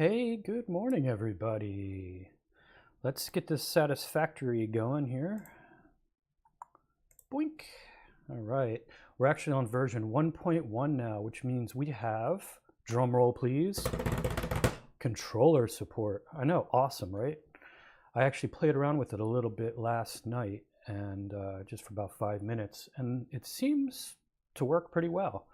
Hey, good morning, everybody. Let's get this Satisfactory going here. Boink. All right. We're actually on version 1.1 now, which means we have, drum roll please, controller support. I know, awesome, right? I actually played around with it a little bit last night and just for about 5 minutes, and it seems to work pretty well.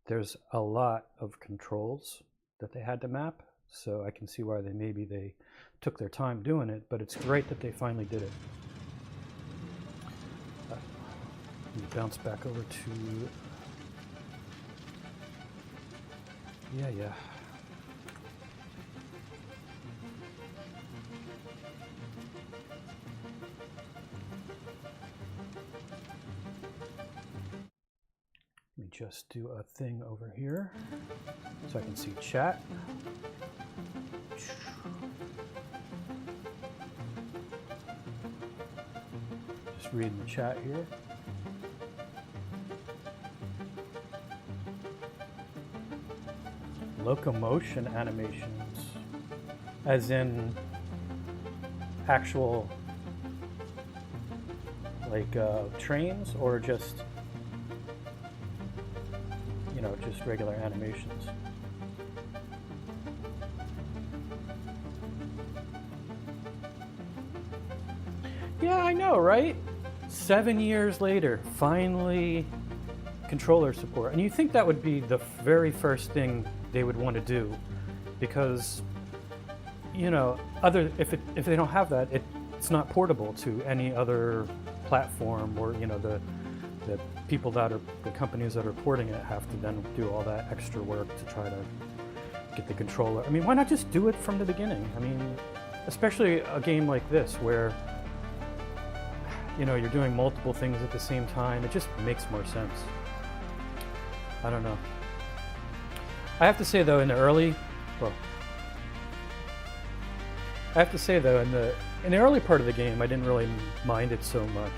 There's a lot of controls that they had to map, so I can see why maybe they took their time doing it, but it's great that they finally did it. Let me bounce back over to, yeah. Let me just do a thing over here so I can see chat. Just reading the chat here. Locomotion animations, as in actual like trains, or just just regular animations. Yeah, I know, right? 7 years later, finally controller support. And you think that would be the very first thing they would want to do, because if they don't have that, it's not portable to any other platform, or the people the companies that are porting it have to then do all that extra work to try to get the controller. I mean, why not just do it from the beginning? I mean, especially a game like this where you're doing multiple things at the same time. It just makes more sense. I don't know. I have to say though, in the early part of the game, I didn't really mind it so much.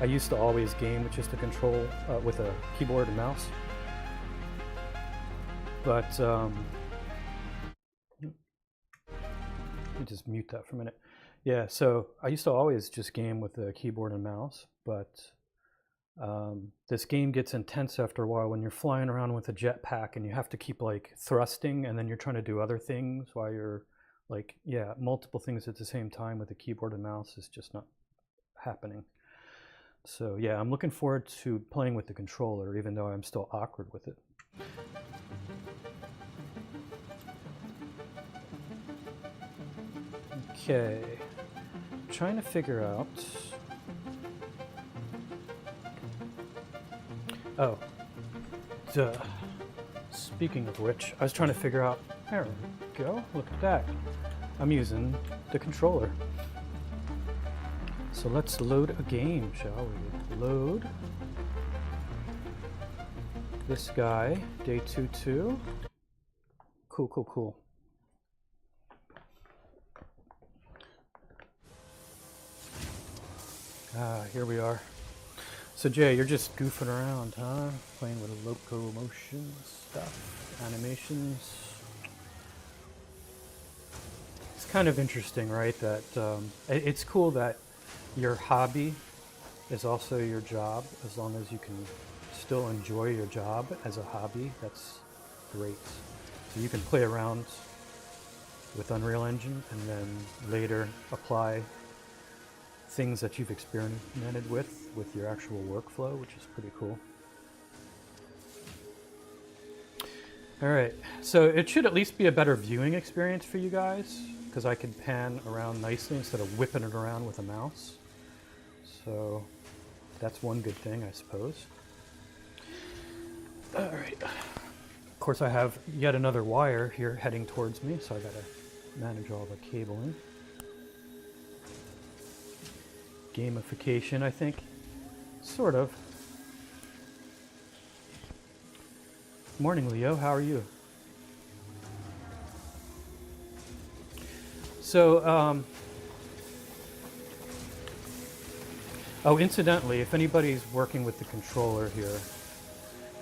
I used to always game with just a control with a keyboard and mouse. But let me just mute that for a minute. Yeah, so I used to always just game with a keyboard and mouse, but this game gets intense after a while when you're flying around with a jetpack and you have to keep like thrusting, and then you're trying to do other things while you're multiple things at the same time with a keyboard and mouse is just not happening. So yeah, I'm looking forward to playing with the controller, even though I'm still awkward with it. Okay, trying to figure out. Oh, duh. Speaking of which, I was trying to figure out. There we go. Look at that. I'm using the controller. So let's load a game, shall we? Load this guy, day 2-2. Cool. Here we are. So Jay, you're just goofing around, huh? Playing with locomotion stuff, animations. It's kind of interesting, right? That it's cool that your hobby is also your job, as long as you can still enjoy your job as a hobby. That's great. So you can play around with Unreal Engine and then later apply things that you've experimented with your actual workflow, which is pretty cool. All right, so it should at least be a better viewing experience for you guys, because I can pan around nicely instead of whipping it around with a mouse. So that's one good thing, I suppose. All right. Of course, I have yet another wire here heading towards me, so I gotta manage all the cabling. Gamification, I think. Sort of. Morning, Leo. How are you? So, oh, incidentally, if anybody's working with the controller here,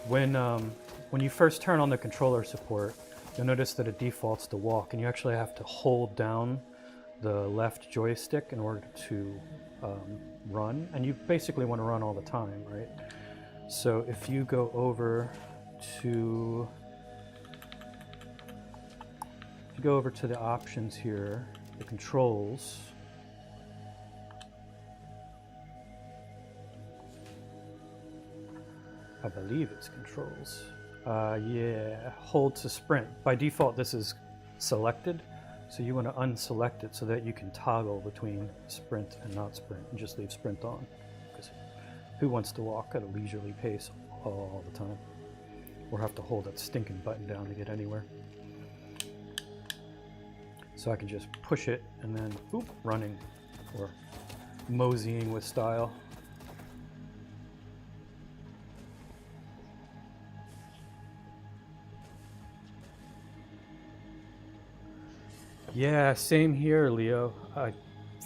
when you first turn on the controller support, you'll notice that it defaults to walk, and you actually have to hold down the left joystick in order to run, and you basically want to run all the time, right? So if you go over to the options here, the controls, I believe it's controls. Yeah, hold to sprint. By default, this is selected, so you want to unselect it so that you can toggle between sprint and not sprint, and just leave sprint on. Because who wants to walk at a leisurely pace all the time? Or have to hold that stinking button down to get anywhere. So I can just push it and then, boop, running, or moseying with style. Yeah, same here, Leo. I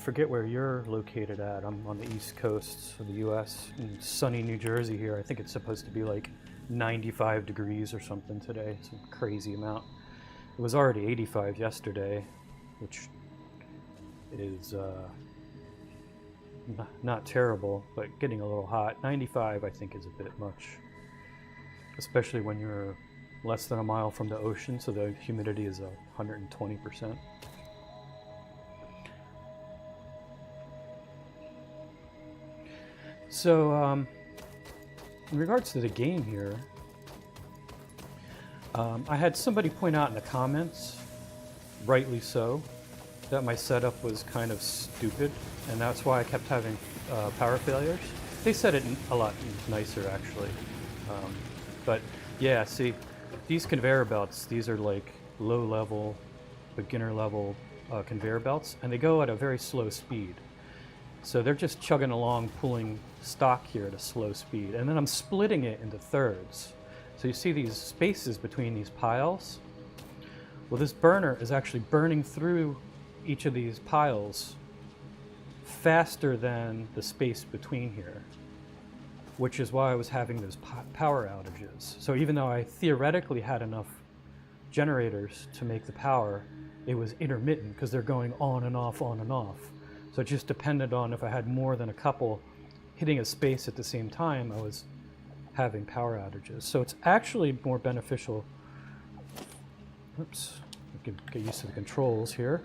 forget where you're located at. I'm on the East Coast of the US, in sunny New Jersey here. I think it's supposed to be like 95 degrees or something today, some crazy amount. It was already 85 yesterday, which is not terrible, but getting a little hot. 95 I think is a bit much, especially when you're less than a mile from the ocean, so the humidity is 120%. So in regards to the game here, I had somebody point out in the comments, rightly so, that my setup was kind of stupid, and that's why I kept having power failures. They said it a lot nicer, actually. But yeah, see, these conveyor belts, these are like low-level, beginner-level conveyor belts, and they go at a very slow speed. So they're just chugging along, pulling stock here at a slow speed, and then I'm splitting it into thirds. So you see these spaces between these piles? Well, this burner is actually burning through each of these piles faster than the space between here, which is why I was having those power outages. So even though I theoretically had enough generators to make the power, it was intermittent because they're going on and off, on and off. So it just depended on if I had more than a couple hitting a space at the same time, I was having power outages. So it's actually more beneficial. Oops, I can get used to the controls here.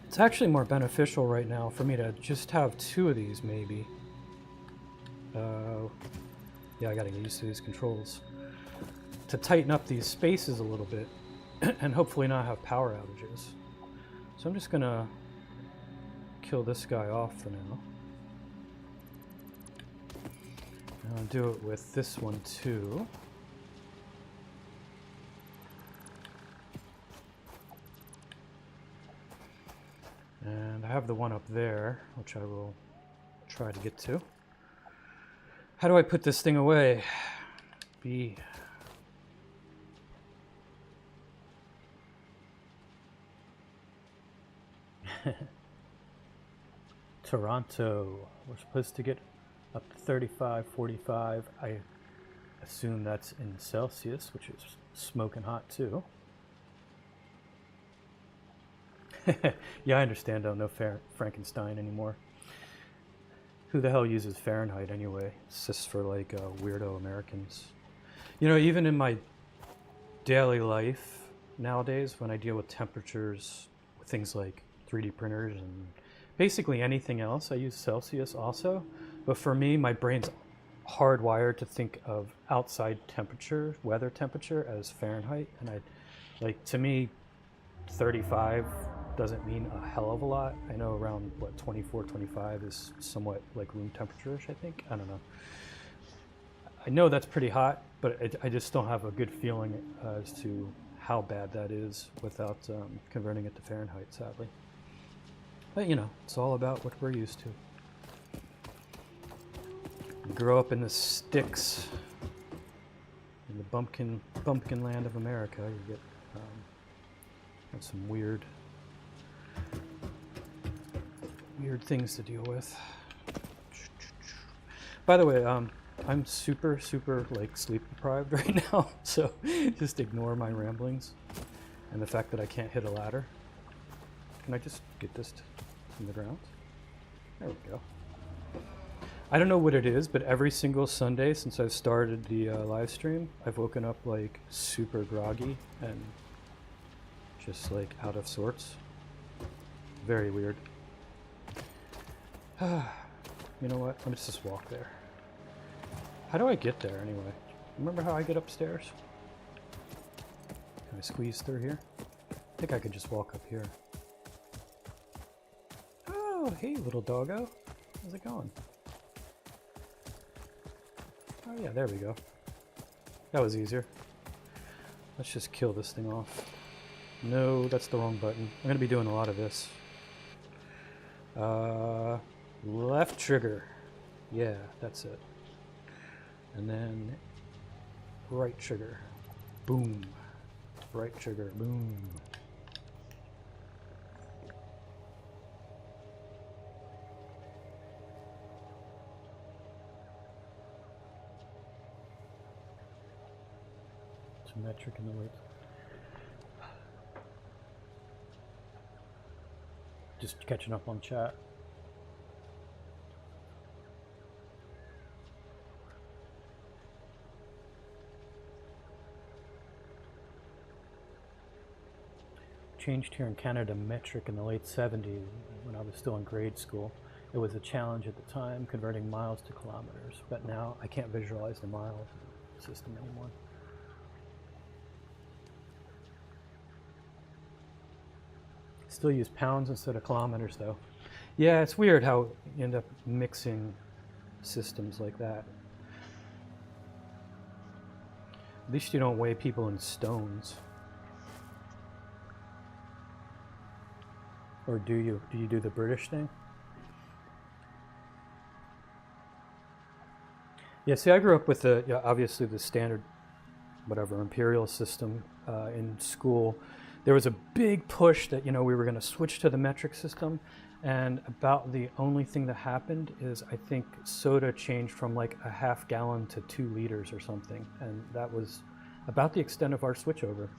It's actually more beneficial right now for me to just have two of these, maybe. Yeah, I gotta get used to these controls. To tighten up these spaces a little bit and hopefully not have power outages. So I'm just gonna kill this guy off for now. And I'll do it with this one too. And I have the one up there, which I will try to get to. How do I put this thing away? B. Toronto. We're supposed to get up to 35, 45. I assume that's in Celsius, which is smoking hot too. Yeah, I understand. I don't know Frankenstein anymore. Who the hell uses Fahrenheit anyway? It's just for like weirdo Americans. You know, even in my daily life nowadays, when I deal with temperatures, with things like 3D printers and basically anything else, I use Celsius also. But for me, my brain's hardwired to think of outside temperature, weather temperature, as Fahrenheit. And to me, 35 doesn't mean a hell of a lot. I know around, 24, 25 is somewhat like room temperature-ish, I think. I don't know. I know that's pretty hot, but I just don't have a good feeling as to how bad that is without converting it to Fahrenheit, sadly. But, you know, it's all about what we're used to. You grow up in the sticks, in the bumpkin land of America. You get some weird things to deal with. By the way, I'm super like sleep deprived right now, so just ignore my ramblings and the fact that I can't hit a ladder. Can I just get this from the ground? There we go. I don't know what it is, but every single Sunday since I've started the live stream, I've woken up like super groggy and just like out of sorts. Very weird. You know what? Let me just walk there. How do I get there anyway? Remember how I get upstairs? Can I squeeze through here? I think I could just walk up here. Oh, hey little doggo. How's it going? Oh yeah, there we go. That was easier. Let's just kill this thing off. No, that's the wrong button. I'm gonna be doing a lot of this. Left trigger. Yeah, that's it. And then right trigger. Boom. Right trigger. Boom. It's a metric in the late. Just catching up on chat. Changed here in Canada metric in the late 70s when I was still in grade school. It was a challenge at the time, converting miles to kilometers, but now I can't visualize the mile system anymore. Still use pounds instead of kilometers though. Yeah, it's weird how you end up mixing systems like that. At least you don't weigh people in stones. Or do you? Do you do the British thing? Yeah, see, I grew up with the, obviously the standard, whatever, imperial system in school. There was a big push that, we were going to switch to the metric system. And about the only thing that happened is I think soda changed from like a half gallon to 2 liters or something. And that was about the extent of our switchover.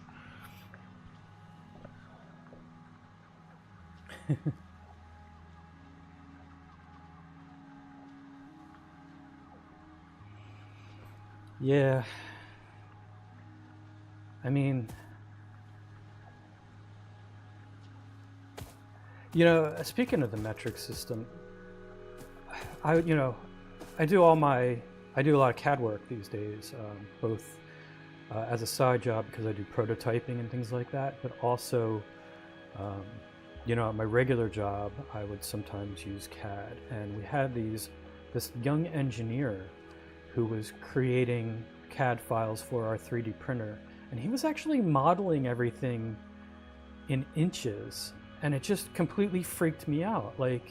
Yeah. I mean, speaking of the metric system, I do a lot of CAD work these days, both as a side job because I do prototyping and things like that, but also, at my regular job, I would sometimes use CAD, and we had this young engineer who was creating CAD files for our 3D printer, and he was actually modeling everything in inches, and it just completely freaked me out. Like,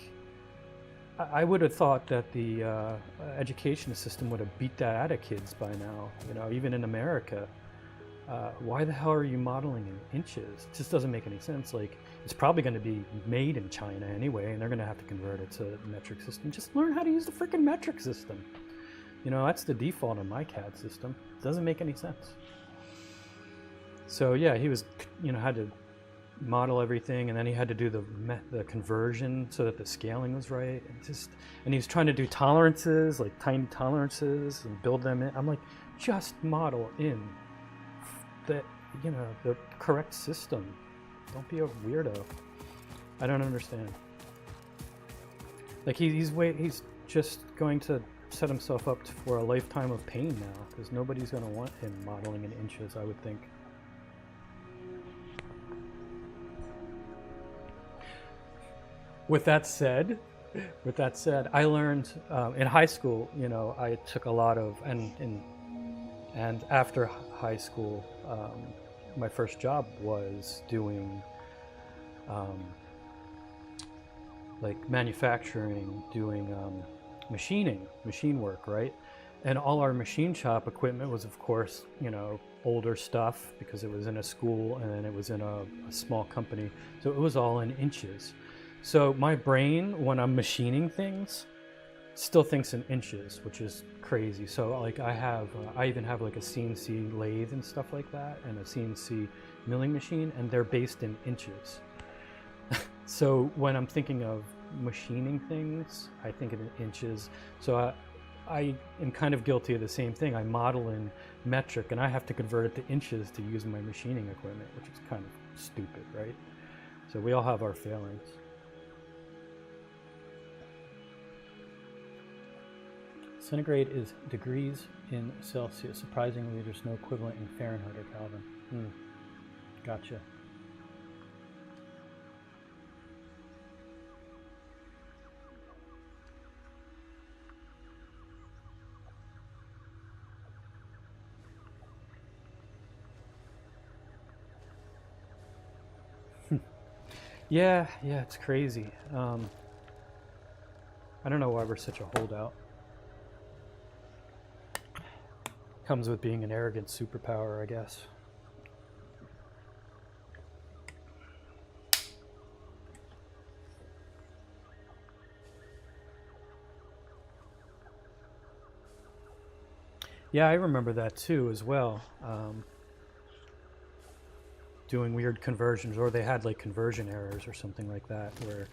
I would have thought that the education system would have beat that out of kids by now, even in America. Why the hell are you modeling in inches? It just doesn't make any sense. Like, it's probably going to be made in China anyway, and they're going to have to convert it to the metric system. Just learn how to use the freaking metric system. That's the default on my CAD system. It doesn't make any sense. So yeah, he was, had to model everything, and then he had to do the conversion so that the scaling was right, and he was trying to do tolerances, like tiny tolerances, and build them in. I'm like, just model in the correct system. Don't be a weirdo. I don't understand. Like, he's just going to set himself up for a lifetime of pain now, because nobody's going to want him modeling in inches, I would think. With that said, I learned in high school. I took a lot of and after high school, my first job was doing like manufacturing, doing machine work, right? And all our machine shop equipment was, of course, older stuff because it was in a school and then it was in a small company, so it was all in inches. So my brain, when I'm machining things, still thinks in inches, which is crazy. So like I even have like a CNC lathe and stuff like that, and a CNC milling machine, and they're based in inches. So when I'm thinking of machining things, I think in inches. So I am kind of guilty of the same thing. I model in metric, and I have to convert it to inches to use my machining equipment, which is kind of stupid, right? So we all have our failings. Centigrade is degrees in Celsius. Surprisingly, there's no equivalent in Fahrenheit or Kelvin. Gotcha. Yeah, it's crazy. I don't know why we're such a holdout. Comes with being an arrogant superpower, I guess. Yeah, I remember that too as well. Doing weird conversions, or they had like conversion errors or something like that, where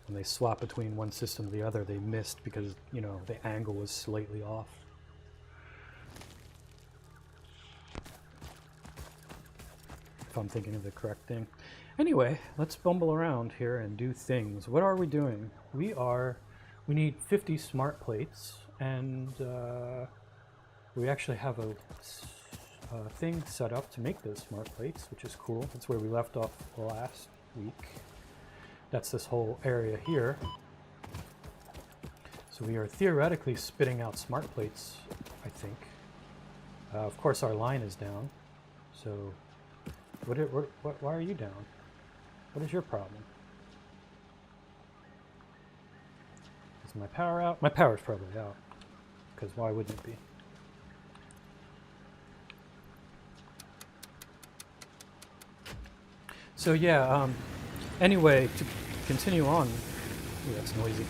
when they swap between one system to the other, they missed because, you know, the angle was slightly off. If I'm thinking of the correct thing. Anyway, let's bumble around here and do things. What are we doing? We need 50 smart plates, and we actually have a thing set up to make those smart plates, which is cool. That's where we left off last week. That's this whole area here. So we are theoretically spitting out smart plates, I think. Of course, our line is down. So, why are you down? What is your problem? Is my power out? My power's probably out, because why wouldn't it be? So yeah, anyway, to continue on, ooh, that's noisy.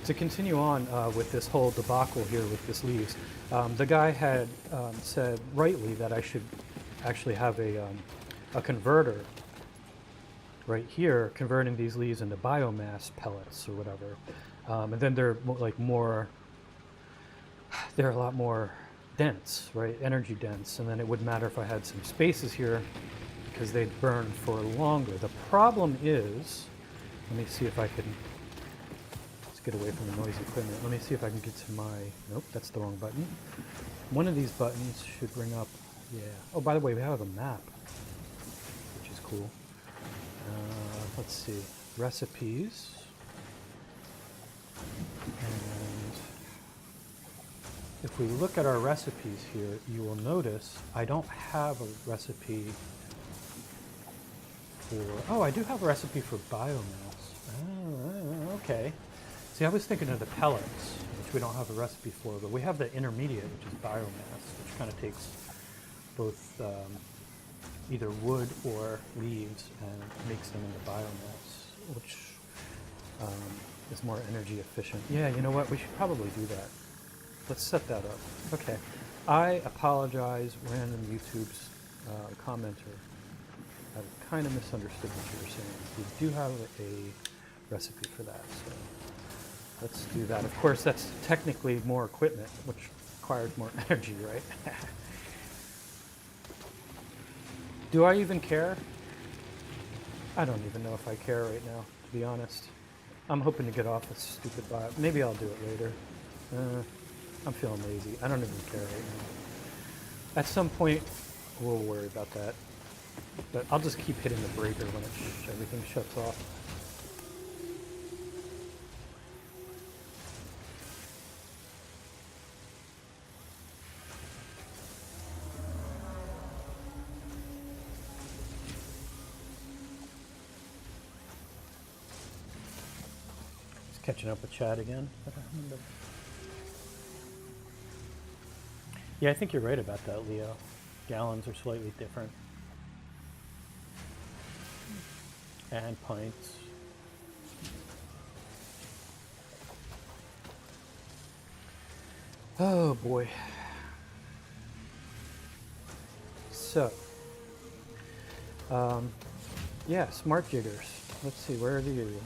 To continue on with this whole debacle here with this leaves, the guy had said rightly that I should actually have a converter right here, converting these leaves into biomass pellets or whatever, and then they're they're a lot more dense, right? Energy dense, and then it wouldn't matter if I had some spaces here, because they'd burn for longer. The problem is, let me see if I can, let's get away from the noisy equipment. Let me see if I can get to my, nope, that's the wrong button. One of these buttons should bring up, yeah. Oh, by the way, we have a map, which is cool. Let's see, recipes. And if we look at our recipes here, you will notice I don't have a recipe for, oh, I do have a recipe for biomass. Oh, okay. See, I was thinking of the pellets, which we don't have a recipe for, but we have the intermediate, which is biomass, which kind of takes both either wood or leaves and makes them into biomass, which is more energy efficient. Yeah, you know what? We should probably do that. Let's set that up. Okay. I apologize, random YouTube's commenter. I kind of misunderstood what you were saying. We do have a recipe for that, so let's do that. Of course, that's technically more equipment, which requires more energy, right? Do I even care? I don't even know if I care right now, to be honest. I'm hoping to get off this stupid bio. Maybe I'll do it later. I'm feeling lazy. I don't even care right now. At some point, we'll worry about that. But I'll just keep hitting the breaker when everything shuts off. Just catching up with Chad again. Yeah, I think you're right about that, Leo. Gallons are slightly different. And pints. Oh boy. So, yeah, smart jiggers. Let's see, where are you?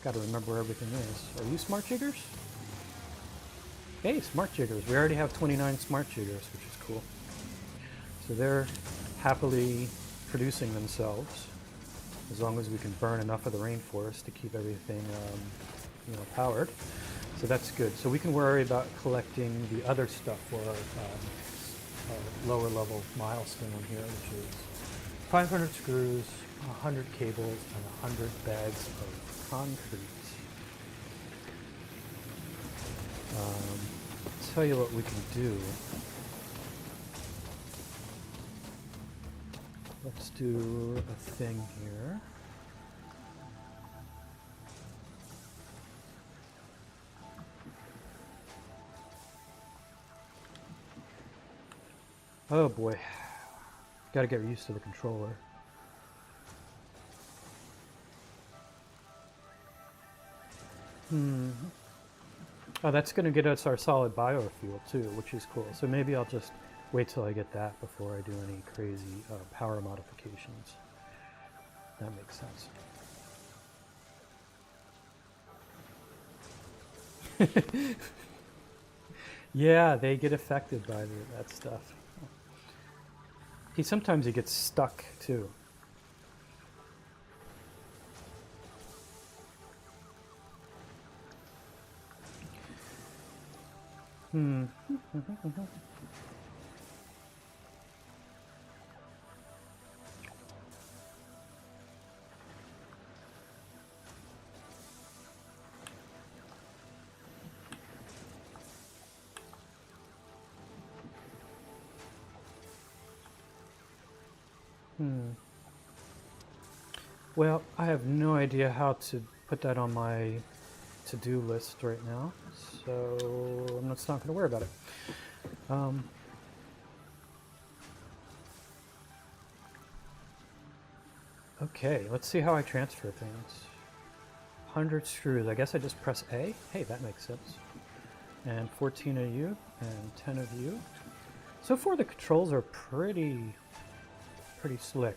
Gotta remember where everything is. Are you smart jiggers? Hey, smart jiggers. We already have 29 smart jiggers, which is cool. So they're happily producing themselves, as long as we can burn enough of the rainforest to keep everything, powered. So that's good. So we can worry about collecting the other stuff for our lower level milestone here, which is 500 screws, 100 cables, and 100 bags of concrete. Tell you what we can do. Let's do a thing here. Oh boy. Gotta get used to the controller. Oh, that's going to get us our solid biofuel too, which is cool. So maybe I'll just wait till I get that before I do any crazy power modifications. That makes sense. Yeah, they get affected by that stuff. Sometimes he gets stuck too. Well, I have no idea how to put that on my to-do list right now, so I'm not going to worry about it. Okay, let's see how I transfer things. 100 screws. I guess I just press A. Hey, that makes sense. And 14 of you, and 10 of you. So far, the controls are pretty slick.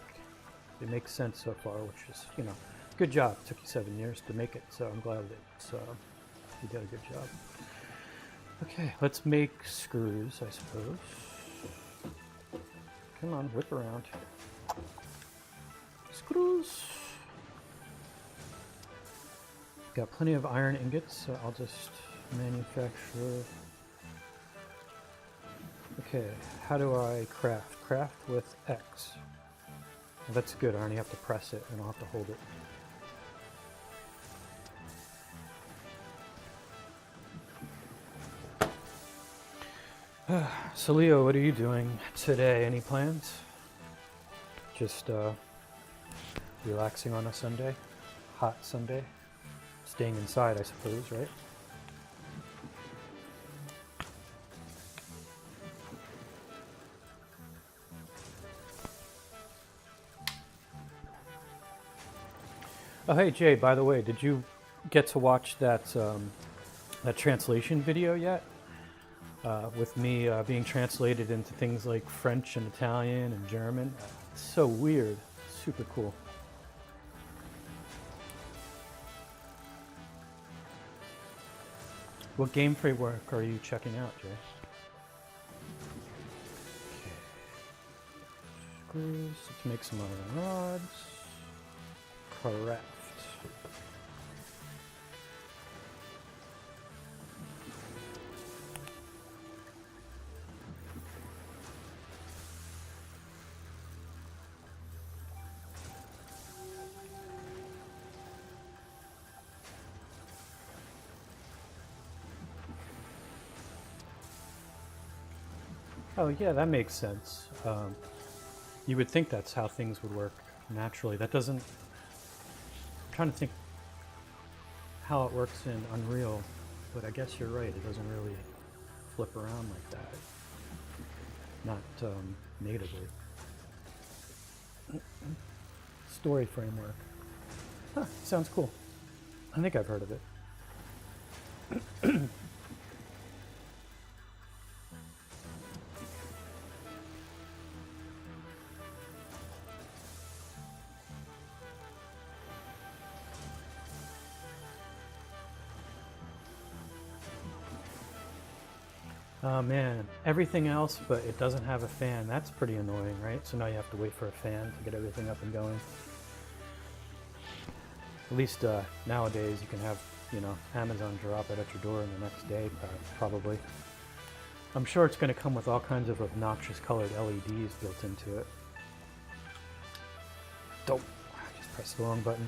It makes sense so far, which is, good job. It took you 7 years to make it, so I'm glad that you did a good job. Okay, let's make screws, I suppose. Come on, whip around. Screws. Got plenty of iron ingots, so I'll just manufacture. Okay, how do I craft? Craft with X. Well, that's good, I only have to press it and I'll have to hold it. So Leo, what are you doing today? Any plans? Just relaxing on a Sunday? Hot Sunday? Staying inside, I suppose, right? Oh, hey Jay, by the way, did you get to watch that translation video yet? With me being translated into things like French and Italian and German. It's so weird. Super cool. What game framework are you checking out, Jay? Okay. Screws. Let's make some iron rods. Craft. Oh yeah, that makes sense. You would think that's how things would work naturally. That doesn't... I'm trying to think how it works in Unreal, but I guess you're right. It doesn't really flip around like that. Not natively. Story framework. Huh, sounds cool. I think I've heard of it. Oh man, everything else, but it doesn't have a fan. That's pretty annoying, right? So now you have to wait for a fan to get everything up and going. At least nowadays you can have, Amazon drop it at your door in the next day, probably. I'm sure it's going to come with all kinds of obnoxious colored LEDs built into it. Don't. I just pressed the wrong button.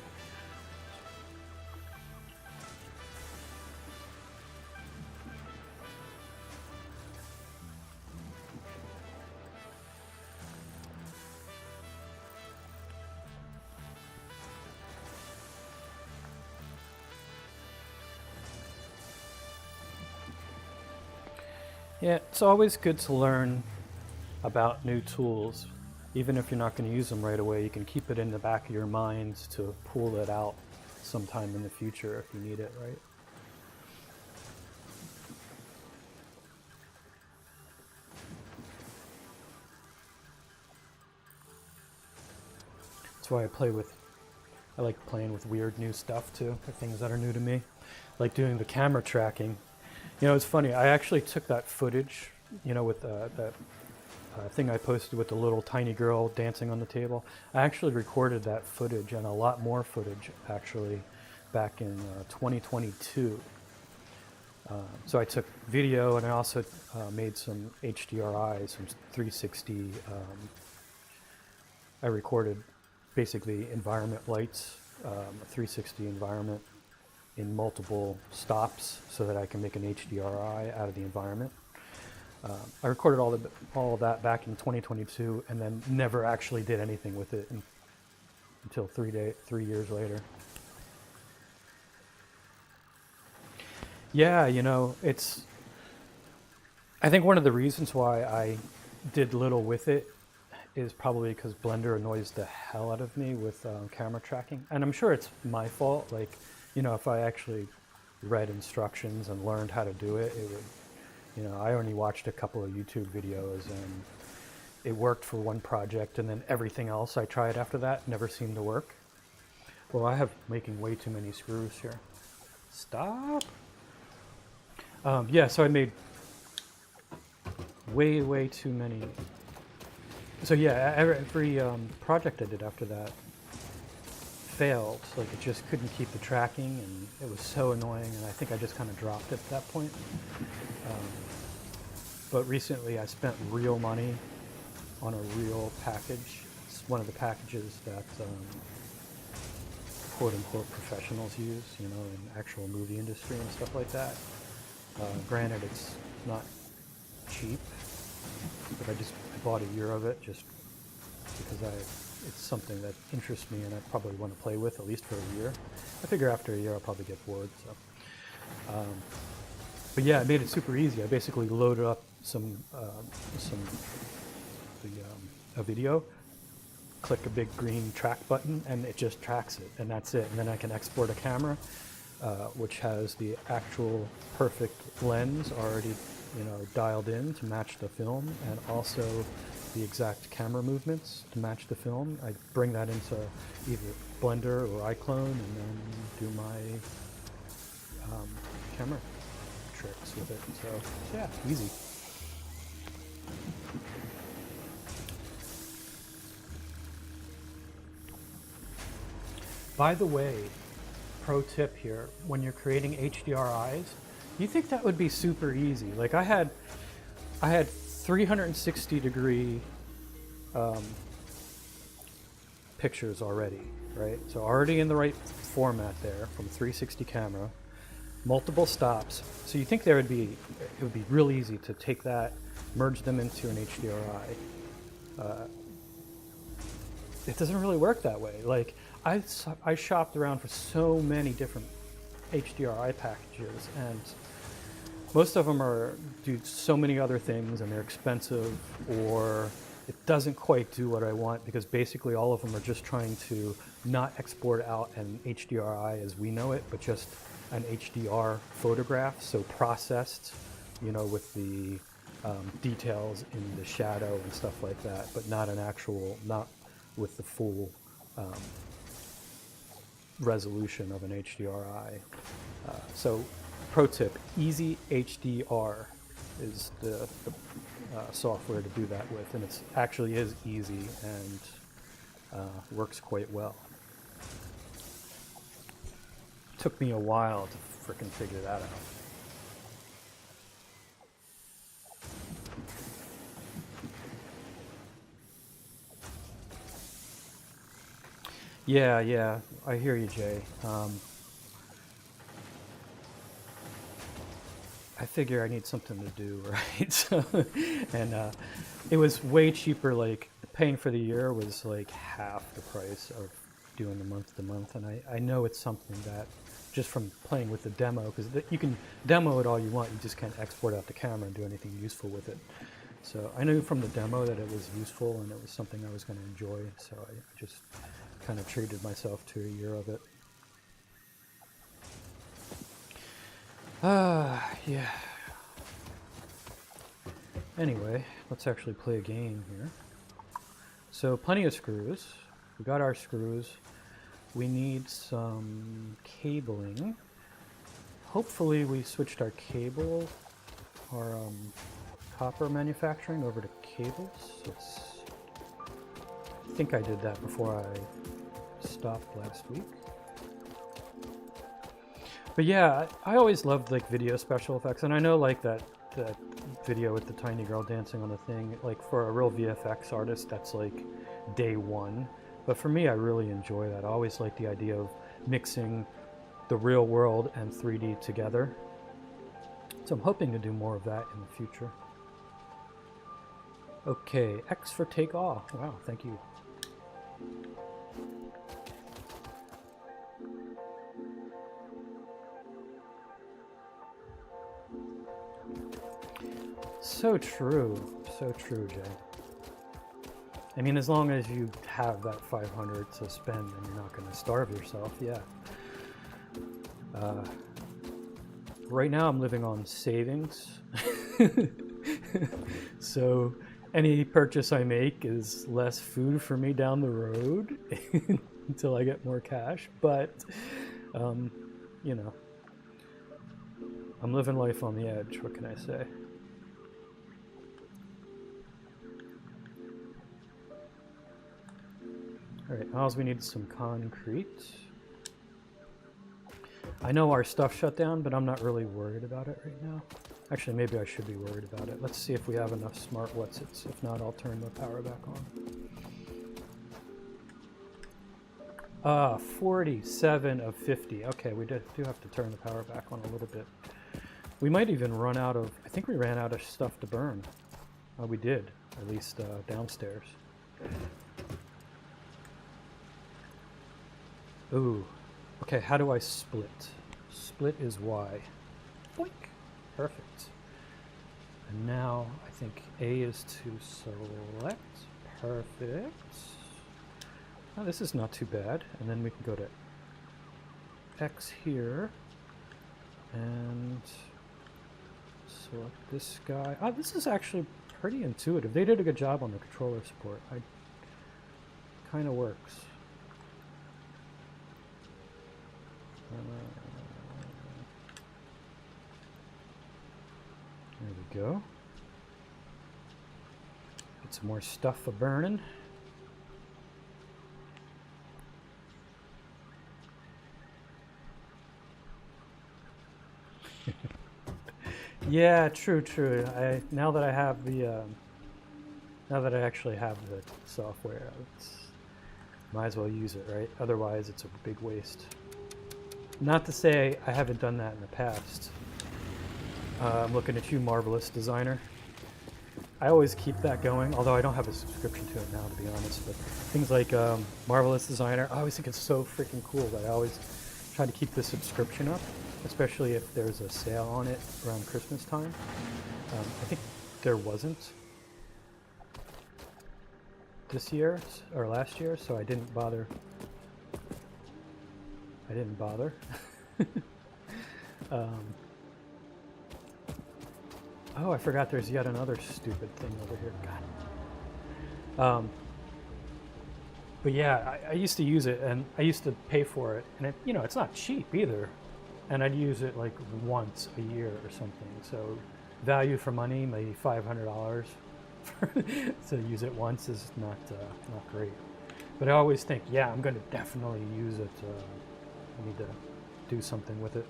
Yeah, it's always good to learn about new tools. Even if you're not going to use them right away, you can keep it in the back of your mind to pull it out sometime in the future if you need it, right? That's why I like playing with weird new stuff too, or things that are new to me. Like doing the camera tracking. It's funny, I actually took that footage, with that thing I posted with the little tiny girl dancing on the table. I actually recorded that footage and a lot more footage actually back in 2022. So I took video and I also made some HDRI, some 360. I recorded basically environment lights, a 360 environment in multiple stops so that I can make an HDRI out of the environment. I recorded all of that back in 2022 and then never actually did anything with it until 3 years later. Yeah, I think one of the reasons why I did little with it is probably because Blender annoys the hell out of me with camera tracking. And I'm sure it's my fault. Like, if I actually read instructions and learned how to do it, it would, I only watched a couple of YouTube videos and it worked for one project, and then everything else I tried after that never seemed to work. Well, I have making way too many screws here. Stop. Yeah, so I made way too many. So yeah, every project I did after that failed. Like it just couldn't keep the tracking, and it was so annoying. And I think I just kind of dropped it at that point. But recently, I spent real money on a real package. It's one of the packages that quote unquote professionals use, in actual movie industry and stuff like that. Granted, it's not cheap, but I bought a year of it just because it's something that interests me and I probably want to play with at least for a year. I figure after a year I'll probably get bored. So, but yeah, it made it super easy. I basically loaded up a video, click a big green track button, and it just tracks it, and that's it. And then I can export a camera, which has the actual perfect lens already, dialed in to match the film, and also the exact camera movements to match the film. I bring that into either Blender or iClone, and then do my camera tricks with it. So yeah, easy. By the way, pro tip here, when you're creating HDRIs, you think that would be super easy. Like I had 360 degree pictures already, right? So already in the right format there from 360 camera, multiple stops. So you think it would be real easy to take that, merge them into an HDRI. It doesn't really work that way. Like I shopped around for so many different HDRI packages, and most of them do so many other things, and they're expensive, or it doesn't quite do what I want, because basically all of them are just trying to not export out an HDRI as we know it, but just an HDR photograph, so processed, with the details in the shadow and stuff like that, but not with the full resolution of an HDRI. So pro tip, easy HDR. is the software to do that with, and it actually is easy and works quite well. Took me a while to frickin' figure that out. Yeah, I hear you, Jay. I figure I need something to do, right? So, and it was way cheaper. Like paying for the year was like half the price of doing the month to month, and I know it's something that just from playing with the demo, because you can demo it all you want, you just can't export out the camera and do anything useful with it. So I knew from the demo that it was useful and it was something I was going to enjoy, so I just kind of treated myself to a year of it. Yeah. Anyway, let's actually play a game here. So plenty of screws. We got our screws. We need some cabling. Hopefully we switched our cable, our copper manufacturing over to cables. I think I did that before I stopped last week. But yeah, I always loved like video special effects, and I know like that video with the tiny girl dancing on the thing, like for a real VFX artist, that's like day one. But for me, I really enjoy that. I always like the idea of mixing the real world and 3D together. So I'm hoping to do more of that in the future. Okay, X for take off. Wow, thank you. So true, Jay. I mean, as long as you have that 500 to spend and you're not going to starve yourself, yeah. Right now I'm living on savings. So any purchase I make is less food for me down the road until I get more cash. But, you know, I'm living life on the edge. What can I say? All right, now we need some concrete. I know our stuff shut down, but I'm not really worried about it right now. Actually, maybe I should be worried about it. Let's see if we have enough smart whatsits. If not, I'll turn the power back on. 47 of 50. Okay, we do have to turn the power back on a little bit. We might even run out of, I think we ran out of stuff to burn. We did, at least downstairs. Ooh, okay, how do I split? Split is Y. Boink, perfect. And now I think A is to select, perfect. Oh, this is not too bad. And then we can go to X here and select this guy. Oh, this is actually pretty intuitive. They did a good job on the controller support. Kind of works. There we go. Get some more stuff a-burning. Yeah, true. Now that I have the, now that I actually have the software, might as well use it, right? Otherwise, it's a big waste. Not to say I haven't done that in the past. I'm looking at you, Marvelous Designer. I always keep that going, although I don't have a subscription to it now, to be honest. But things like Marvelous Designer, I always think it's so freaking cool that I always try to keep the subscription up, especially if there's a sale on it around Christmas time. I think there wasn't this year or last year, so I didn't bother. Oh, I forgot there's yet another stupid thing over here. God. But yeah, I used to use it, and I used to pay for it, and it, you know, it's not cheap either. And I'd use it like once a year or something. So value for money, maybe $500 to use it once is not great. But I always think, yeah, I'm going to definitely use it. I need to do something with it.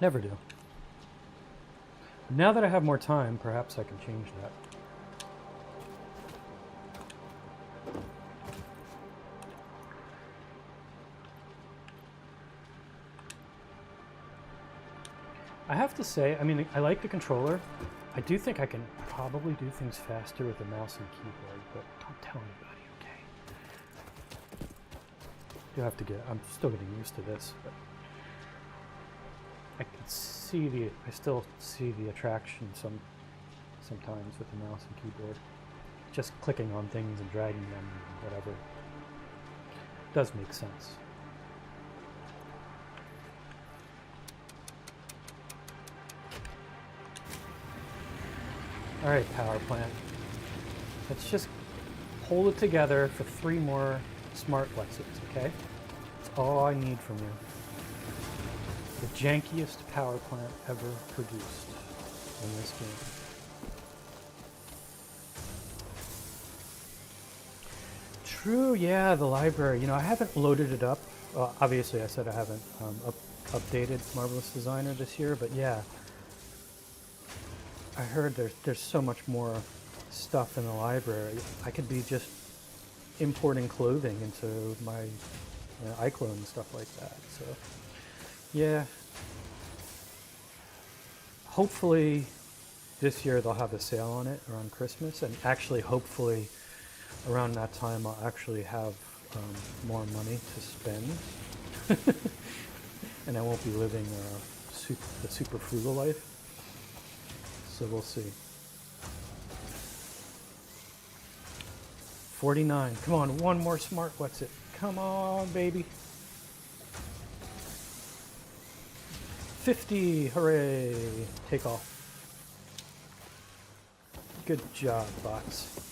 Never do. Now that I have more time, perhaps I can change that. I have to say, I mean, I like the controller. I do think I can probably do things faster with the mouse and keyboard, but don't tell anybody, okay? You have to I'm still getting used to this, but I still see the attraction sometimes with the mouse and keyboard. Just clicking on things and dragging them, whatever. Does make sense. All right, power plant. Let's just hold it together for 3 more smart Lexes, okay? That's all I need from you. The jankiest power plant ever produced in this game. True, yeah, the library. You know, I haven't loaded it up. Obviously, I said I haven't updated Marvelous Designer this year, but yeah. I heard there's so much more stuff in the library. I could be just importing clothing into my iClone and stuff like that. So, yeah. Hopefully, this year they'll have a sale on it around Christmas, and actually, hopefully, around that time I'll actually have more money to spend, and I won't be living the super frugal life. So we'll see. 49. Come on, one more smart. What's it? Come on, baby. 50. Hooray. Take off. Good job, bots.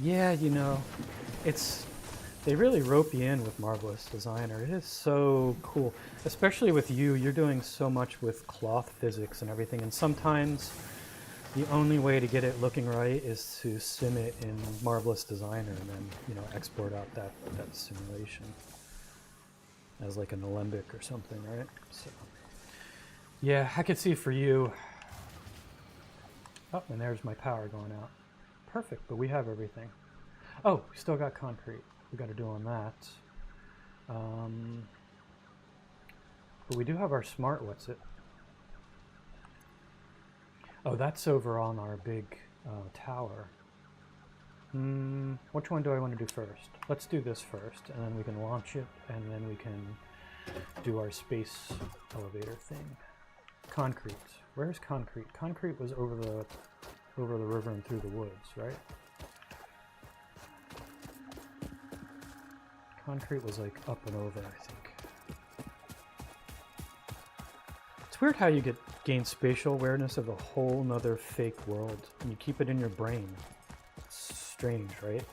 Yeah, you know, they really rope you in with Marvelous Designer. It is so cool, especially with you. You're doing so much with cloth physics and everything, and sometimes the only way to get it looking right is to sim it in Marvelous Designer and then, you know, export out that simulation as like an Alembic or something, right? So, yeah, I could see for you. Oh, and there's my power going out. Perfect, but we have everything. Oh, we still got concrete. We got to do on that. But we do have our smart. What's it? Oh, that's over on our big tower. Which one do I want to do first? Let's do this first, and then we can launch it, and then we can do our space elevator thing. Concrete. Where's concrete? Concrete was over the river and through the woods, right? Concrete was like up and over, I think. It's weird how you gain spatial awareness of a whole nother fake world and you keep it in your brain. It's strange, right?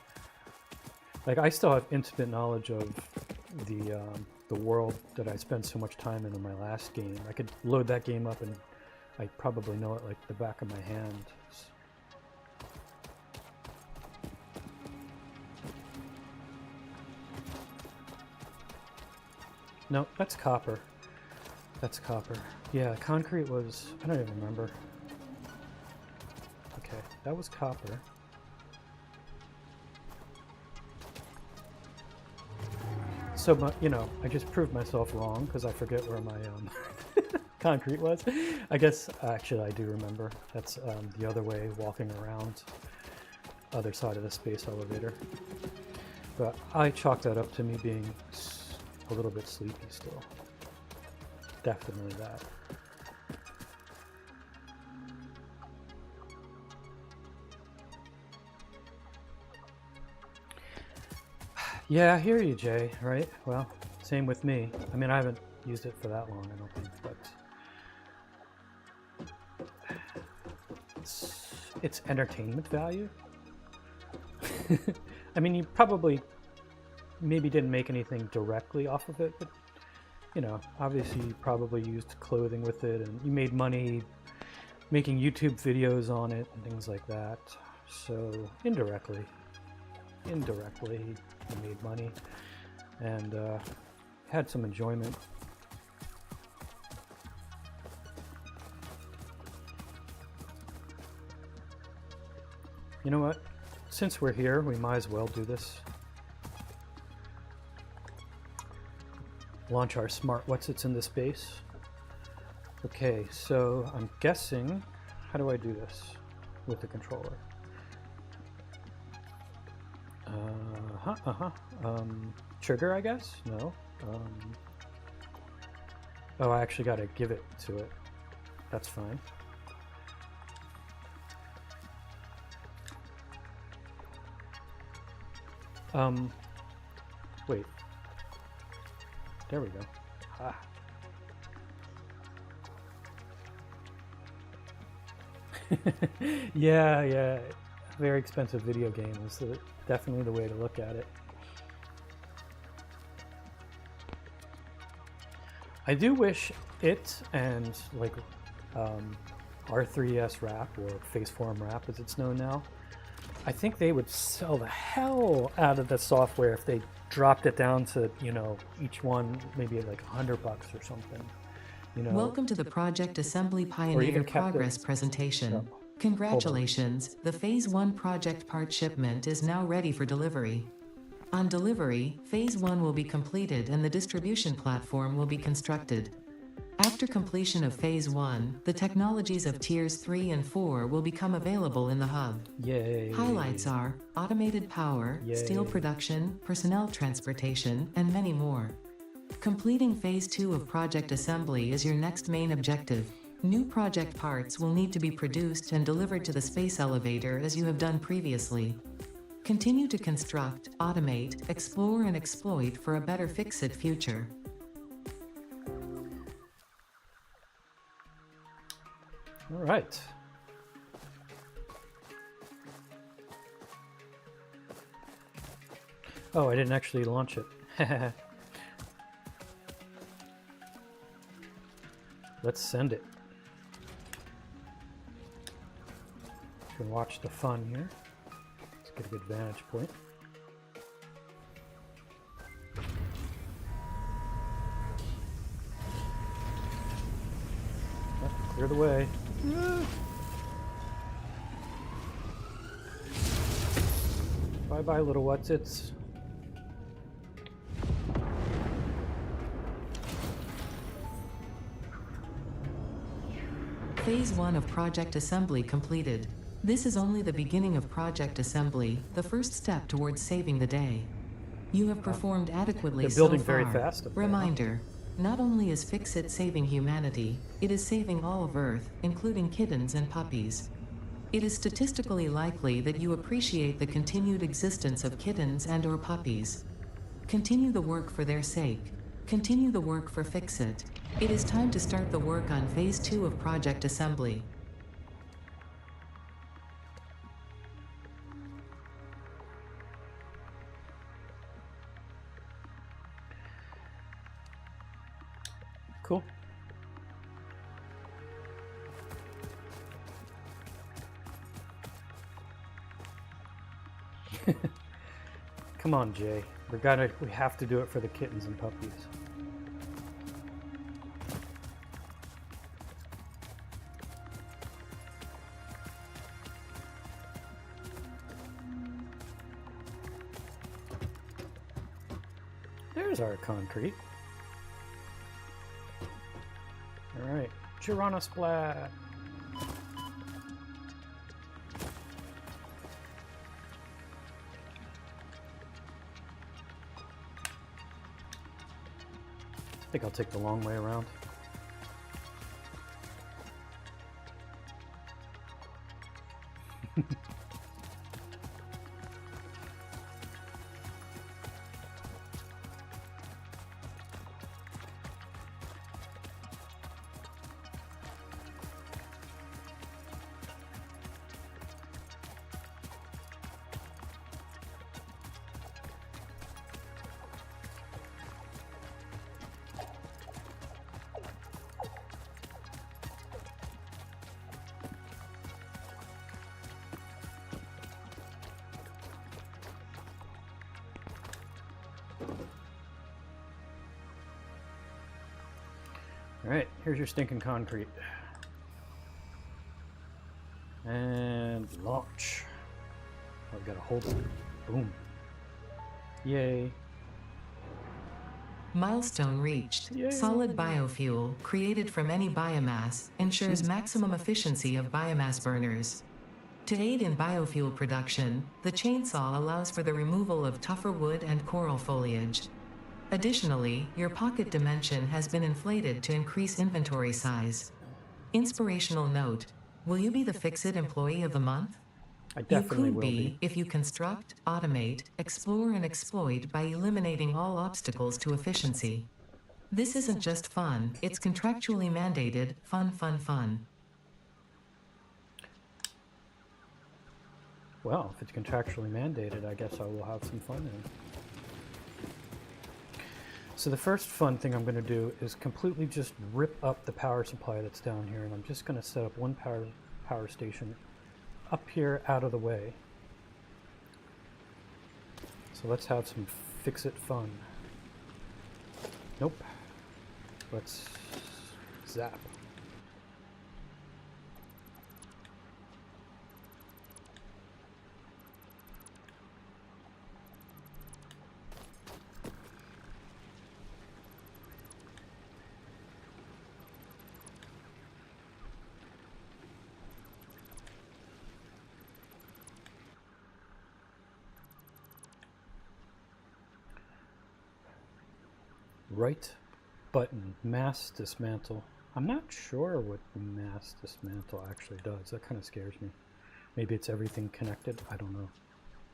Like, I still have intimate knowledge of the world that I spent so much time in my last game. I could load that game up and I probably know it like the back of my hand. No, that's copper. That's copper. Yeah, concrete was, I don't even remember. Okay, that was copper. So, you know, I just proved myself wrong because I forget where my concrete was. I guess, actually, I do remember. That's the other way, walking around, other side of the space elevator. But I chalk that up to me being a little bit sleepy still. Definitely that. Yeah, I hear you, Jay, right? Well, same with me. I mean, I haven't used it for that long, I don't think, but its entertainment value. I mean, you probably maybe didn't make anything directly off of it, but you know, obviously you probably used clothing with it, and you made money making YouTube videos on it and things like that. So indirectly you made money and had some enjoyment. You know what? Since we're here, we might as well do this. Launch our smart what's-its into space. Okay, so I'm guessing, how do I do this with the controller? Trigger, I guess? No. Oh, I actually got to give it to it. That's fine. Wait. There we go. Ah. Yeah. Very expensive video game is definitely the way to look at it. I do wish it and like R3S Wrap, or Faceform Wrap as it's known now, I think they would sell the hell out of the software if they dropped it down to, you know, each one maybe like $100 or something. You know, welcome to the Project Assembly Pioneer Progress presentation. Congratulations, the Phase 1 project part shipment is now ready for delivery. On delivery, Phase 1 will be completed and the distribution platform will be constructed. After completion of Phase 1, the technologies of Tiers 3 and 4 will become available in the hub. Yay. Highlights are automated power, steel production, personnel transportation, and many more. Completing Phase 2 of project assembly is your next main objective. New project parts will need to be produced and delivered to the space elevator as you have done previously. Continue to construct, automate, explore and exploit for a better fix-it future. All right. Oh, I didn't actually launch it. Let's send it. You can watch the fun here. Let's get a good vantage point. Clear the way. Bye-bye, little what's-its. Phase 1 of project assembly completed. This is only the beginning of project assembly, the first step towards saving the day. You have performed adequately They're building so far. very fast. Reminder, not only is Fix-It saving humanity, it is saving all of Earth, including kittens and puppies. It is statistically likely that you appreciate the continued existence of kittens and/or puppies. Continue the work for their sake. Continue the work for Fix-It. It is time to start the work on Phase 2 of project assembly. Cool. Come on, Jay. We have to do it for the kittens and puppies. There's our concrete. All right, Girana Splat. I think I'll take the long way around. All right, here's your stinking concrete. And launch. Oh, we gotta hold it. Boom. Yay. Milestone reached. Yay. Solid biofuel, created from any biomass, ensures maximum efficiency of biomass burners. To aid in biofuel production, the chainsaw allows for the removal of tougher wood and coral foliage. Additionally, your pocket dimension has been inflated to increase inventory size. Inspirational note: will you be the Fix-It Employee of the Month? I definitely you could will be. if you construct, automate, explore and exploit by eliminating all obstacles to efficiency. This isn't just fun, it's contractually mandated, fun, fun, fun. Well, if it's contractually mandated, I guess I will have some fun then. So the first fun thing I'm going to do is completely just rip up the power supply that's down here, and I'm just going to set up one power station up here out of the way. So let's have some fix-it fun. Nope. Let's zap. Right button, mass dismantle. I'm not sure what mass dismantle actually does. That kind of scares me. Maybe it's everything connected. I don't know.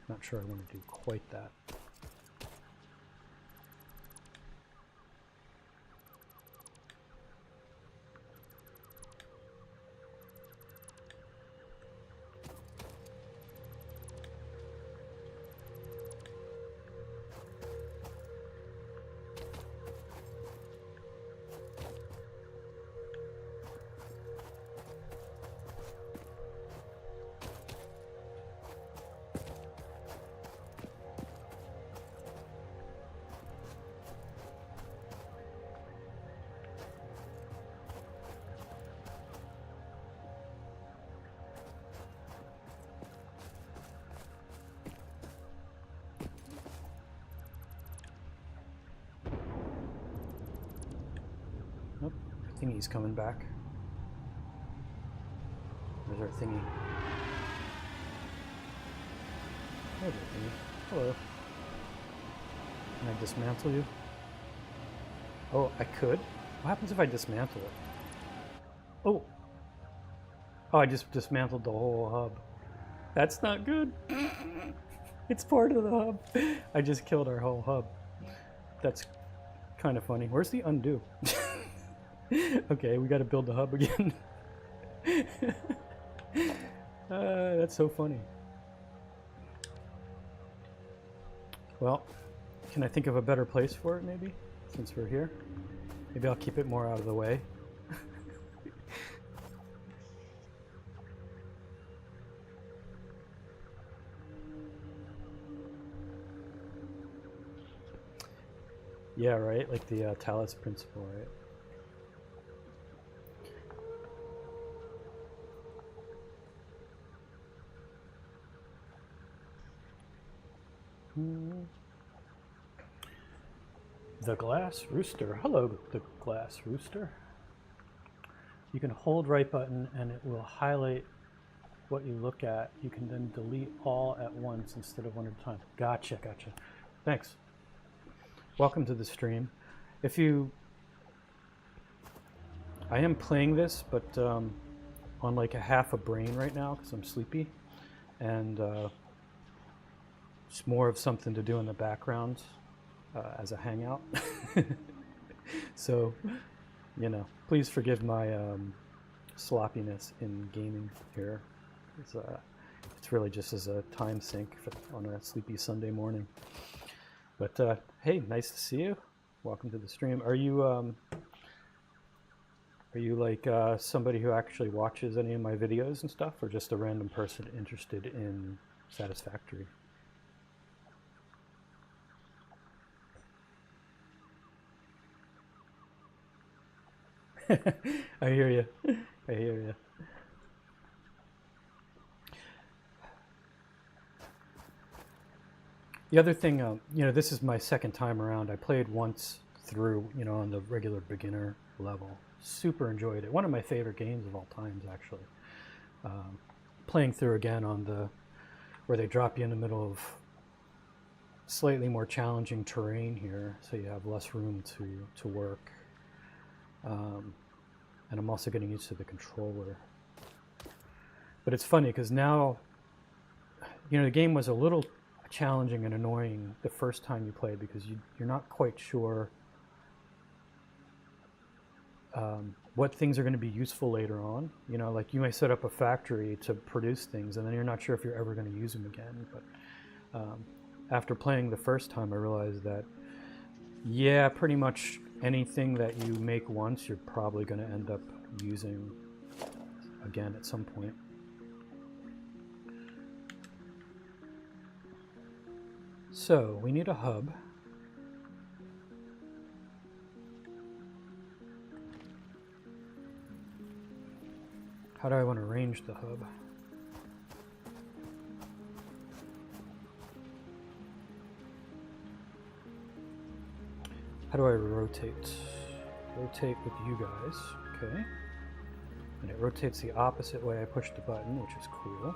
Not sure I want to do quite that. Nope, our thingy's coming back. Where's our thingy? There's our thingy. Hello. Can I dismantle you? Oh, I could? What happens if I dismantle it? Oh! Oh, I just dismantled the whole hub. That's not good. It's part of the hub. I just killed our whole hub. That's kind of funny. Where's the undo? Okay, we got to build the hub again. That's so funny. Well, can I think of a better place for it maybe? Since we're here? Maybe I'll keep it more out of the way. Yeah, right? Like the Talus principle, right? The glass rooster. Hello, the glass rooster. You can hold right button and it will highlight what you look at. You can then delete all at once instead of one at a time. Gotcha, gotcha. Thanks. Welcome to the stream. I am playing this, but on like a half a brain right now because I'm sleepy, and it's more of something to do in the background as a hangout. So, you know, please forgive my sloppiness in gaming here. It's really just as a time sink on a sleepy Sunday morning. But hey, nice to see you. Welcome to the stream. Are you like somebody who actually watches any of my videos and stuff, or just a random person interested in Satisfactory? I I hear you. I hear you. The other thing, you know, this is my second time around. I played once through, you know, on the regular beginner level. Super enjoyed it. One of my favorite games of all times, actually. Playing through again on the, where they drop you in the middle of slightly more challenging terrain here, so you have less room to work. And I'm also getting used to the controller. But it's funny because now, you know, the game was a little challenging and annoying the first time you play because you're not quite sure what things are going to be useful later on. You know, like you may set up a factory to produce things and then you're not sure if you're ever going to use them again. But after playing the first time, I realized that, yeah, pretty much anything that you make once, you're probably going to end up using again at some point. So we need a hub. How do I want to arrange the hub? How do I rotate? Rotate with you guys, okay. And it rotates the opposite way I push the button, which is cool.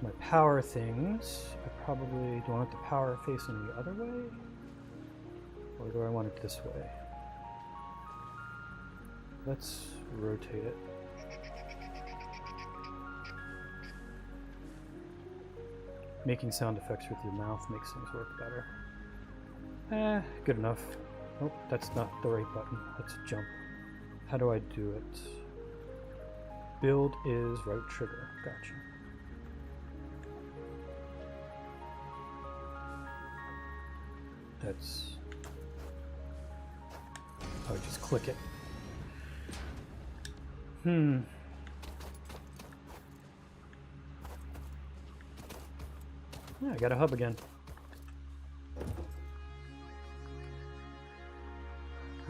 My power things, I probably, do I want the power facing the other way? Or do I want it this way? Let's rotate it. Making sound effects with your mouth makes things work better. Good enough. Nope, that's not the right button. Let's jump. How do I do it? Build is right trigger. Gotcha. That's... oh, just click it. Yeah, I got a hub again.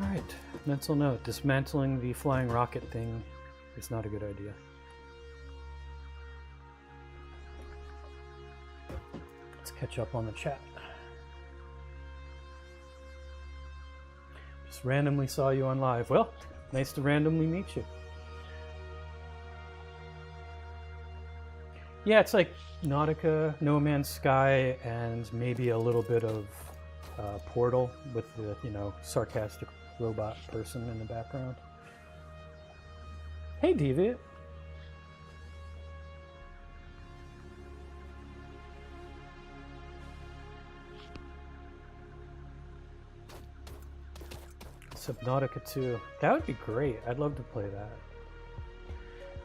Alright, mental note. Dismantling the flying rocket thing is not a good idea. Let's catch up on the chat. Just randomly saw you on live. Well, nice to randomly meet you. Yeah, it's like Nautica, No Man's Sky, and maybe a little bit of Portal with the, you know, sarcastic robot person in the background. Hey, Deviant. Subnautica 2. That would be great. I'd love to play that.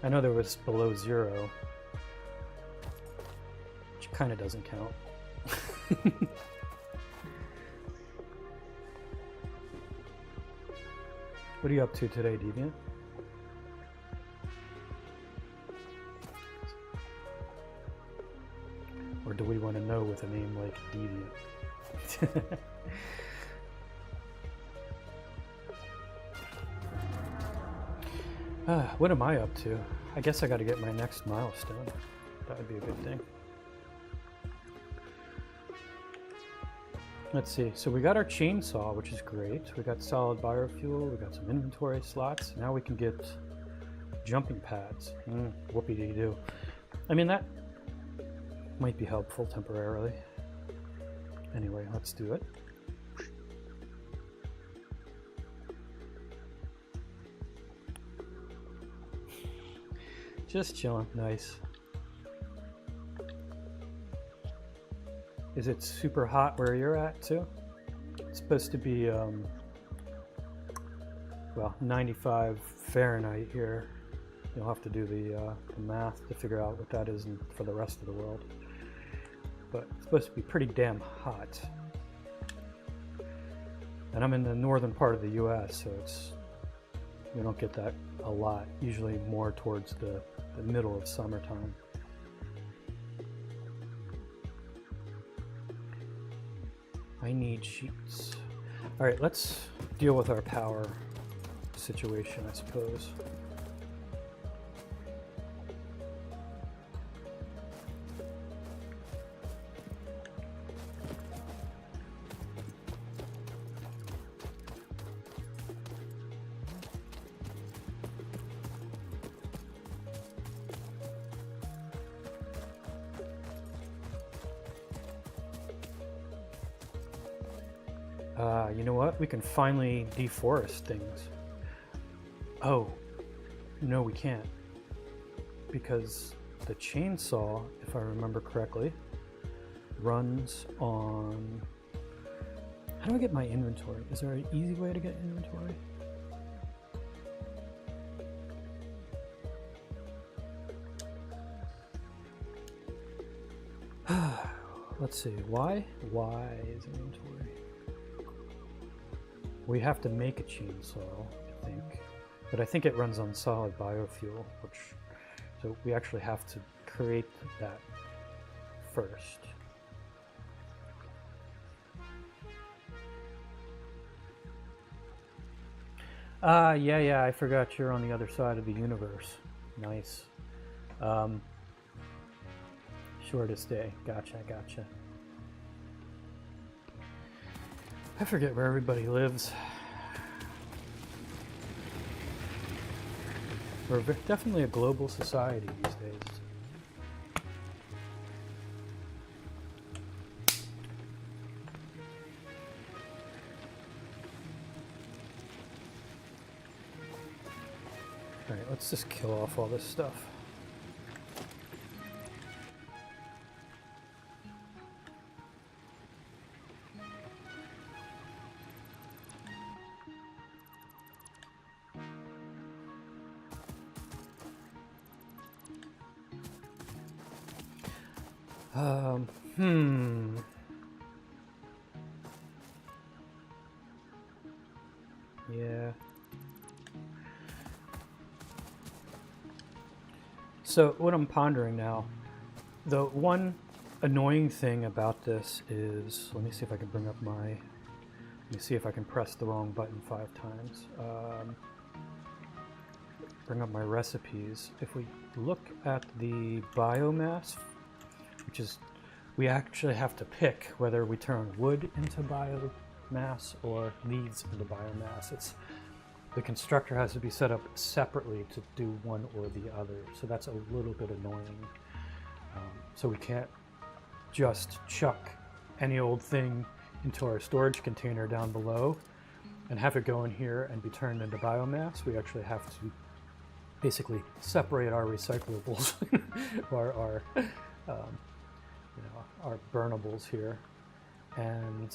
I know there was Below Zero, which kind of doesn't count. What are you up to today, Deviant? Or do we want to know with a name like Deviant? What am I up to? I guess I got to get my next milestone. That would be a good thing. Let's see. So we got our chainsaw, which is great. We got solid biofuel. We got some inventory slots. Now we can get jumping pads. Whoopie-dee-doo. I mean, that might be helpful temporarily. Anyway, let's do it. Just chilling. Nice. Is it super hot where you're at too? It's supposed to be well, 95 Fahrenheit here. You'll have to do the math to figure out what that is for the rest of the world. But it's supposed to be pretty damn hot. And I'm in the northern part of the US, so it's, we don't get that a lot. Usually more towards the middle of summertime. I need sheets. All right, let's deal with our power situation, I suppose. You know what? We can finally deforest things. Oh, no, we can't. Because the chainsaw, if I remember correctly, runs on... How do I get my inventory? Is there an easy way to get inventory? Let's see. Why? Why is inventory? We have to make a chainsaw, I think. But I think it runs on solid biofuel, so we actually have to create that first. Yeah, I forgot you're on the other side of the universe. Nice. Shortest day. Gotcha. I forget where everybody lives. We're definitely a global society these days. Alright, let's just kill off all this stuff. Yeah. So what I'm pondering now, the one annoying thing about this is, let me see if I can bring up let me see if I can press the wrong button 5 times. Bring up my recipes. If we look at the biomass, which is, we actually have to pick whether we turn wood into biomass or leaves into biomass. The constructor has to be set up separately to do one or the other, so that's a little bit annoying. So we can't just chuck any old thing into our storage container down below and have it go in here and be turned into biomass. We actually have to basically separate our recyclables, our burnables here, and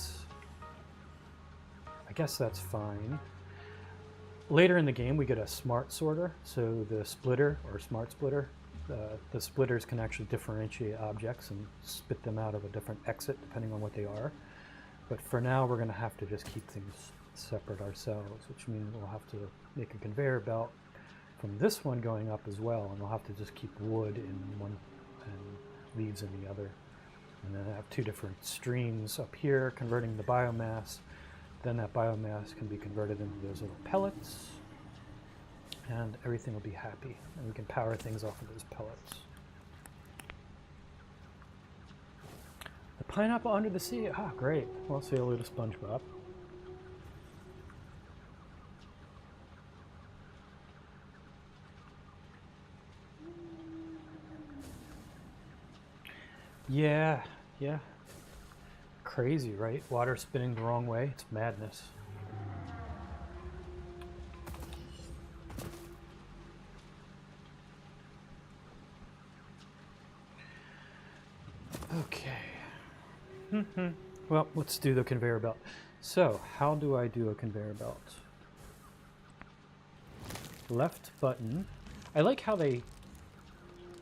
I guess that's fine. Later in the game we get a smart sorter, so the splitter or smart splitter, the splitters can actually differentiate objects and spit them out of a different exit depending on what they are. But for now we're going to have to just keep things separate ourselves, which means we'll have to make a conveyor belt from this one going up as well, and we'll have to just keep wood in one and leaves in the other. And then have 2 different streams up here converting the biomass. Then that biomass can be converted into those little pellets, and everything will be happy, and we can power things off of those pellets. The pineapple under the sea. Ah, great. Well, say hello to SpongeBob. Yeah. Crazy, right? Water spinning the wrong way. It's madness. Okay. Well, let's do the conveyor belt. So, how do I do a conveyor belt? Left button. I like how they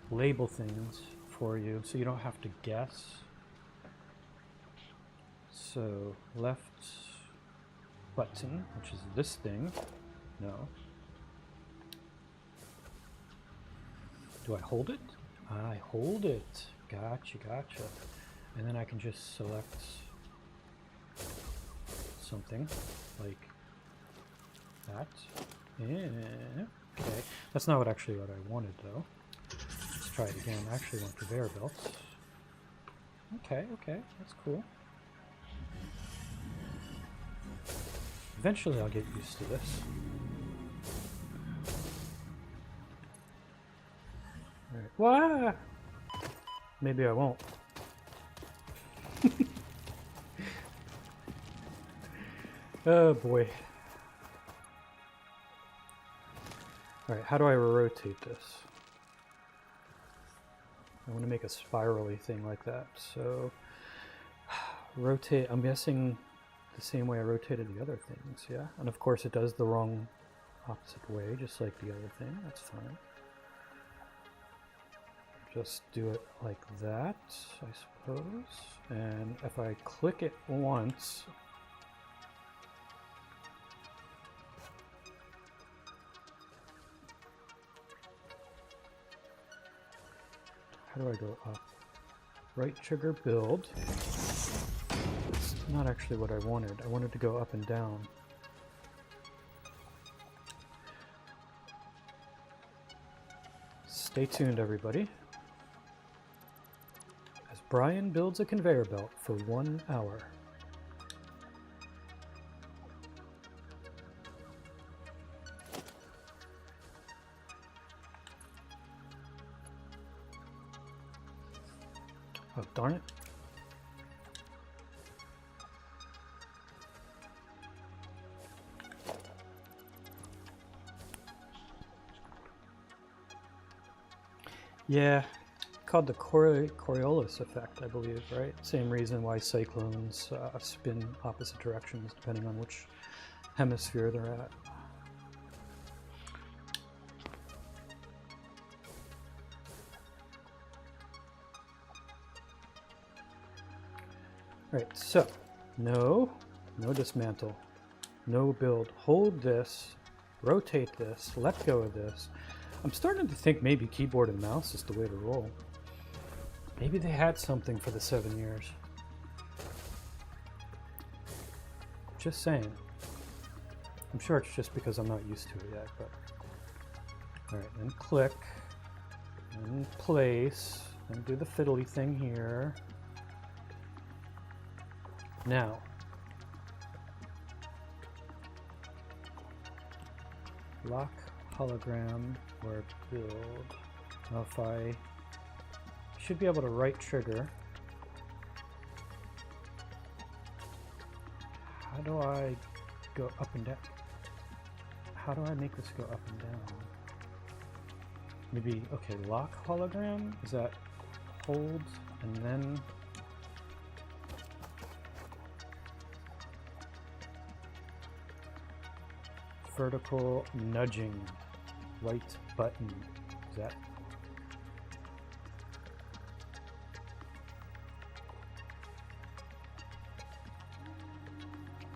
label things for you so you don't have to guess. So left button, which is this thing. No. Do I hold it? I hold it. Gotcha. And then I can just select something like that. Yeah. Okay. That's not actually what I wanted, though. Let's try it again. I actually want conveyor belts. Okay, okay. That's cool. Eventually I'll get used to this. Alright. Wah! Maybe I won't. Oh boy. Alright, how do I rotate this? I want to make a spirally thing like that. So, rotate, I'm guessing the same way I rotated the other things, yeah? And of course it does the wrong opposite way, just like the other thing. That's fine. Just do it like that, I suppose. And if I click it once, how do I go up? Right trigger build. It's not actually what I wanted. I wanted to go up and down. Stay tuned, everybody, as Brian builds a conveyor belt for 1 hour. Oh, darn it. Yeah, called the Coriolis effect, I believe, right? Same reason why cyclones spin opposite directions depending on which hemisphere they're at. Right, so no dismantle, no build. Hold this, rotate this, let go of this. I'm starting to think maybe keyboard and mouse is the way to roll. Maybe they had something for the 7 years. Just saying. I'm sure it's just because I'm not used to it yet, but... Alright, then click, and place, and do the fiddly thing here. Now, lock hologram or build. Now if I should be able to right trigger. How do I go up and down? How do I make this go up and down? Maybe, okay, lock hologram? Is that hold and then vertical nudging, right button? Is that?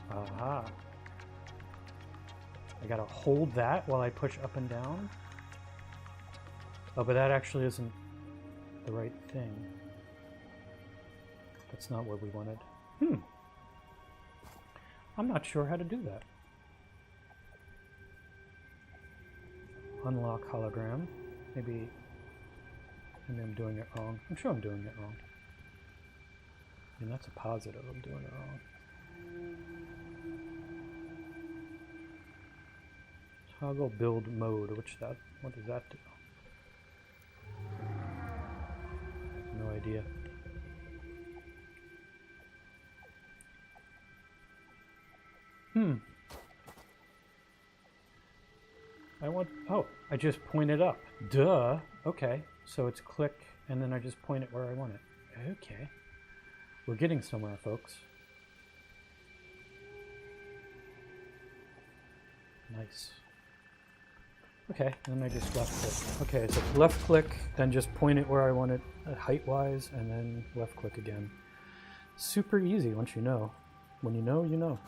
Aha. I gotta hold that while I push up and down? Oh, but that actually isn't the right thing. That's not what we wanted. I'm not sure how to do that. Unlock hologram. Maybe I'm doing it wrong. I'm sure I'm doing it wrong. I mean, that's a positive. I'm doing it wrong. Toggle build mode, what does that do? No idea. I just point it up. Duh. Okay, so it's click, and then I just point it where I want it. Okay. We're getting somewhere, folks. Nice. Okay, and then I just left click. Okay, so left click, then just point it where I want it height-wise, and then left click again. Super easy once you know. When you know, you know.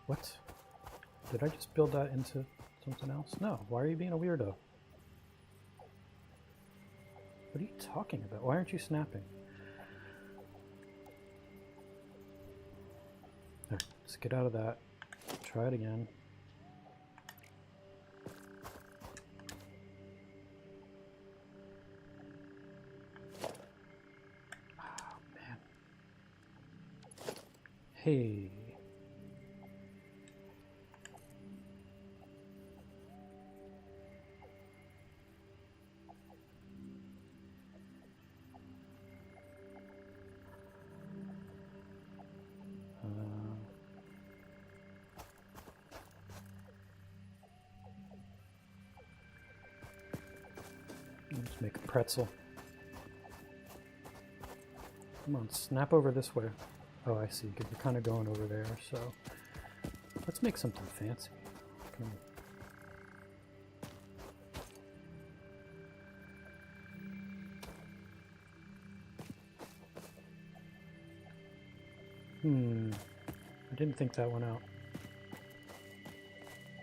What? Did I just build that into something else? No. Why are you being a weirdo? What are you talking about? Why aren't you snapping? There, let's get out of that. Try it again. Oh, man. Hey. Let's make a pretzel. Come on, snap over this way. Oh, I see, because you're kind of going over there, so let's make something fancy. Come on. I didn't think that one out.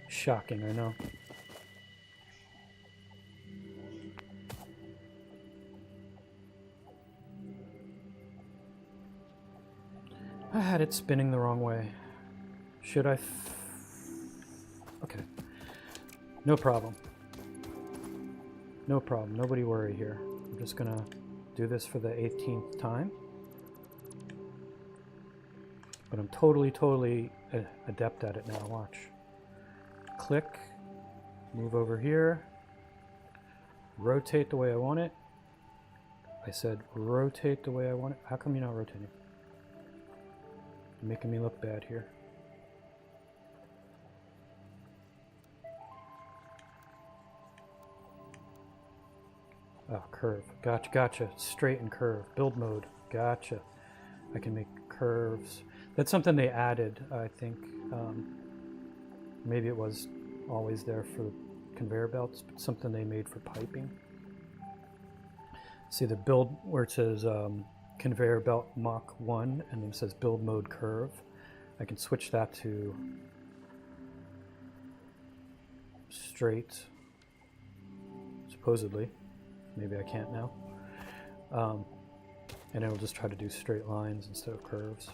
Shocking, I know. I had it spinning the wrong way. Should I? Okay. No problem. No problem. Nobody worry here. I'm just gonna do this for the 18th time. But I'm totally adept at it now. Watch. Click. Move over here. Rotate the way I want it. I said rotate the way I want it. How come you're not rotating? You're making me look bad here. Oh, curve. Gotcha. Straight and curve. Build mode. Gotcha. I can make curves. That's something they added, I think. Maybe it was always there for conveyor belts, but something they made for piping. See the build where it says conveyor belt Mach 1 and then it says build mode curve. I can switch that to straight, supposedly. Maybe I can't now. And it'll just try to do straight lines instead of curves.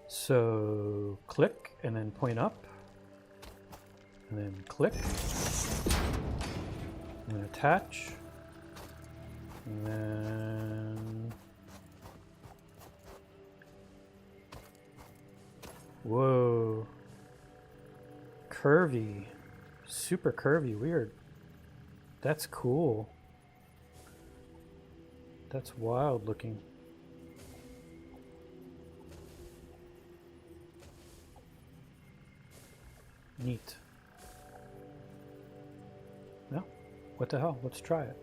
So click and then point up, and then click, and then attach, and then whoa, curvy, super curvy, weird. That's cool. That's wild looking. Neat. No? What the hell? Let's try it.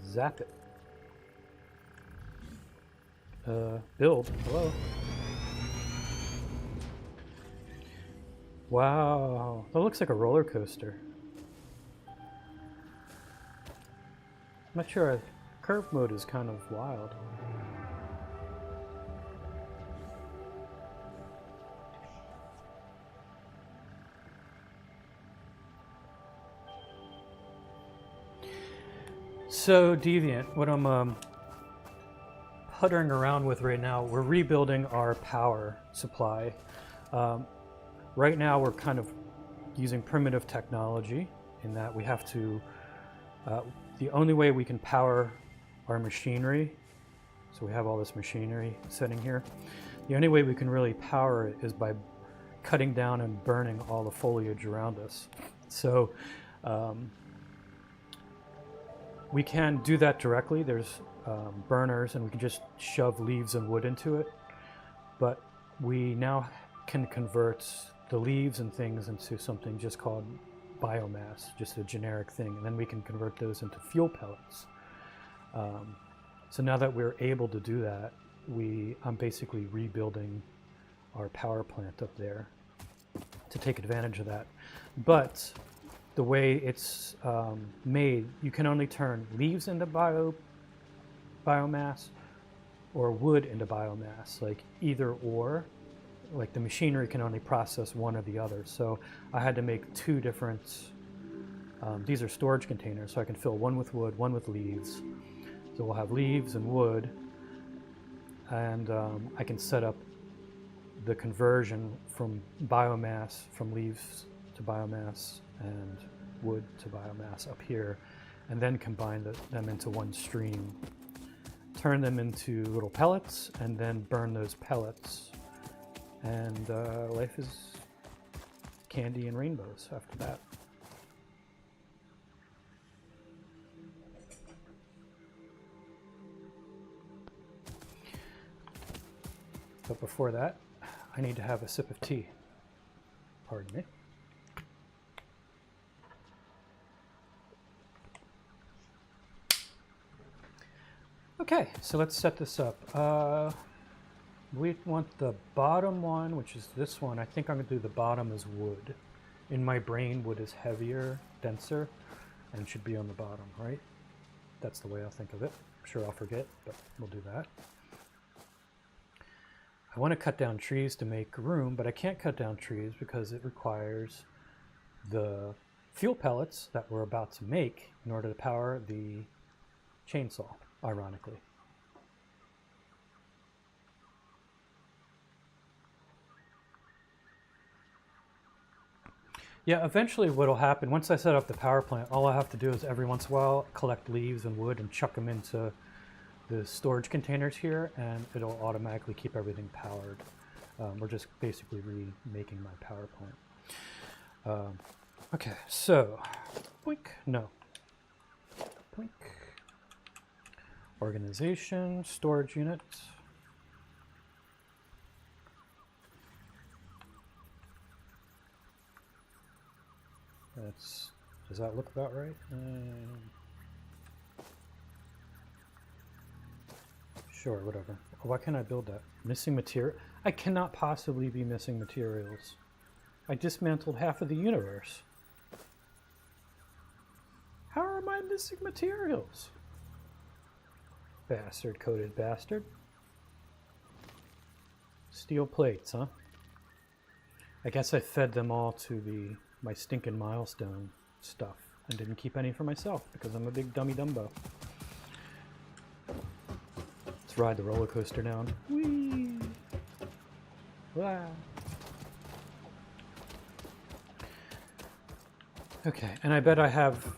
Zap it. Build. Hello. Wow. That looks like a roller coaster. I'm not sure. Curve mode is kind of wild. So Deviant, what I'm puttering around with right now, we're rebuilding our power supply. Right now we're kind of using primitive technology in that we have to, the only way we can power our machinery, so we have all this machinery sitting here, the only way we can really power it is by cutting down and burning all the foliage around us. So we can do that directly. There's burners and we can just shove leaves and wood into it, but we now can convert the leaves and things into something just called biomass, just a generic thing, and then we can convert those into fuel pellets. So now that we're able to do that, I'm basically rebuilding our power plant up there to take advantage of that. But the way it's made, you can only turn leaves into biomass or wood into biomass, like either or. Like the machinery can only process one or the other. So I had to make two different These are storage containers, so I can fill one with wood, one with leaves. So we'll have leaves and wood, and I can set up the conversion from biomass, from leaves to biomass and wood to biomass up here, and then combine them into one stream, turn them into little pellets, and then burn those pellets. And life is candy and rainbows after that. But before that, I need to have a sip of tea. Pardon me. Okay, so let's set this up. We want the bottom one, which is this one. I think I'm going to do the bottom as wood. In my brain, wood is heavier, denser, and should be on the bottom, right? That's the way I'll think of it. I'm sure I'll forget, but we'll do that. I want to cut down trees to make room, but I can't cut down trees because it requires the fuel pellets that we're about to make in order to power the chainsaw, ironically. Yeah, eventually what will happen, once I set up the power plant, all I have to do is every once in a while collect leaves and wood and chuck them into the storage containers here, and it'll automatically keep everything powered. We're just basically remaking my power plant. Okay, so, boink, no. Boink. Organization, storage unit. Does that look about right? Sure, whatever. Why can't I build that? Missing material? I cannot possibly be missing materials. I dismantled half of the universe. How am I missing materials? Bastard, coated bastard. Steel plates, huh? I guess I fed them all to my stinking milestone stuff and didn't keep any for myself because I'm a big dummy Dumbo. Let's ride the roller coaster down. Whee! Wow. Okay, and I bet I have...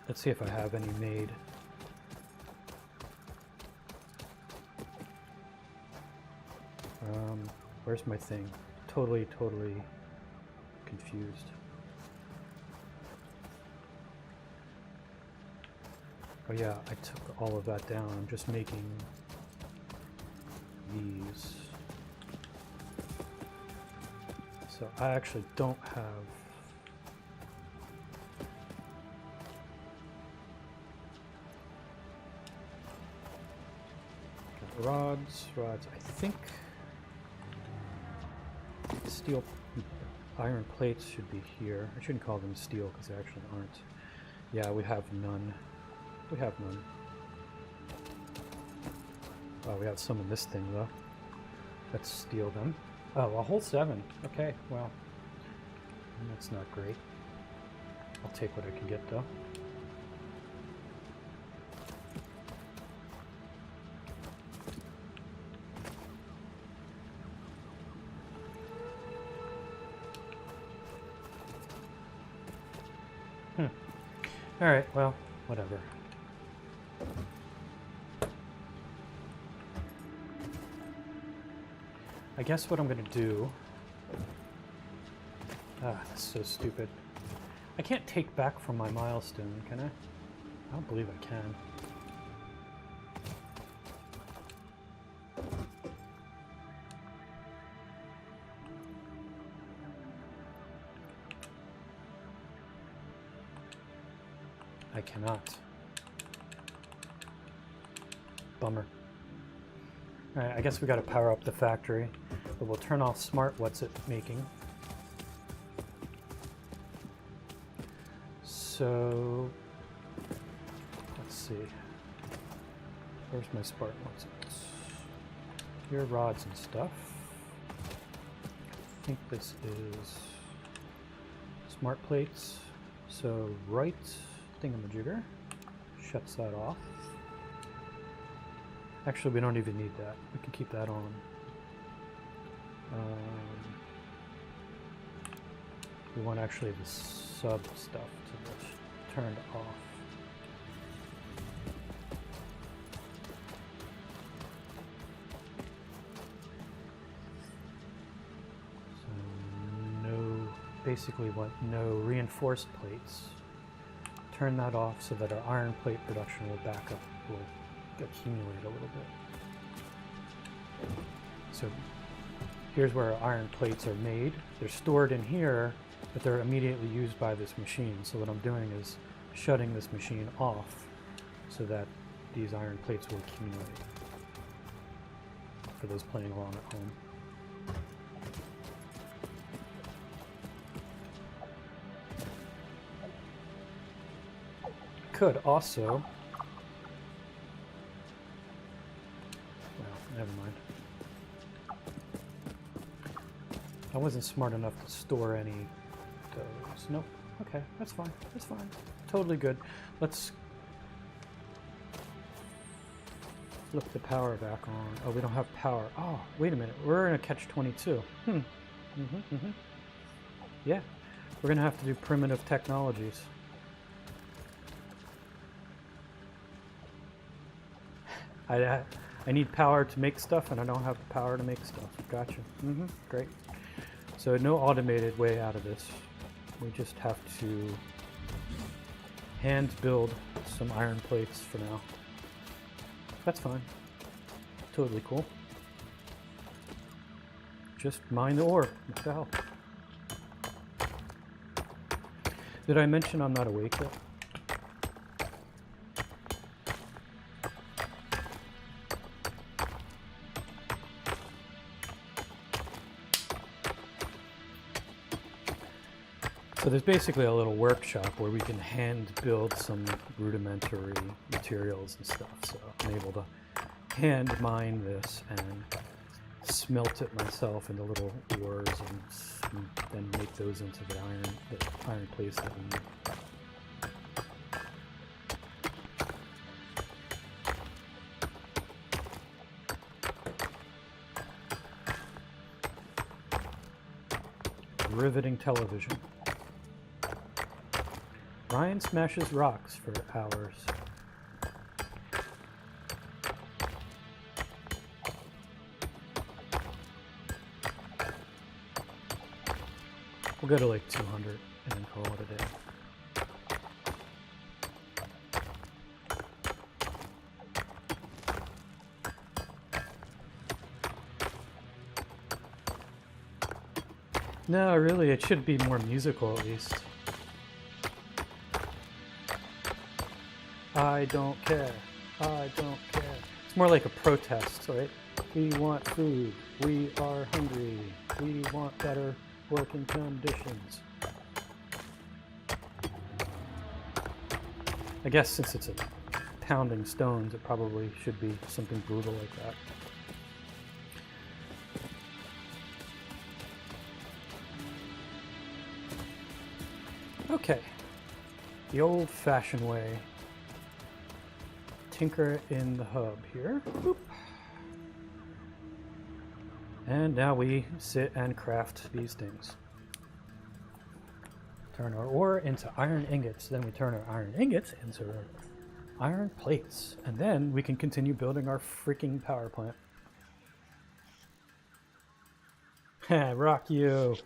let's see if I have any made. Where's my thing? Totally confused. Oh yeah, I took all of that down. I'm just making these. So I actually don't have... got rods. I think steel, iron plates should be here. I shouldn't call them steel because they actually aren't. Yeah, we have none. We have none. Oh, we have some in this thing though. Let's steal them. Oh, a whole 7. Okay, well, that's not great. I'll take what I can get though. All right, well, whatever. I guess what I'm going to do... that's so stupid. I can't take back from my milestone, can I? I don't believe I can. I cannot. Bummer. Alright, I guess we gotta power up the factory, but we'll turn off smart what's it making. So, let's see. Where's my smart what's it? Here, rods and stuff. I think this is smart plates. So right thingamajigger shuts that off. Actually, we don't even need that. We can keep that on. We want actually the sub stuff to be turned off. So no, basically want no reinforced plates. Turn that off so that our iron plate production will back up, will accumulate a little bit. So here's where our iron plates are made. They're stored in here, but they're immediately used by this machine. So what I'm doing is shutting this machine off so that these iron plates will accumulate. For those playing along at home. Could also, well, never mind. I wasn't smart enough to store any of those. Nope. Okay, that's fine. That's fine. Totally good. Let's flip the power back on. Oh, we don't have power. Oh, wait a minute. We're in a catch-22. Yeah, we're gonna have to do primitive technologies. I need power to make stuff, and I don't have the power to make stuff. Gotcha. Great. So no automated way out of this. We just have to hand build some iron plates for now. That's fine. Totally cool. Just mine the ore. What the hell? Did I mention I'm not awake yet? So there's basically a little workshop where we can hand build some rudimentary materials and stuff. So I'm able to hand mine this and smelt it myself into little ores and then make those into the iron plates that we need. Riveting television. Ryan smashes rocks for hours. We'll go to like 200 and then call it a day. No, really, it should be more musical at least. I don't care. I don't care. It's more like a protest, right? We want food. We are hungry. We want better working conditions. I guess since it's a pounding stones, it probably should be something brutal like that. Okay. The old-fashioned way. Tinker in the hub here. Boop. And now we sit and craft these things. Turn our ore into iron ingots. Then we turn our iron ingots into iron plates. And then we can continue building our freaking power plant. Rock you.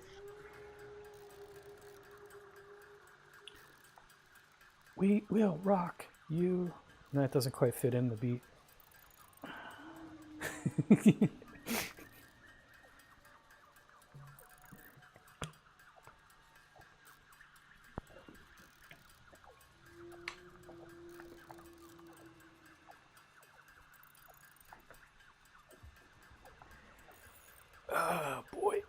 We will rock you. No, that doesn't quite fit in the beat. Oh, boy.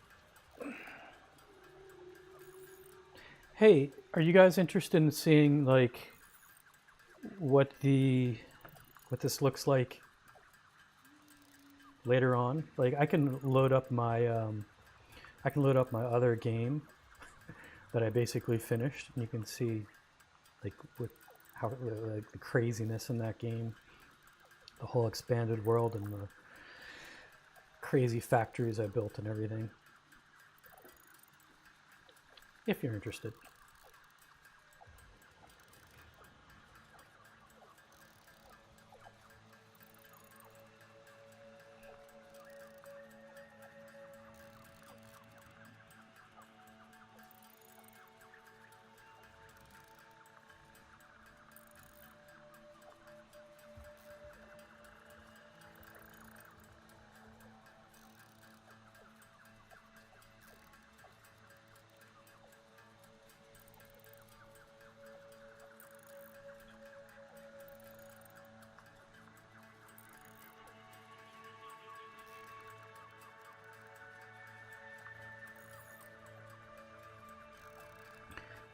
Hey, are you guys interested in seeing, like, what this looks like later on? Like, I can load up my other game, that I basically finished. And you can see like with how like the craziness in that game, the whole expanded world and the crazy factories I built and everything. If you're interested.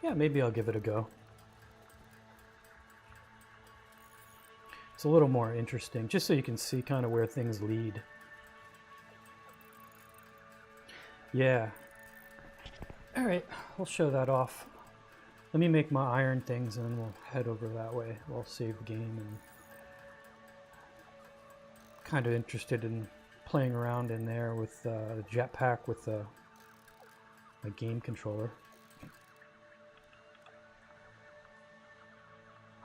Yeah, maybe I'll give it a go. It's a little more interesting, just so you can see kind of where things lead. Yeah. All right, we'll show that off. Let me make my iron things and then we'll head over that way. We'll save the game and kind of interested in playing around in there with the jetpack with the game controller.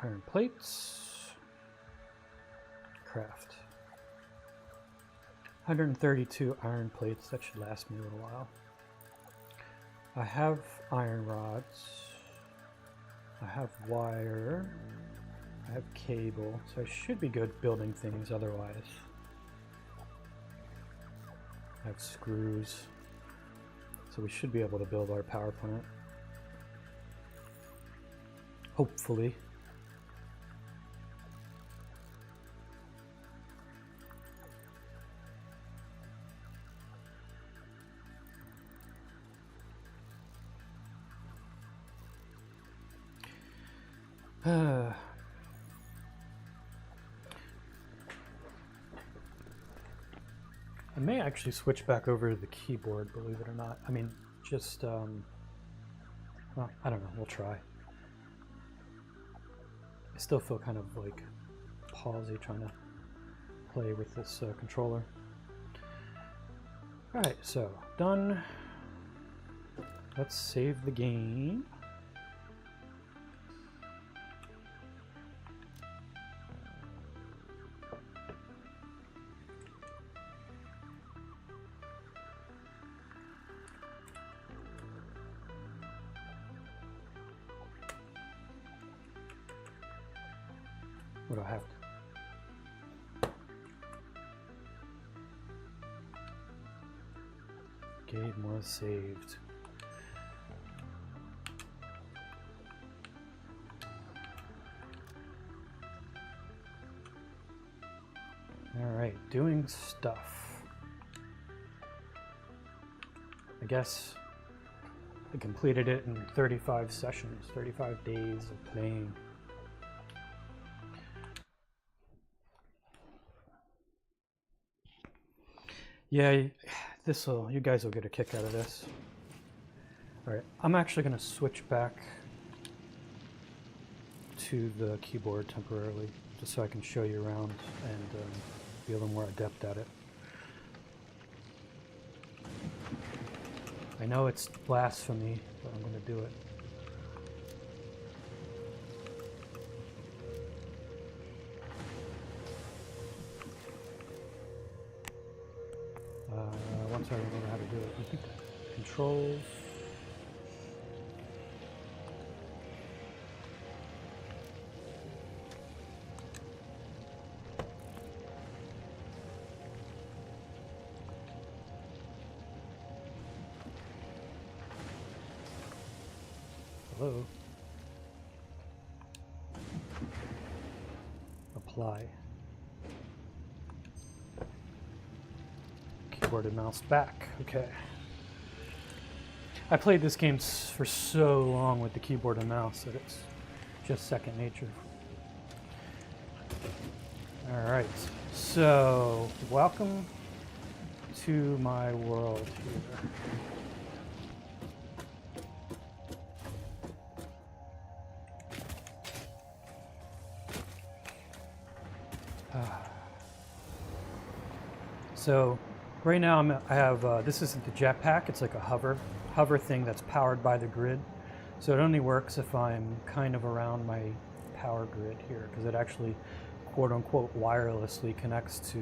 Iron plates, craft. 132 iron plates, that should last me a little while. I have iron rods, I have wire, I have cable, so I should be good building things otherwise. I have screws, so we should be able to build our power plant. Hopefully. I may actually switch back over to the keyboard, believe it or not. I mean, just, well, I don't know, we'll try. I still feel kind of like palsy trying to play with this controller. Alright, so done. Let's save the game. What do I have? Game was saved. All right, doing stuff. I guess I completed it in 35 sessions, 35 days of playing. Yeah, you guys will get a kick out of this. All right, I'm actually going to switch back to the keyboard temporarily, just so I can show you around and be a little more adept at it. I know it's blasphemy, but I'm going to do it. Once I remember how to do it, I think controls. Hello. Apply. Keyboard and mouse back. Okay. I played this game for so long with the keyboard and mouse that it's just second nature. All right. So, welcome to my world here. So right now I have, this isn't the jetpack, it's like a hover thing that's powered by the grid. So it only works if I'm kind of around my power grid here, because it actually quote unquote wirelessly connects to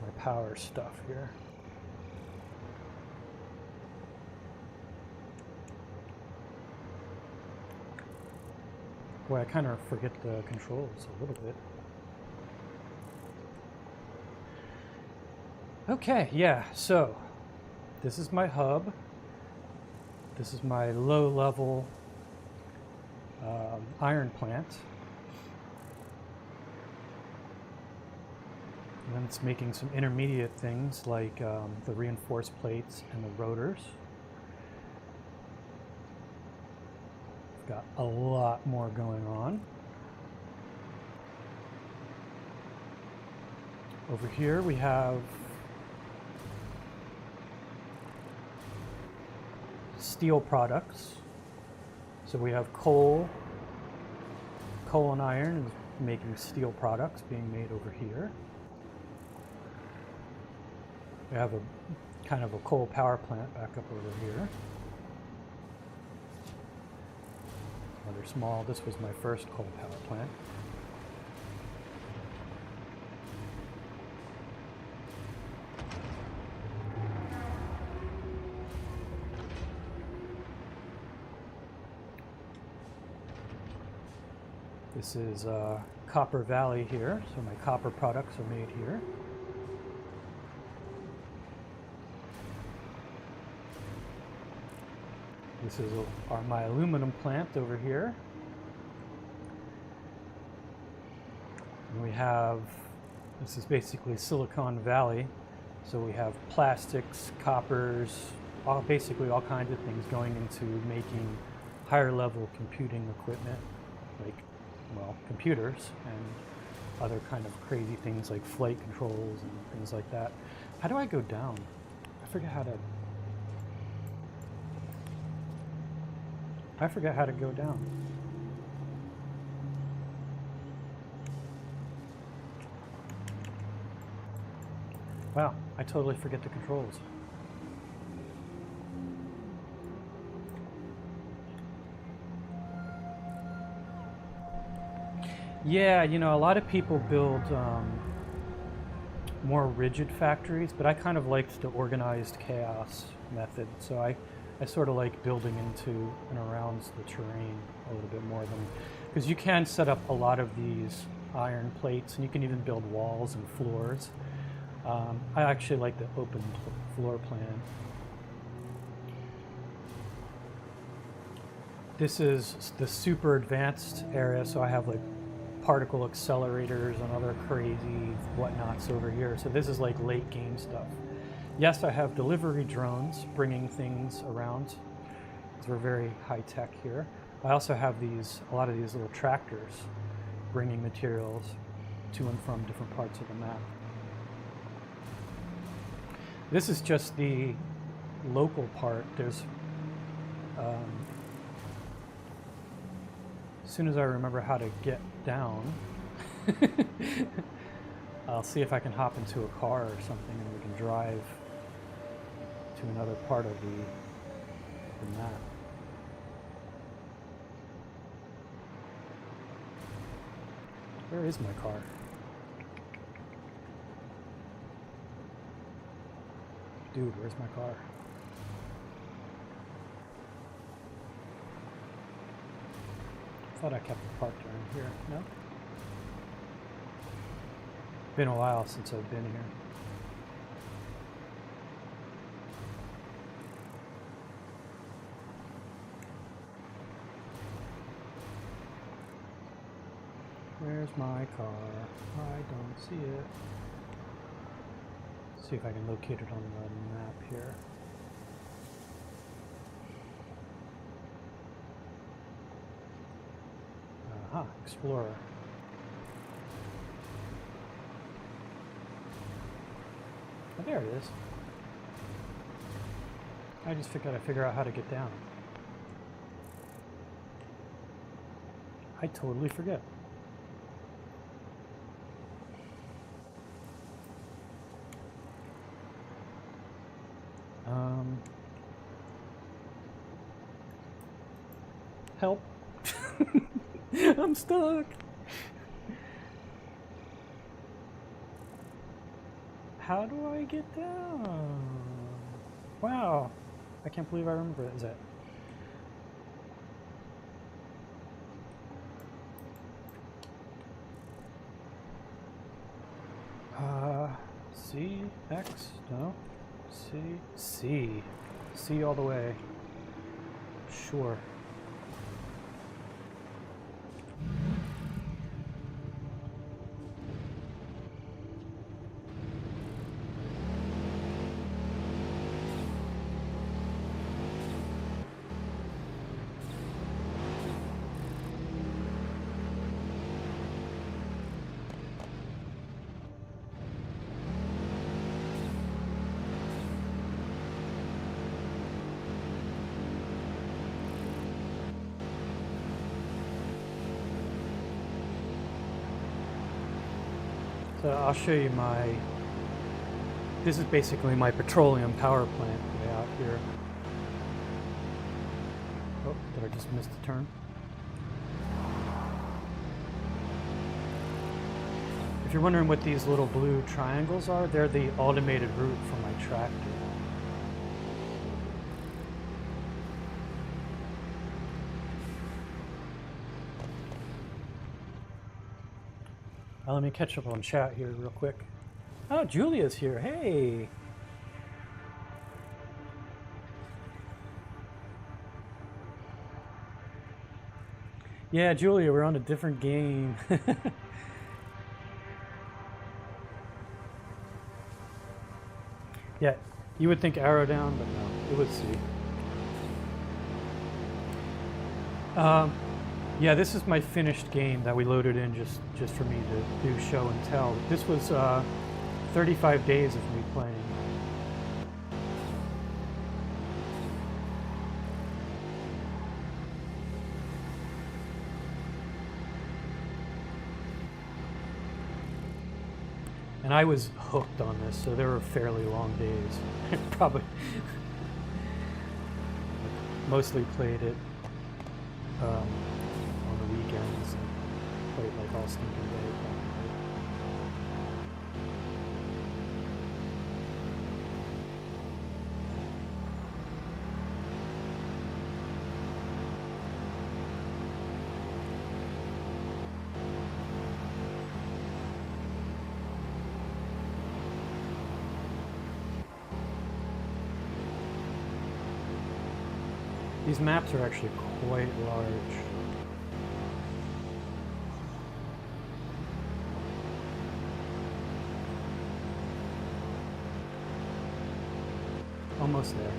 my power stuff here. Boy, I kind of forget the controls a little bit. Okay, yeah, so this is my hub. This is my low-level iron plant. And then it's making some intermediate things like the reinforced plates and the rotors. It's got a lot more going on. Over here we have steel products. So we have coal and iron is making steel products being made over here. We have a kind of a coal power plant back up over here. Another small, this was my first coal power plant. This is Copper Valley here, so my copper products are made here. This is my aluminum plant over here. And we have, this is basically Silicon Valley, so we have plastics, coppers, basically all kinds of things going into making higher level computing equipment, like, well, computers and other kind of crazy things like flight controls and things like that. How do I go down? I forget how to go down. Wow, I totally forget the controls. Yeah, you know, a lot of people build more rigid factories, but I kind of liked the organized chaos method. So I sort of like building into and around the terrain a little bit more than, because you can set up a lot of these iron plates and you can even build walls and floors. I actually like the open floor plan. This is the super advanced area, so I have like particle accelerators and other crazy whatnots over here. So this is like late game stuff. Yes, I have delivery drones bringing things around, because we're very high tech here. I also have a lot of these little tractors bringing materials to and from different parts of the map. This is just the local part. There's, as soon as I remember how to get down, I'll see if I can hop into a car or something and we can drive to another part of the map. Where is my car? Dude, where's my car? I thought I kept it parked around here. No? Been a while since I've been here. Where's my car? I don't see it. See if I can locate it on the map here. Aha, Explorer. Oh, there it is. I just gotta figure out how to get down. I totally forget. Help. I'm stuck. How do I get down? Wow. I can't believe I remember that. C, X, no. C all the way. Sure. So I'll show you this is basically my petroleum power plant way out here. Oh, did I just miss the turn? If you're wondering what these little blue triangles are, they're the automated route for my tractor. Let me catch up on chat here real quick. Oh, Julia's here. Hey. Yeah, Julia, we're on a different game. Yeah, you would think arrow down, but no, it was C. Yeah, this is my finished game that we loaded in just for me to do show and tell. This was 35 days of me playing. And I was hooked on this, so there were fairly long days. Probably mostly played it on the weekends and played like all stinking day. These maps are actually quite large. Almost there.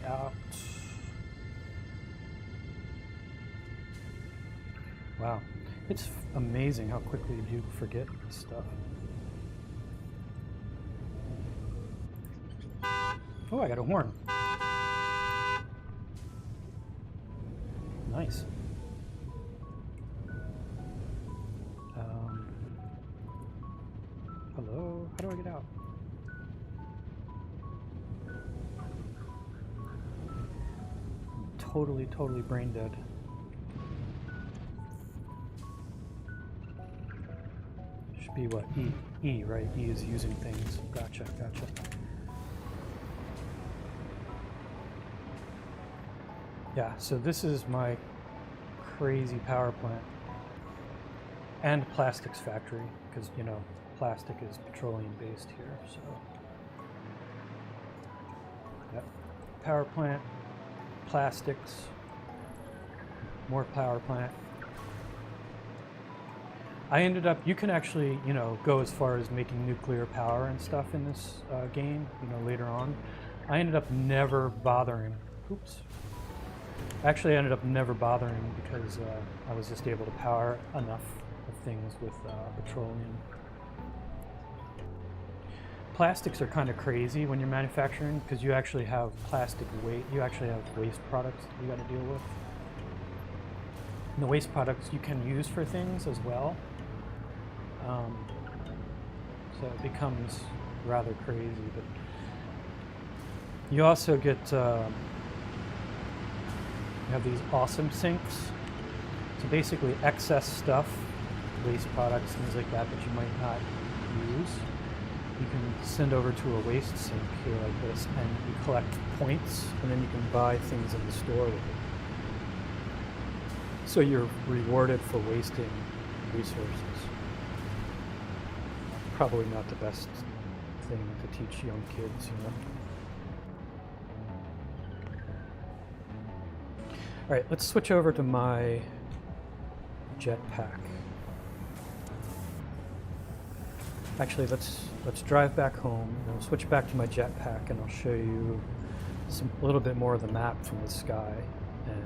Out. Wow, it's amazing how quickly you forget this stuff. Oh, I got a horn. Nice. Hello? How do I get out? Totally brain dead. Should be what? E, right? E is using things. Gotcha. Yeah, so this is my crazy power plant. And plastics factory, because, you know, plastic is petroleum based here, so. Yep. Power plant. plastics, more power plant. I ended up, you can actually, you know, go as far as making nuclear power and stuff in this game, you know, later on. I ended up never bothering, oops. Actually, I ended up never bothering because I was just able to power enough of things with petroleum. Plastics are kind of crazy when you're manufacturing because you actually have plastic waste, you actually have waste products that you got to deal with. And the waste products you can use for things as well. So it becomes rather crazy, but you also get, you have these awesome sinks. So basically excess stuff, waste products, things like that that you might not use, you can send over to a waste sink here like this, and you collect points, and then you can buy things in the store with it. So you're rewarded for wasting resources. Probably not the best thing to teach young kids, you know. All right, let's switch over to my jetpack. Actually, let's drive back home. And I'll switch back to my jetpack, and I'll show you a little bit more of the map from the sky, and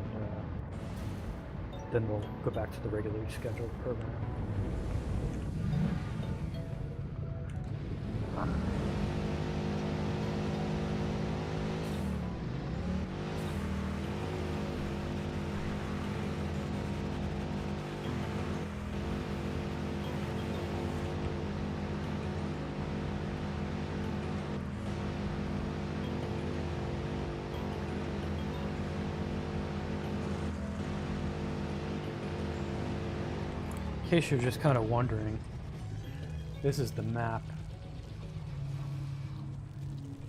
then we'll go back to the regularly scheduled program. In case you're just kind of wondering, this is the map.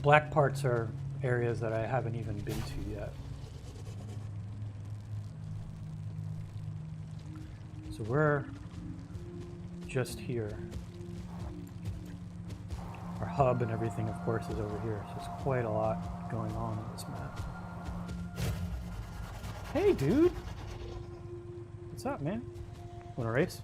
Black parts are areas that I haven't even been to yet. So we're just here. Our hub and everything, of course, is over here. So there's quite a lot going on this map. Hey, dude! What's up, man? Wanna race?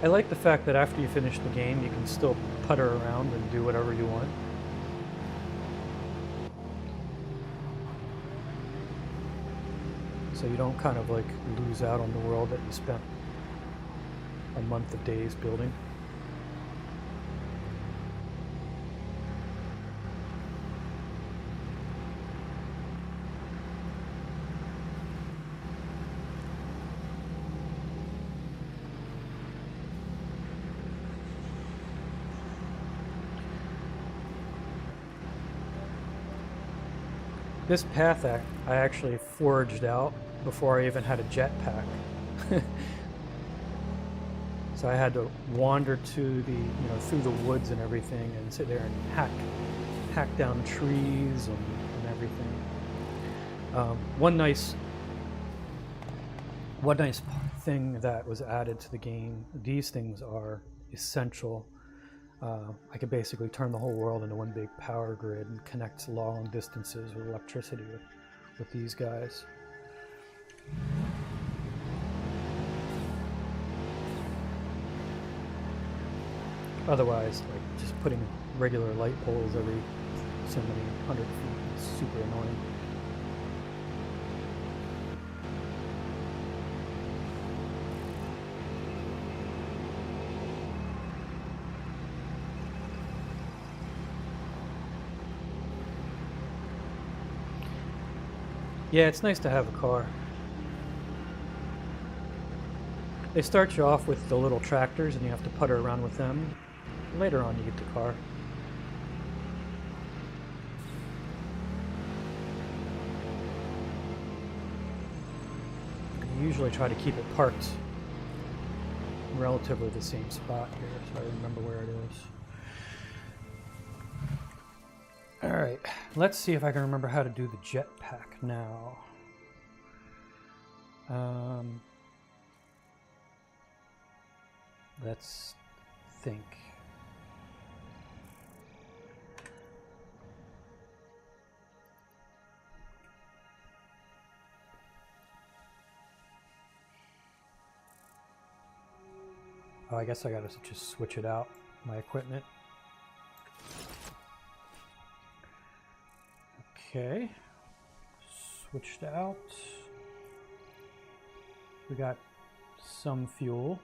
I like the fact that after you finish the game, you can still putter around and do whatever you want. So you don't kind of like lose out on the world that you spent a month of days building. This path I actually forged out before I even had a jetpack. So I had to wander to the, through the woods and everything, and sit there and hack down trees and everything. One nice thing that was added to the game, these things are essential. I could basically turn the whole world into one big power grid and connect long distances with electricity with these guys. Otherwise, like just putting regular light poles every so many 100 feet is super annoying. Yeah, it's nice to have a car. They start you off with the little tractors and you have to putter around with them. Later on you get the car. You usually try to keep it parked in relatively the same spot here, so I remember where it is. All right, let's see if I can remember how to do the jetpack now. Let's think. Oh, I guess I gotta just switch it out, my equipment. Okay, switched out. We got some fuel.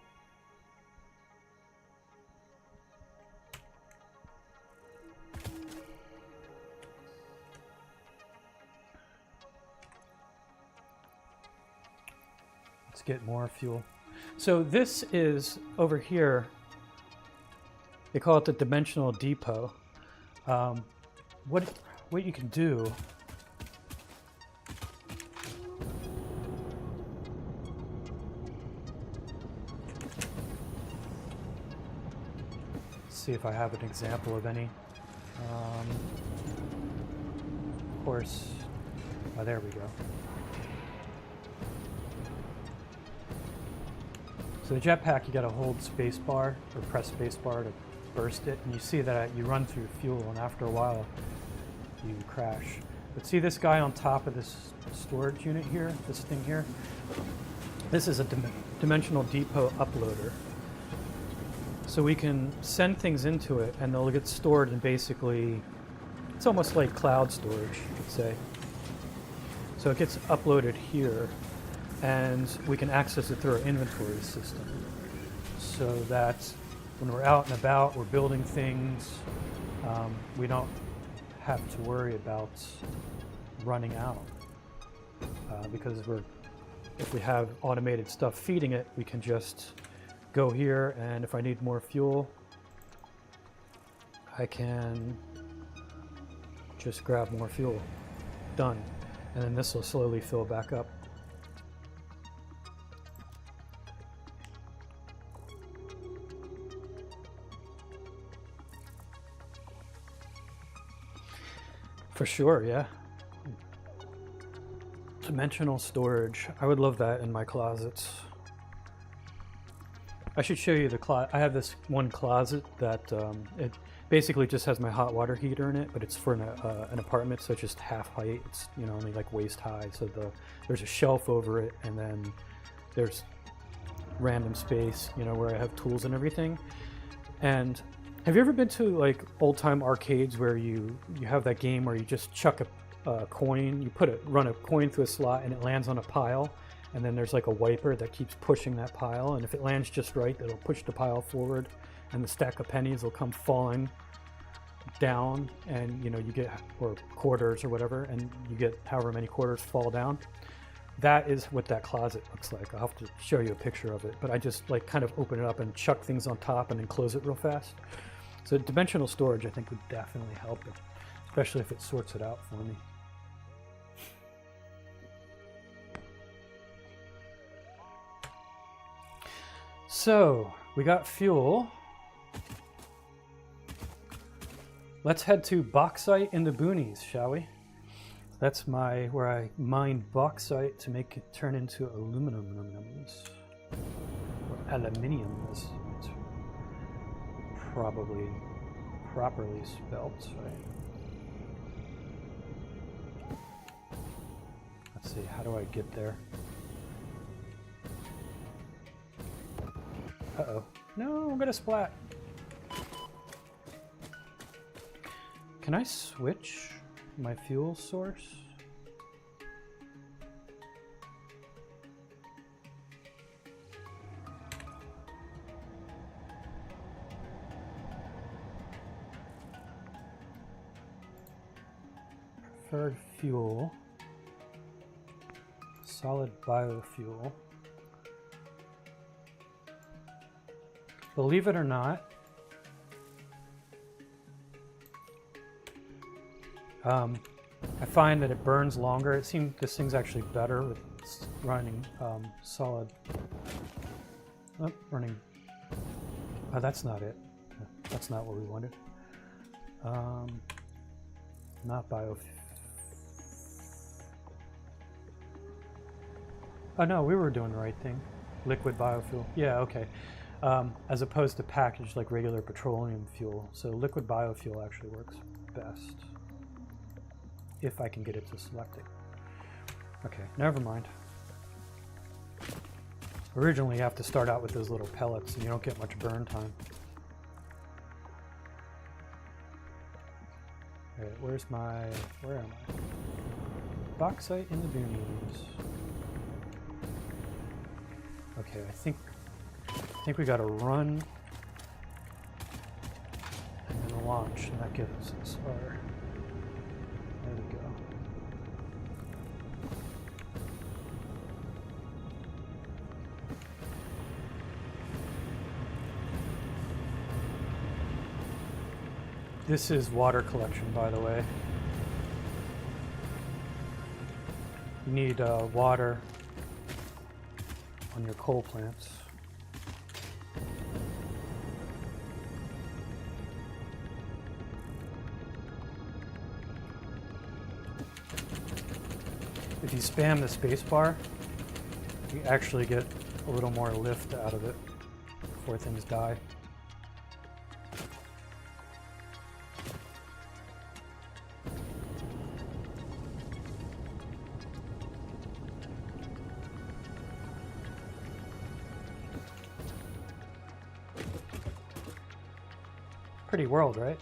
Let's get more fuel. So this is over here, they call it the dimensional depot. What you can do see if I have an example of any. Of course, oh, there we go. So the jetpack, you got to hold spacebar or press spacebar to burst it, and you see that you run through fuel, and after a while, you crash. But see this guy on top of this storage unit here, this thing here? This is a dimensional depot uploader. So we can send things into it, and they'll get stored in basically, it's almost like cloud storage, you could say. So it gets uploaded here, and we can access it through our inventory system. So that when we're out and about, we're building things, we don't have to worry about running out. Because if we have automated stuff feeding it, we can just go here, and if I need more fuel, I can just grab more fuel. Done. And then this will slowly fill back up. For sure, yeah. Dimensional storage. I would love that in my closets. I should show you the closet. I have this one closet that it basically just has my hot water heater in it, but it's for an apartment, so it's just half height. It's only like waist high. So there's a shelf over it, and then there's random space, where I have tools and everything. And have you ever been to like old time arcades where you have that game where you just chuck a coin, you run a coin through a slot, and it lands on a pile? And then there's like a wiper that keeps pushing that pile, and if it lands just right, it'll push the pile forward, and the stack of pennies will come falling down, and you get, or quarters or whatever, and you get however many quarters fall down. That is what that closet looks like. I'll have to show you a picture of it, but I just like kind of open it up and chuck things on top and then close it real fast. So dimensional storage, I think, would definitely help it, especially if it sorts it out for me. So we got fuel. Let's head to bauxite in the boonies, shall we? That's where I mine bauxite to make it turn into aluminums. Or aluminium, as it's probably properly spelt, right? Let's see, how do I get there? Uh-oh. No, I'm gonna splat. Can I switch my fuel source? Preferred fuel. Solid biofuel. Believe it or not, I find that it burns longer. It seems this thing's actually better with running solid. Oh, running. Oh, that's not it. That's not what we wanted. Not biofuel. Oh no, we were doing the right thing. Liquid biofuel. Yeah, okay. As opposed to packaged like regular petroleum fuel. So liquid biofuel actually works best. If I can get it to select it. Okay, never mind. Originally you have to start out with those little pellets and you don't get much burn time. Alright, where am I? Bauxite in the boonies. Okay, I think we gotta run and then launch, and that gives us our, there we go. This is water collection, by the way. You need water on your coal plants. If you spam the space bar, you actually get a little more lift out of it before things die. Pretty world, right?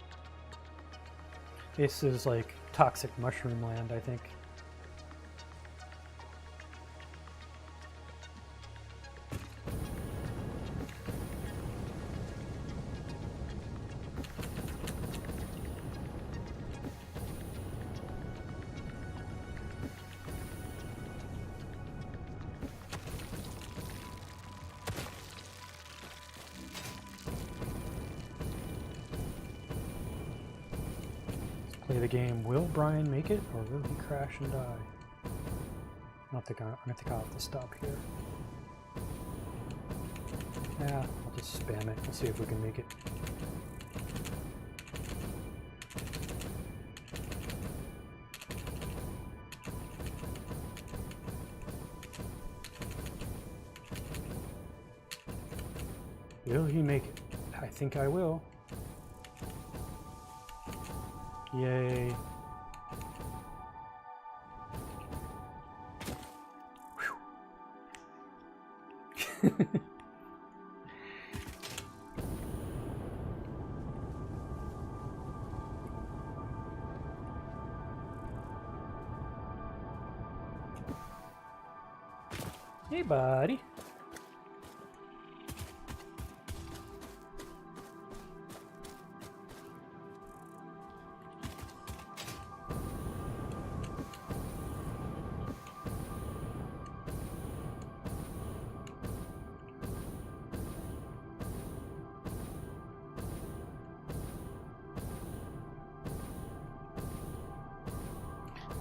This is like toxic mushroom land, I think. Play the game. Will Brian make it, or will he crash and die? I think I'll have to stop here. Yeah, I'll just spam it and see if we can make it. Will he make it? I think I will. Yay. Hey, buddy.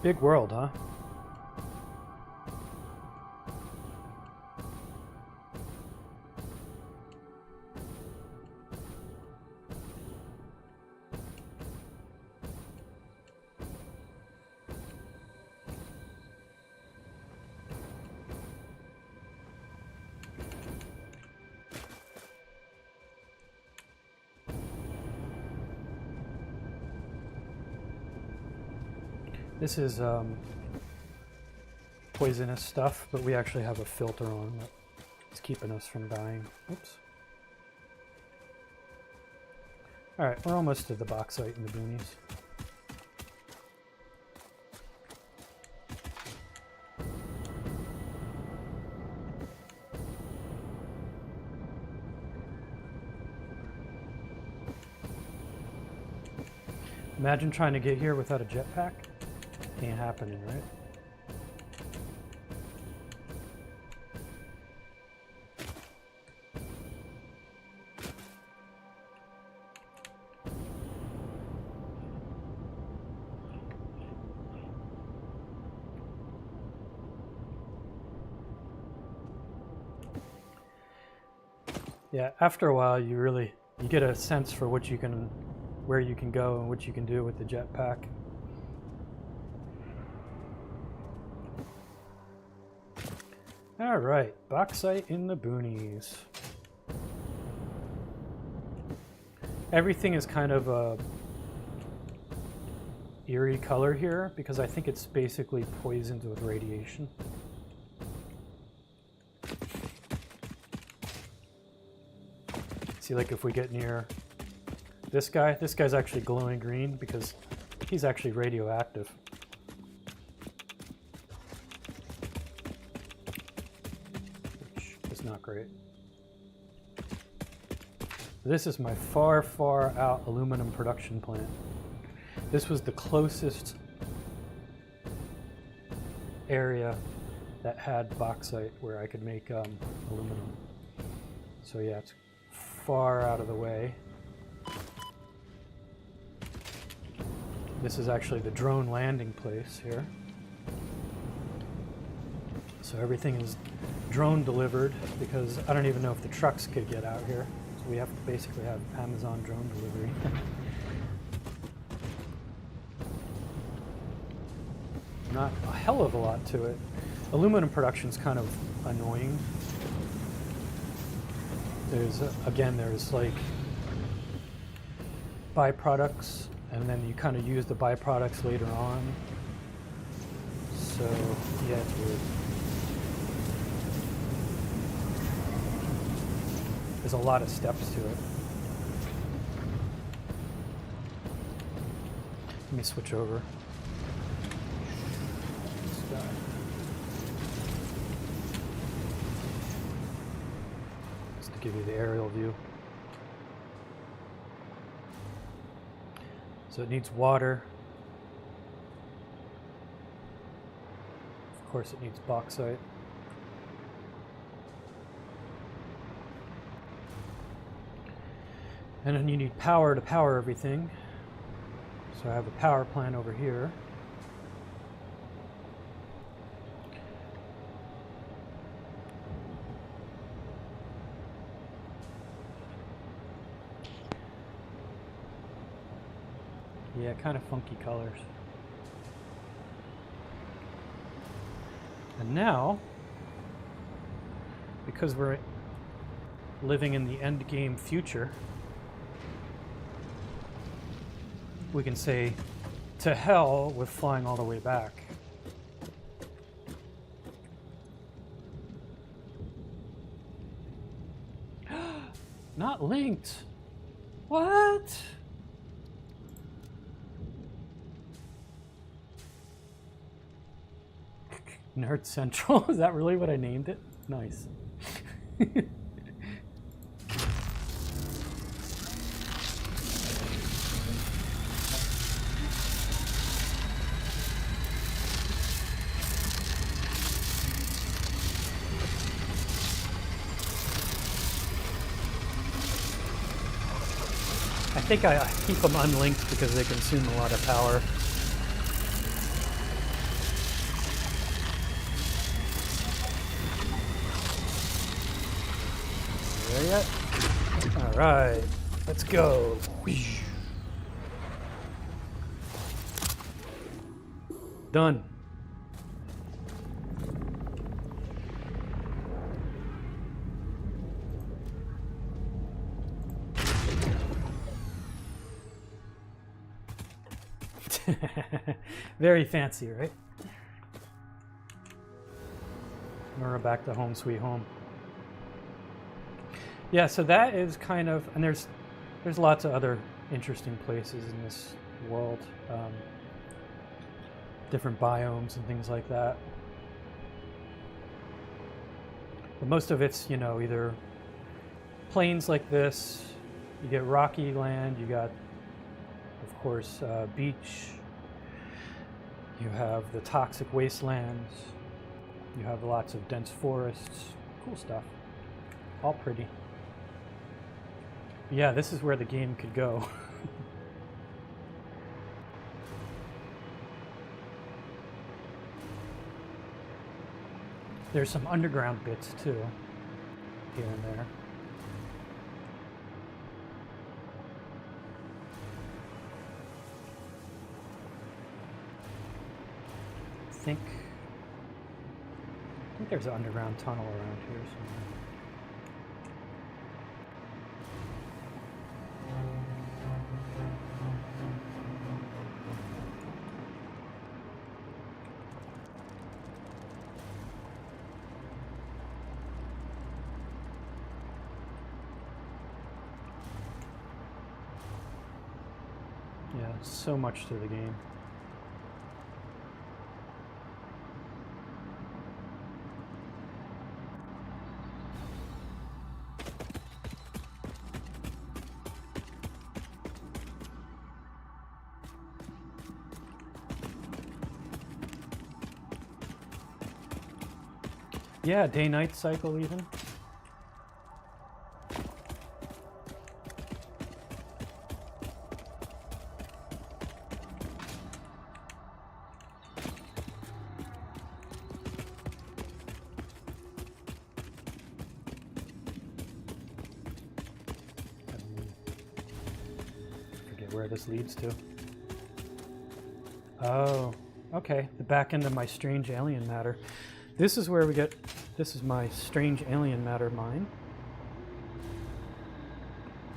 Big world, huh? This is poisonous stuff, but we actually have a filter on that's keeping us from dying. Oops. Alright, we're almost to the bauxite in the boonies. Imagine trying to get here without a jetpack. Ain't happening, right? Yeah, after a while you get a sense for what you can, where you can go and what you can do with the jetpack. All right, bauxite in the boonies. Everything is kind of a eerie color here because I think it's basically poisoned with radiation. See, like if we get near this guy's actually glowing green because he's actually radioactive. Which is not great. This is my far, far out aluminum production plant. This was the closest area that had bauxite where I could make aluminum. So yeah, it's far out of the way. This is actually the drone landing place here. So everything is drone delivered because I don't even know if the trucks could get out here. So we have to basically have Amazon drone delivery. Not a hell of a lot to it. Aluminum production is kind of annoying. There's like byproducts, and then you kind of use the byproducts later on. So yeah, it's weird. There's a lot of steps to it. Let me switch over. Just to give you the aerial view. So it needs water. Of course it needs bauxite. And then you need power to power everything. So I have a power plant over here. Yeah, kind of funky colors. And now, because we're living in the end game future, we can say, to hell with flying all the way back. Not linked. What? Nerd Central? Is that really what I named it? Nice. I think I keep them unlinked because they consume a lot of power. There yet? All right, let's go. Done. Very fancy, right? We're back to home sweet home. Yeah, so that is kind of, and there's lots of other interesting places in this world, different biomes and things like that. But most of it's, you know, either plains like this, you get rocky land, you got, of course, beach, you have the toxic wastelands, you have lots of dense forests, cool stuff, all pretty. Yeah, this is where the game could go. There's some underground bits too, here and there. I think I think there's an underground tunnel around here somewhere. Yeah, so much to the game. Yeah, day-night cycle even. Where this leads to. Oh, okay. The back end of my strange alien matter. This is where we get, this is my strange alien matter mine.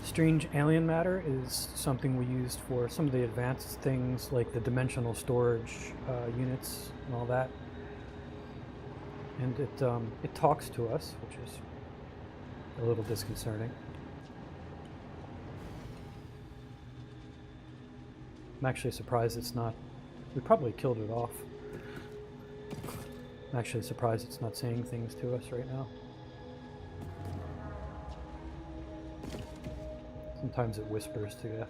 Strange alien matter is something we used for some of the advanced things like the dimensional storage units and all that. And it talks to us, which is a little disconcerting. I'm actually surprised it's not, we probably killed it off. I'm actually surprised it's not saying things to us right now. Sometimes it whispers to you.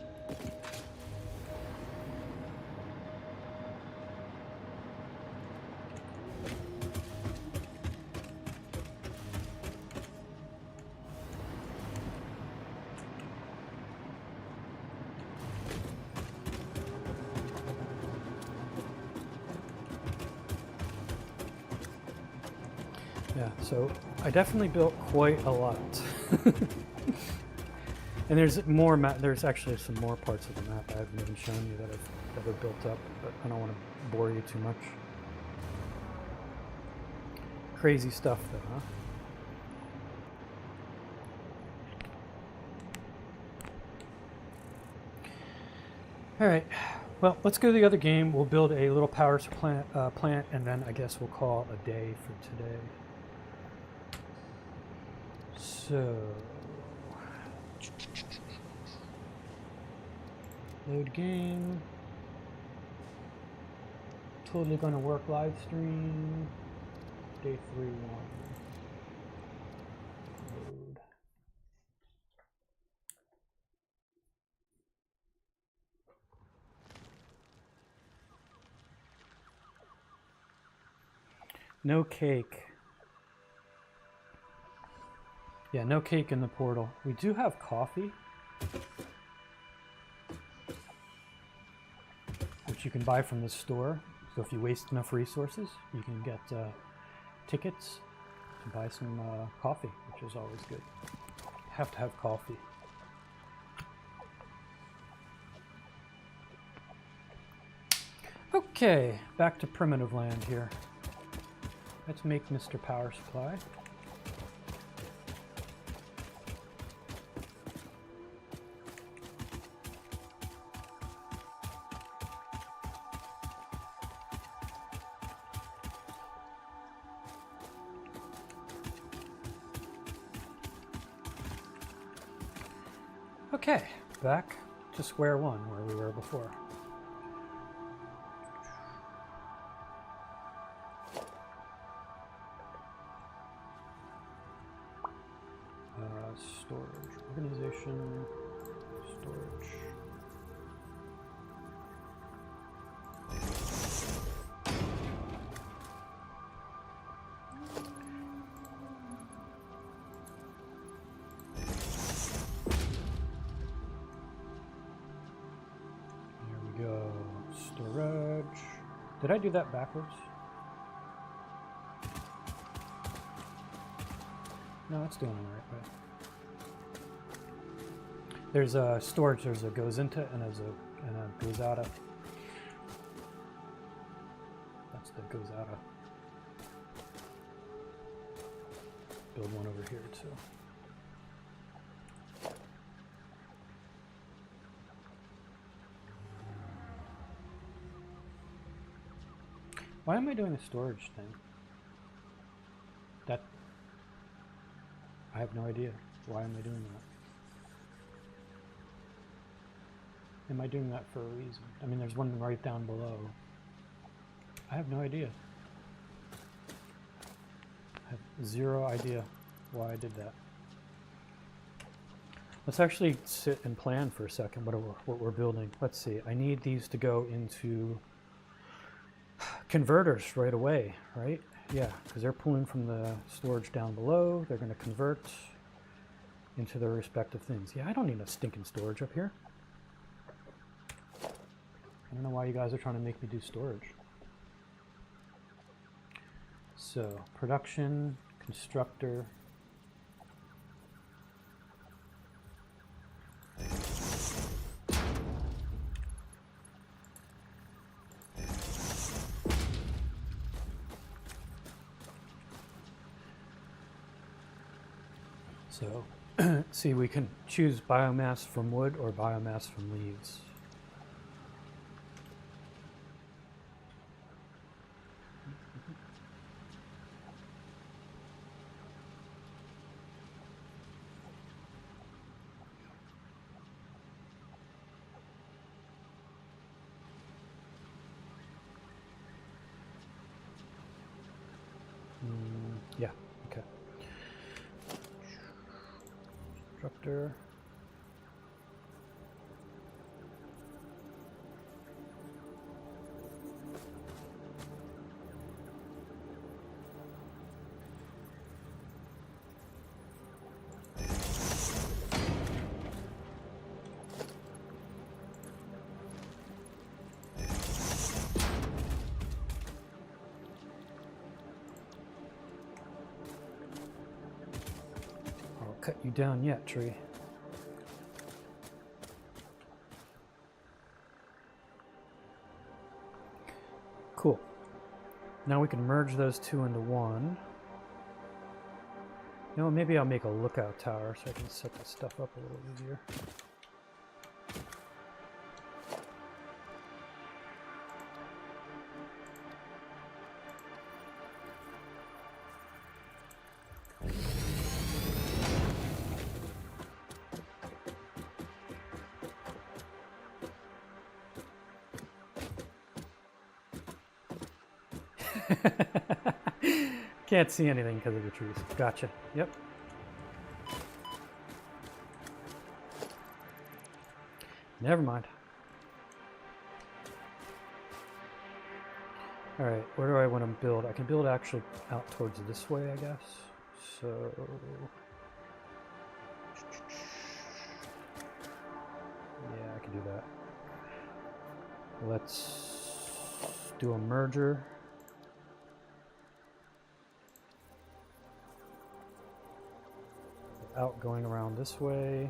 Yeah, so I definitely built quite a lot. And there's more there's actually some more parts of the map I haven't even shown you that I've built up, but I don't want to bore you too much. Crazy stuff though, huh? Alright, well, let's go to the other game. We'll build a little power plant, and then I guess we'll call a day for today. So, load game. Totally gonna work live stream. Day 3-1. Load. No cake. Yeah, no cake in the portal. We do have coffee, which you can buy from the store. So if you waste enough resources, you can get tickets to buy some coffee, which is always good. You have to have coffee. Okay, back to primitive land here. Let's make Mr. Power Supply. Okay, back to square one where we were before. Storage, organization, storage. There we go. Storage. Did I do that backwards? No, it's doing it the right way. There's a storage, there's a goes into and there's a goes out of. That's the goes out of. build one over here too. Why am I doing a storage thing? That, I have no idea. Why am I doing that? Am I doing that for a reason? I mean, there's one right down below. I have no idea. I have zero idea why I did that. Let's actually sit and plan for a second what we're building. Let's see. I need these to go into converters right away, right? Yeah, because they're pulling from the storage down below. They're going to convert into their respective things. Yeah, I don't need a stinking storage up here. I don't know why you guys are trying to make me do storage. So, production, constructor. So, see, we can choose biomass from wood or biomass from leaves. Yeah, okay. Constructor. I'll cut you down yet, tree. Cool. Now we can merge those two into one. You know, maybe I'll make a lookout tower so I can set this stuff up a little easier. Can't see anything because of the trees. Gotcha. Yep. Never mind. All right, where do I want to build? I can build actually out towards this way, I guess. So yeah, I can do that. Let's do a merger. Out going around this way.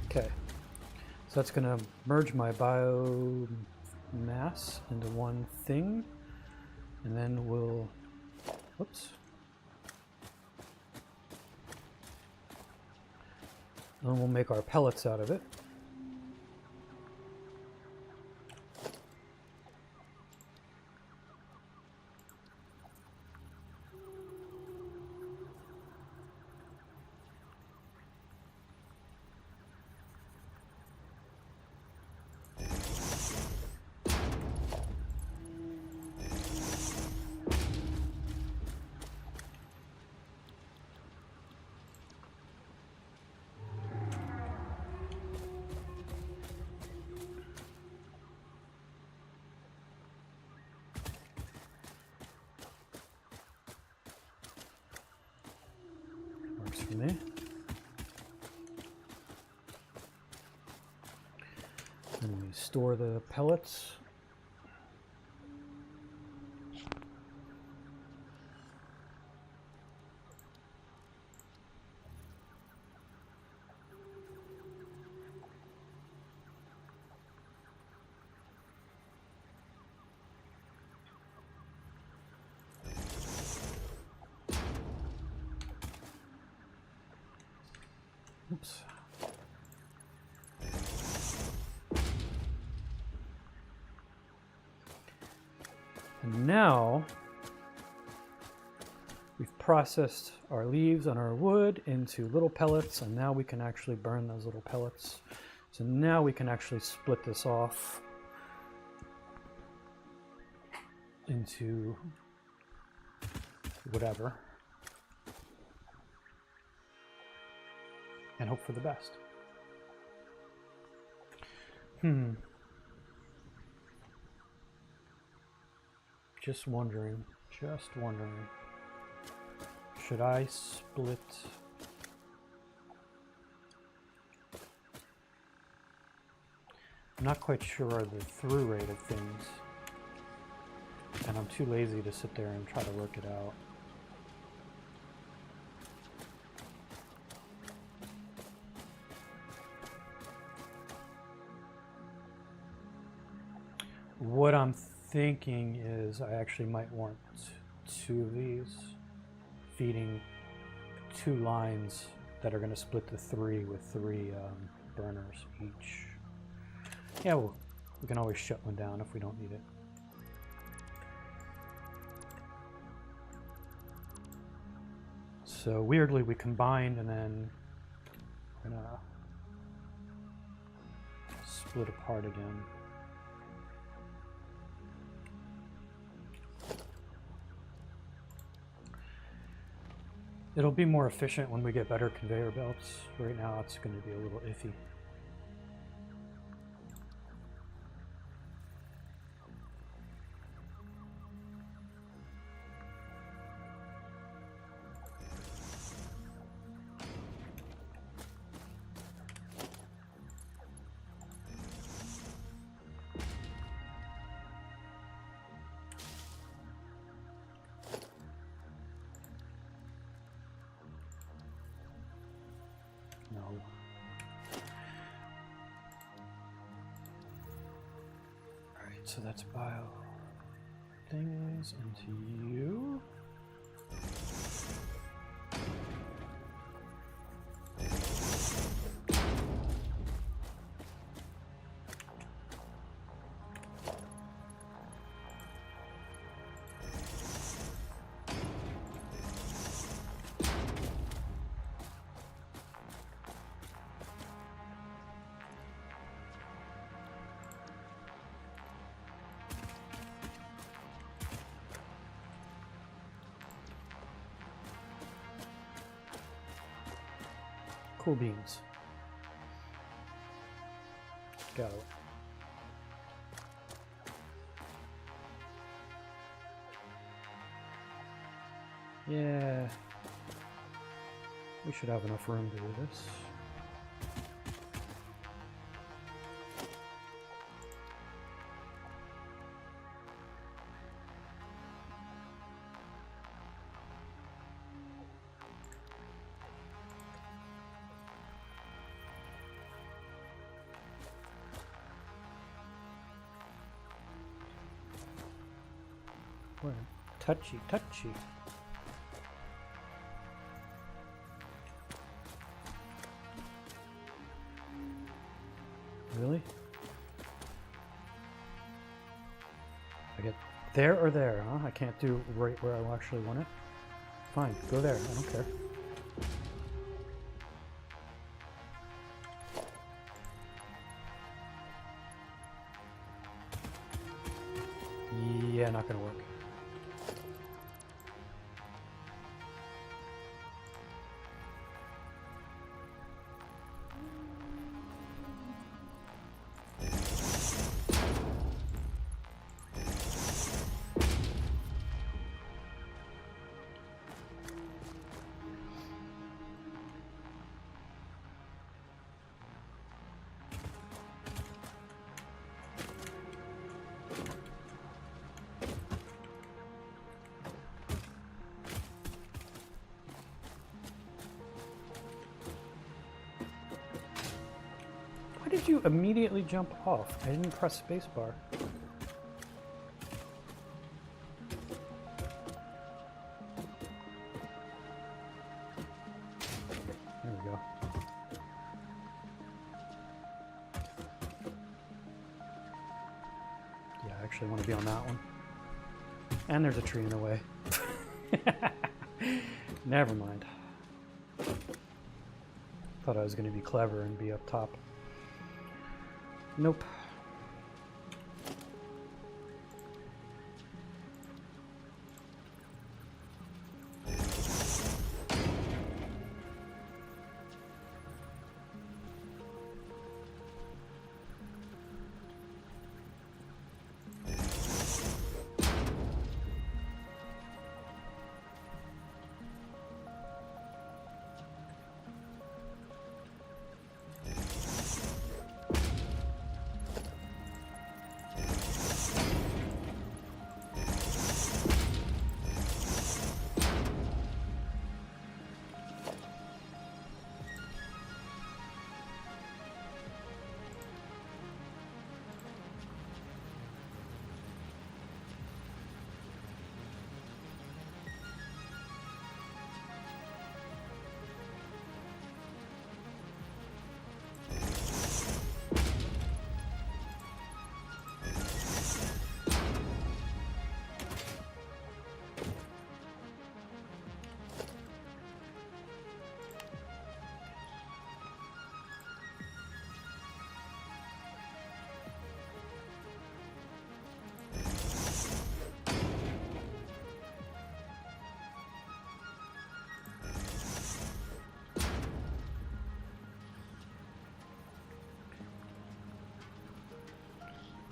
Okay, so that's going to merge my biomass into one thing, and then we'll, whoops. And we'll make our pellets out of it. For me. And we store the pellets. Oops. And now we've processed our leaves and our wood into little pellets, and now we can actually burn those little pellets. So now we can actually split this off into whatever and hope for the best. Just wondering. Should I split? I'm not quite sure the through rate of things, and I'm too lazy to sit there and try to work it out. What I'm thinking is I actually might want 2 of these, feeding 2 lines that are going to split the 3 with 3 burners each. Yeah, well, we can always shut one down if we don't need it. So weirdly we combined, and then we're gonna split apart again. It'll be more efficient when we get better conveyor belts. Right now it's going to be a little iffy. So that's bio things into you. Cool beans. Got it. Yeah. We should have enough room to do this. Where? Touchy, touchy. Really? I get there or there, huh? I can't do right where I actually want it? Fine, go there, I don't care. Yeah, not gonna work. Why did you immediately jump off? I didn't press spacebar. There we go. actually want to be on that one. And there's a tree in the way. Never mind. Thought I was going to be clever and be up top. Nope.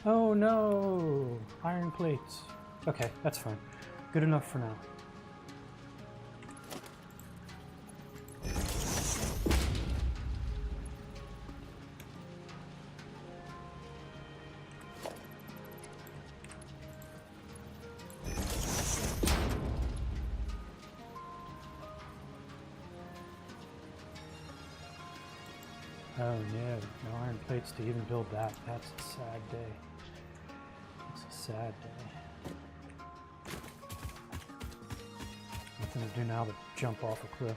Oh no! Iron plates. Okay, that's fine. Good enough for now. Oh no, no iron plates to even build that. That's a sad day. It's a sad day. Nothing to do now but jump off a cliff.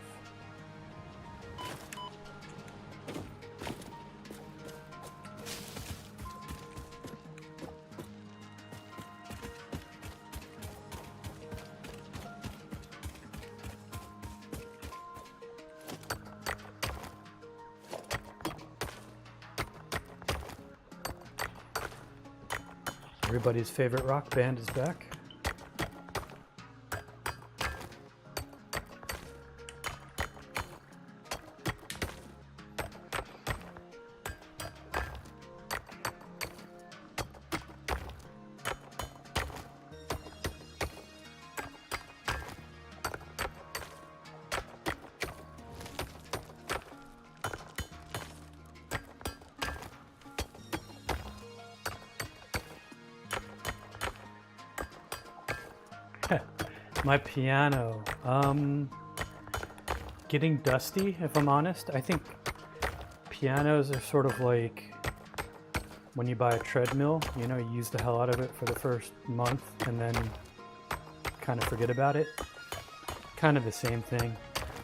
Everybody's favorite rock band is back. My piano, getting dusty, if I'm honest. I think pianos are sort of like when you buy a treadmill, you know, you use the hell out of it for the first month and then kind of forget about it. Kind of the same thing.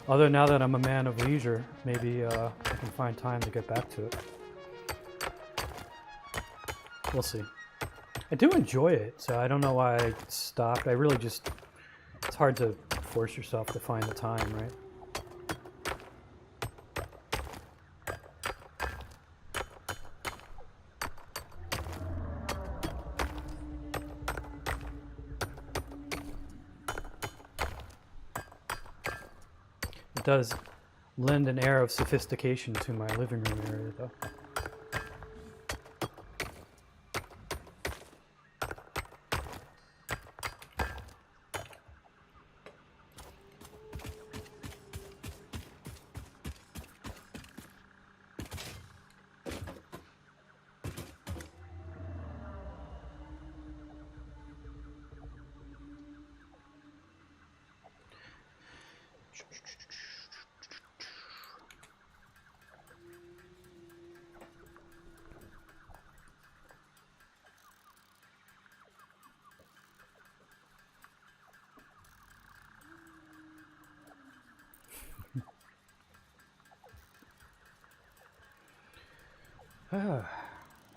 Although now that I'm a man of leisure, maybe I can find time to get back to it. We'll see. I do enjoy it, so I don't know why I stopped. I really just... It's hard to force yourself to find the time, right? It does lend an air of sophistication to my living room area, though.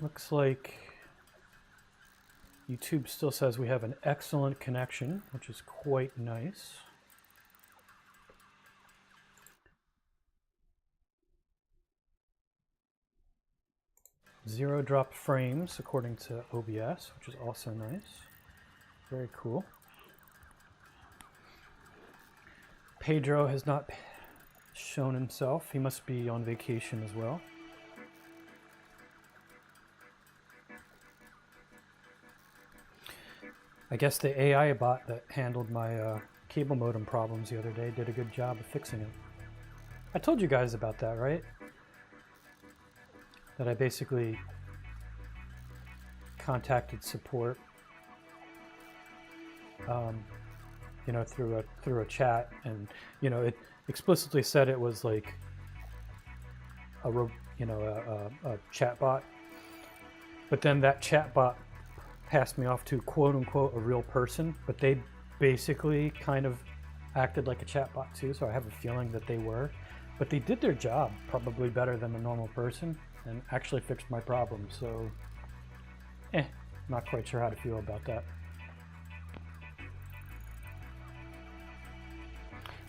Looks like YouTube still says we have an excellent connection, which is quite nice. Zero drop frames according to OBS, which is also nice. Very cool. Pedro has not shown himself. He must be on vacation as well. I guess the AI bot that handled my cable modem problems the other day did a good job of fixing it. I told you guys about that, right? That I basically contacted support, you know, through a chat, and you know, it explicitly said it was like a chat bot, but then that chat bot passed me off to quote unquote a real person, but they basically kind of acted like a chatbot too, so I have a feeling that they were, but they did their job probably better than a normal person and actually fixed my problem. So not quite sure how to feel about that.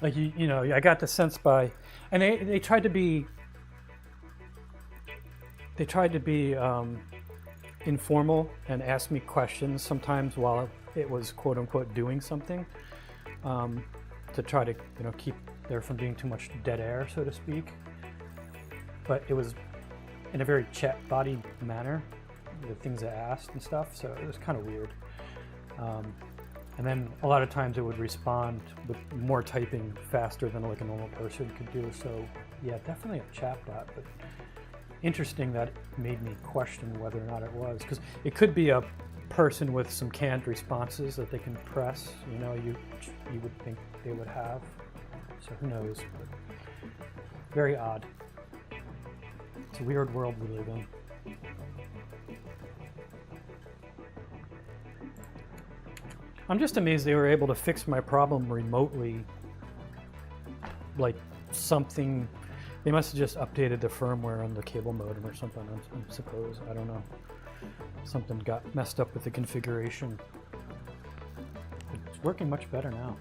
Like, you know, I got the sense by, and they tried to be informal and ask me questions sometimes while it was quote unquote doing something, to try to, you know, keep there from being too much dead air, so to speak. But it was in a very chat body manner, the things I asked and stuff, so it was kind of weird. And then a lot of times it would respond with more typing faster than like a normal person could do. So yeah, definitely a chatbot, but interesting that it made me question whether or not it was, because it could be a person with some canned responses that they can press, you know, you would think they would have. So who knows? But very odd. It's a weird world we live in. I'm just amazed they were able to fix my problem remotely. Like something, they must have just updated the firmware on the cable modem or something, I suppose. I don't know. Something got messed up with the configuration. It's working much better now.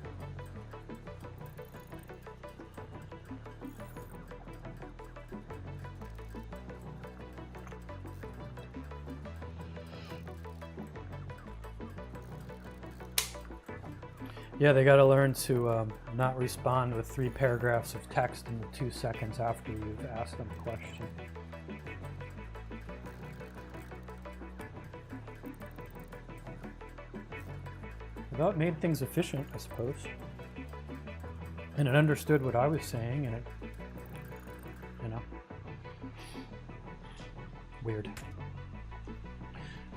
Yeah, they got to learn to not respond with 3 paragraphs of text in the 2 seconds after you've asked them a question. Well, it made things efficient, I suppose. And it understood what I was saying, and it, you know, weird.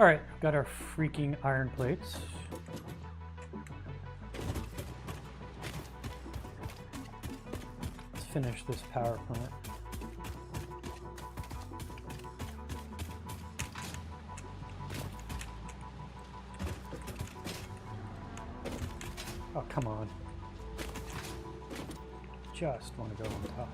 All right, got our freaking iron plates. Finish this power plant. Oh, come on. Just want to go on top.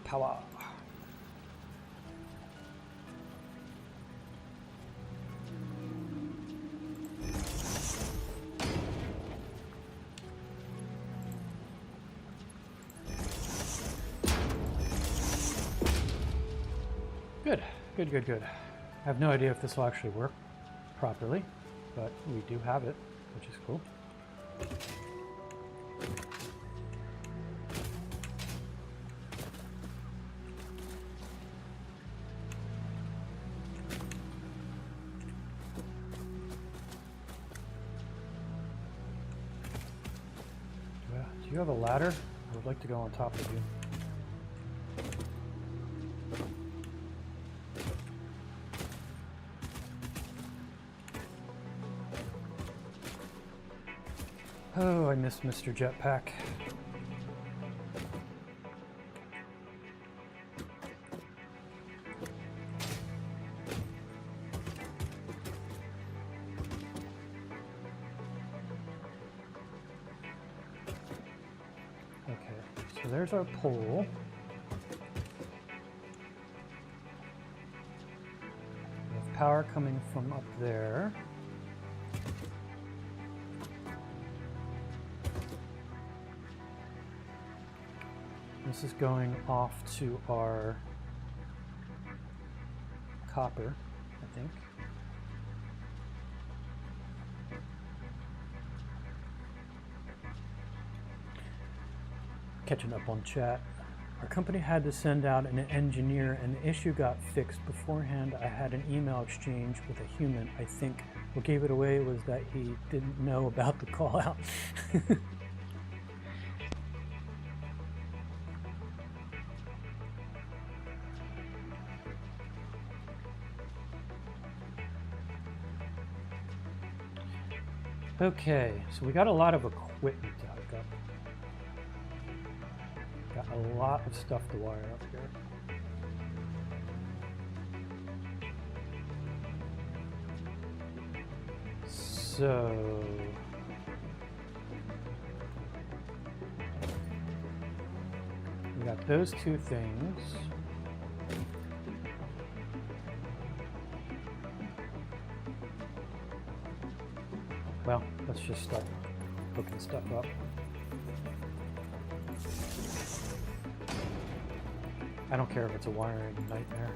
Power. Good, good, good, good. I have no idea if this will actually work properly, but we do have it, which is cool. Do you have a ladder? I would like to go on top of you. Oh, I missed Mr. Jetpack. so there's our pole. We have power coming from up there. This is going off to our copper, I think. Catching up on chat. Our company had to send out an engineer and the issue got fixed beforehand. I had an email exchange with a human. I think what gave it away was that he didn't know about the call out. Okay, so we got a lot of equipment out. Got a lot of stuff to wire up here. So we got those two things. Well, let's just start hooking stuff up. I don't care if it's a wiring nightmare.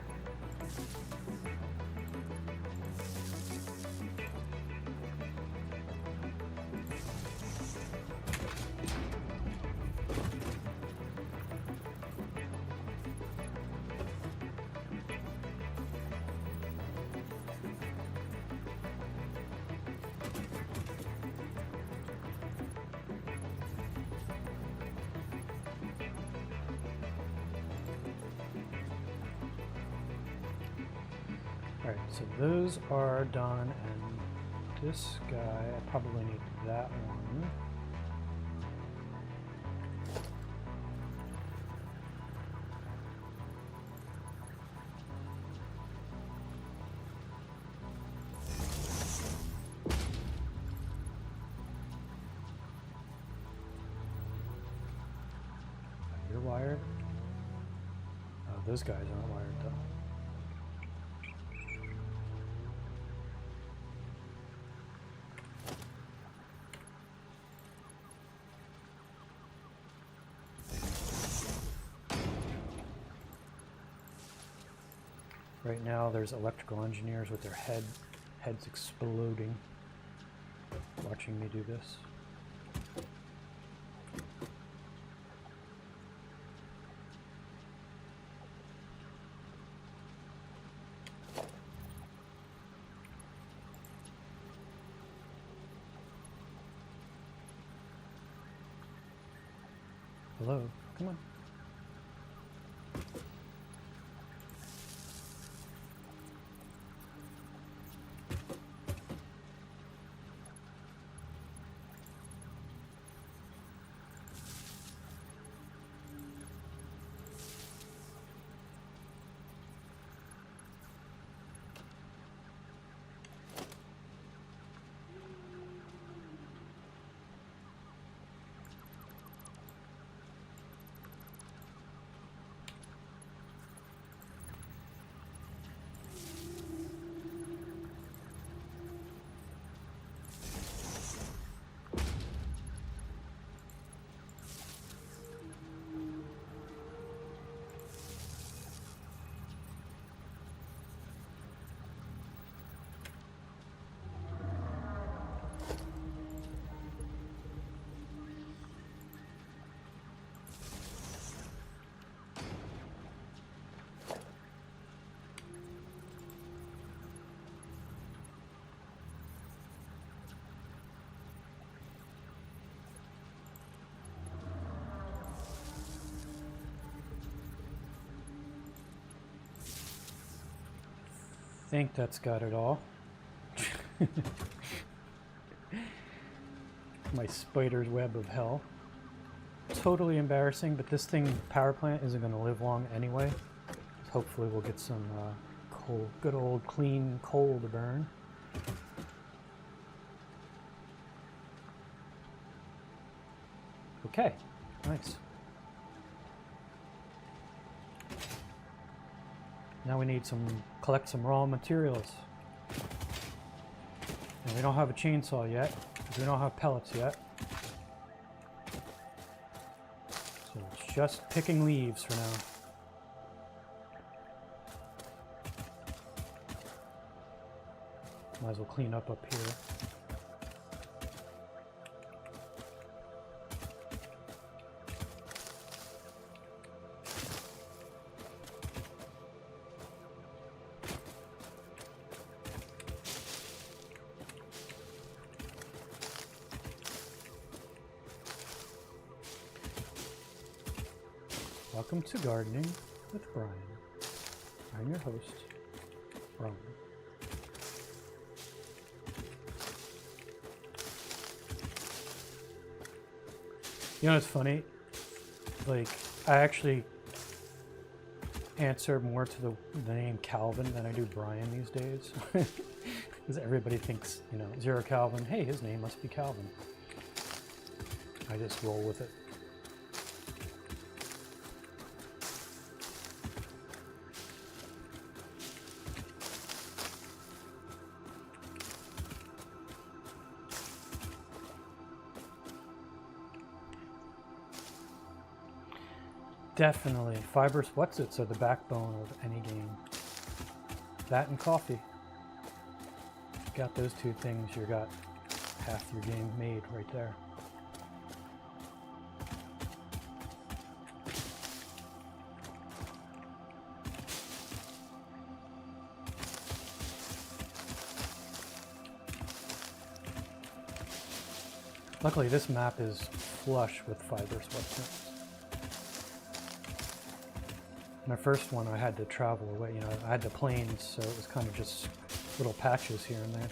Alright, so those are done, and this guy, I probably need that one. You're wired? Oh, those guys aren't wired though. Right now there's electrical engineers with their heads exploding watching me do this. Hello, come on. I think that's got it all. My spider's web of hell. Totally embarrassing, but this thing, power plant, isn't going to live long anyway. Hopefully we'll get some coal, good old clean coal to burn. Okay, nice. Now we need collect some raw materials. And we don't have a chainsaw yet, because we don't have pellets yet. So it's just picking leaves for now. Might as well clean up here. Welcome to Gardening with Brian. I'm your host, Brian. You know what's funny? Like, I actually answer more to the name Calvin than I do Brian these days. Because everybody thinks, you know, 0Calvin, hey, his name must be Calvin. I just roll with it. Definitely. Fibrous whatsits are the backbone of any game. That and coffee. Got those two things, you got half your game made right there. Luckily, this map is flush with fibrous whatsits. My first one, I had to travel away. You know, I had the plains, so it was kind of just little patches here and there.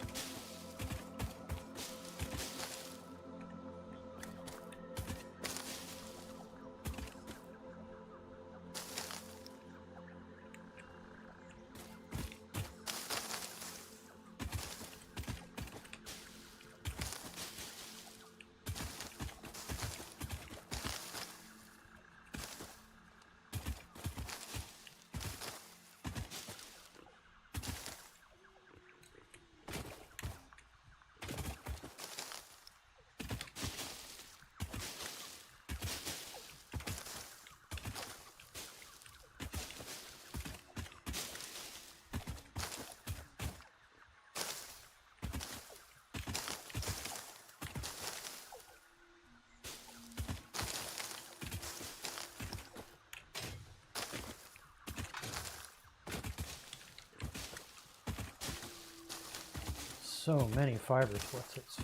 So many fibrous whatsits.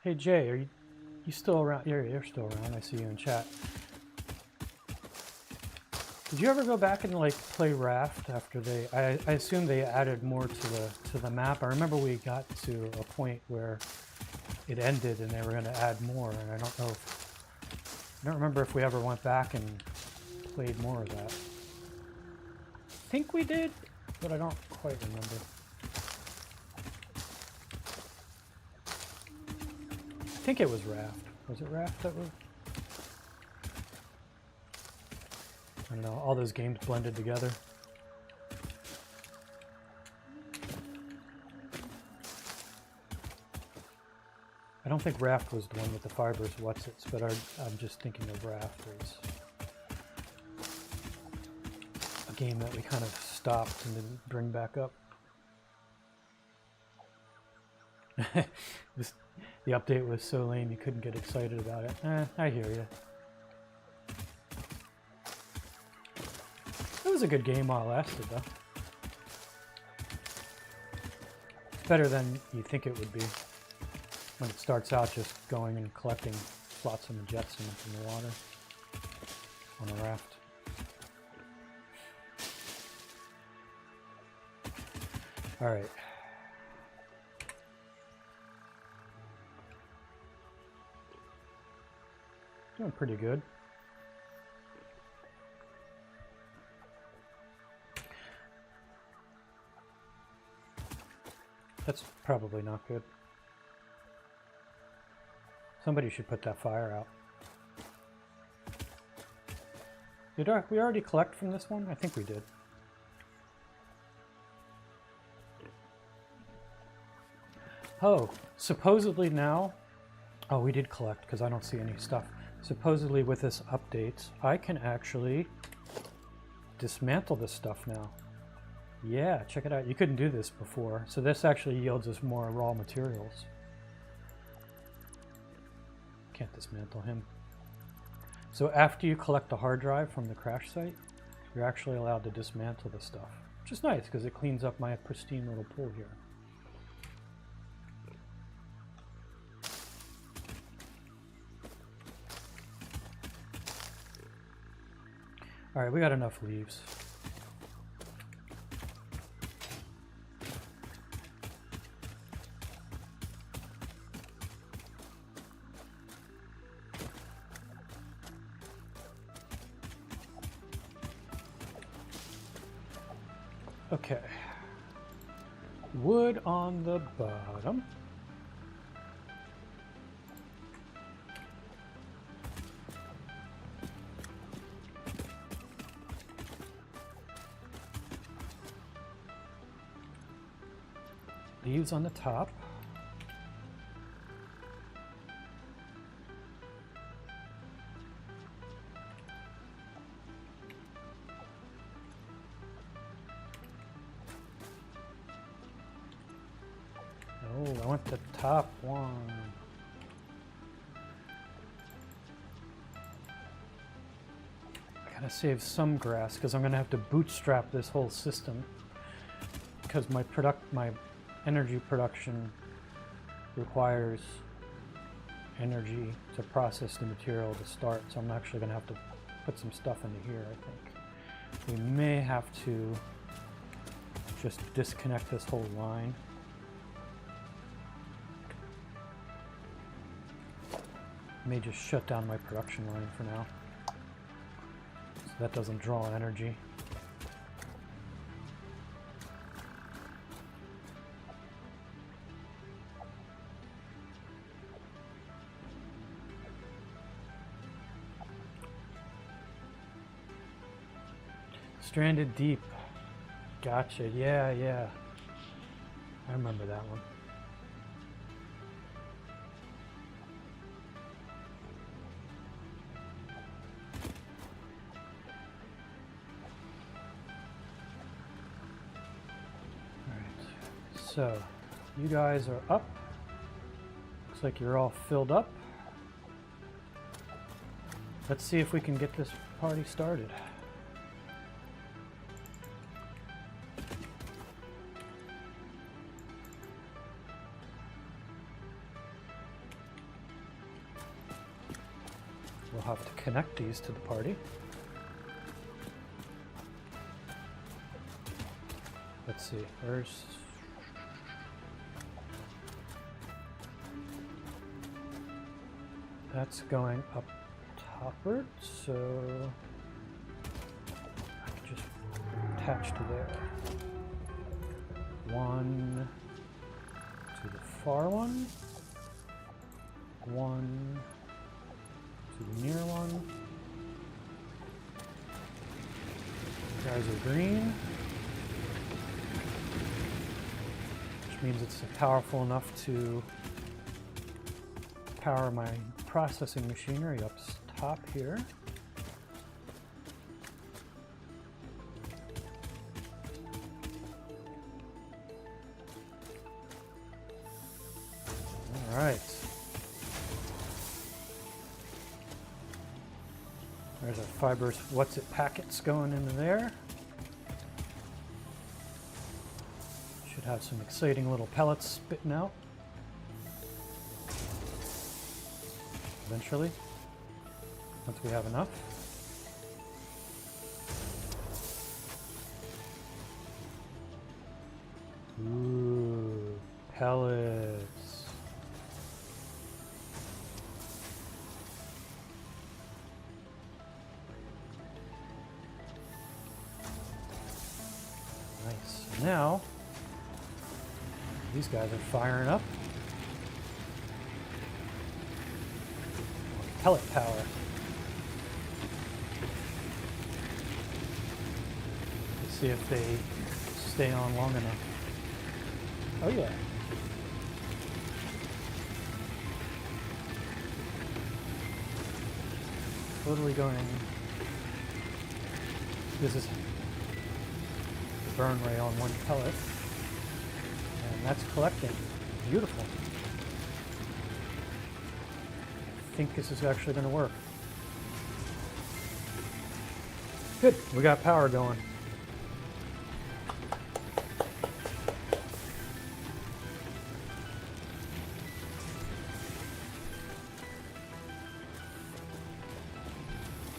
Hey Jay, are you still around? You're still around. I see you in chat. Did you ever go back and like play Raft after they? I assume they added more to the map. I remember we got to a point where it ended and they were going to add more, and I don't remember if we ever went back and played more of that. I think we did, but I don't quite remember. I think it was Raft. Was it Raft that was? I don't know, all those games blended together. I don't think Raft was the one with the fibrous whatsits, but I'm just thinking of Raft as a game that we kind of stopped and didn't bring back up. The update was so lame you couldn't get excited about it. I hear you. It was a good game while it lasted, though. It's better than you think it would be when it starts out just going and collecting flotsam and jetsam from the water on a raft. All right. Doing pretty good. That's probably not good. Somebody should put that fire out. Did we already collect from this one? I think we did. Oh, supposedly now... Oh, we did collect because I don't see any stuff. Supposedly with this update, I can actually dismantle this stuff now. Yeah, check it out. You couldn't do this before. So this actually yields us more raw materials. Can't dismantle him. So after you collect the hard drive from the crash site, you're actually allowed to dismantle the stuff. Which is nice because it cleans up my pristine little pool here. All right, we got enough leaves. Okay. Wood on the bottom. Leaves on the top. Oh, I want the top one. I gotta save some grass because I'm gonna have to bootstrap this whole system because my energy production requires energy to process the material to start, so I'm actually going to have to put some stuff into here, I think. We may have to just disconnect this whole line. May just shut down my production line for now, so that doesn't draw energy. Stranded Deep. Gotcha. Yeah, yeah. I remember that one. Alright. So, you guys are up. Looks like you're all filled up. Let's see if we can get this party started. We'll have to connect these to the party. Let's see, where's... That's going up topward, so I can just attach to there. One to the far one. One to the near one. You guys are green, which means it's powerful enough to power my processing machinery up top here. All right. There's our fibrous what's it packets going into there. Should have some exciting little pellets spitting out eventually, once we have enough. Ooh, pellets. now these guys are firing up. Pellet power. Let's see if they stay on long enough. Oh yeah. Totally going. This is the burn ray on one pellet. And that's collecting. Beautiful. I think this is actually going to work. Good. We got power going.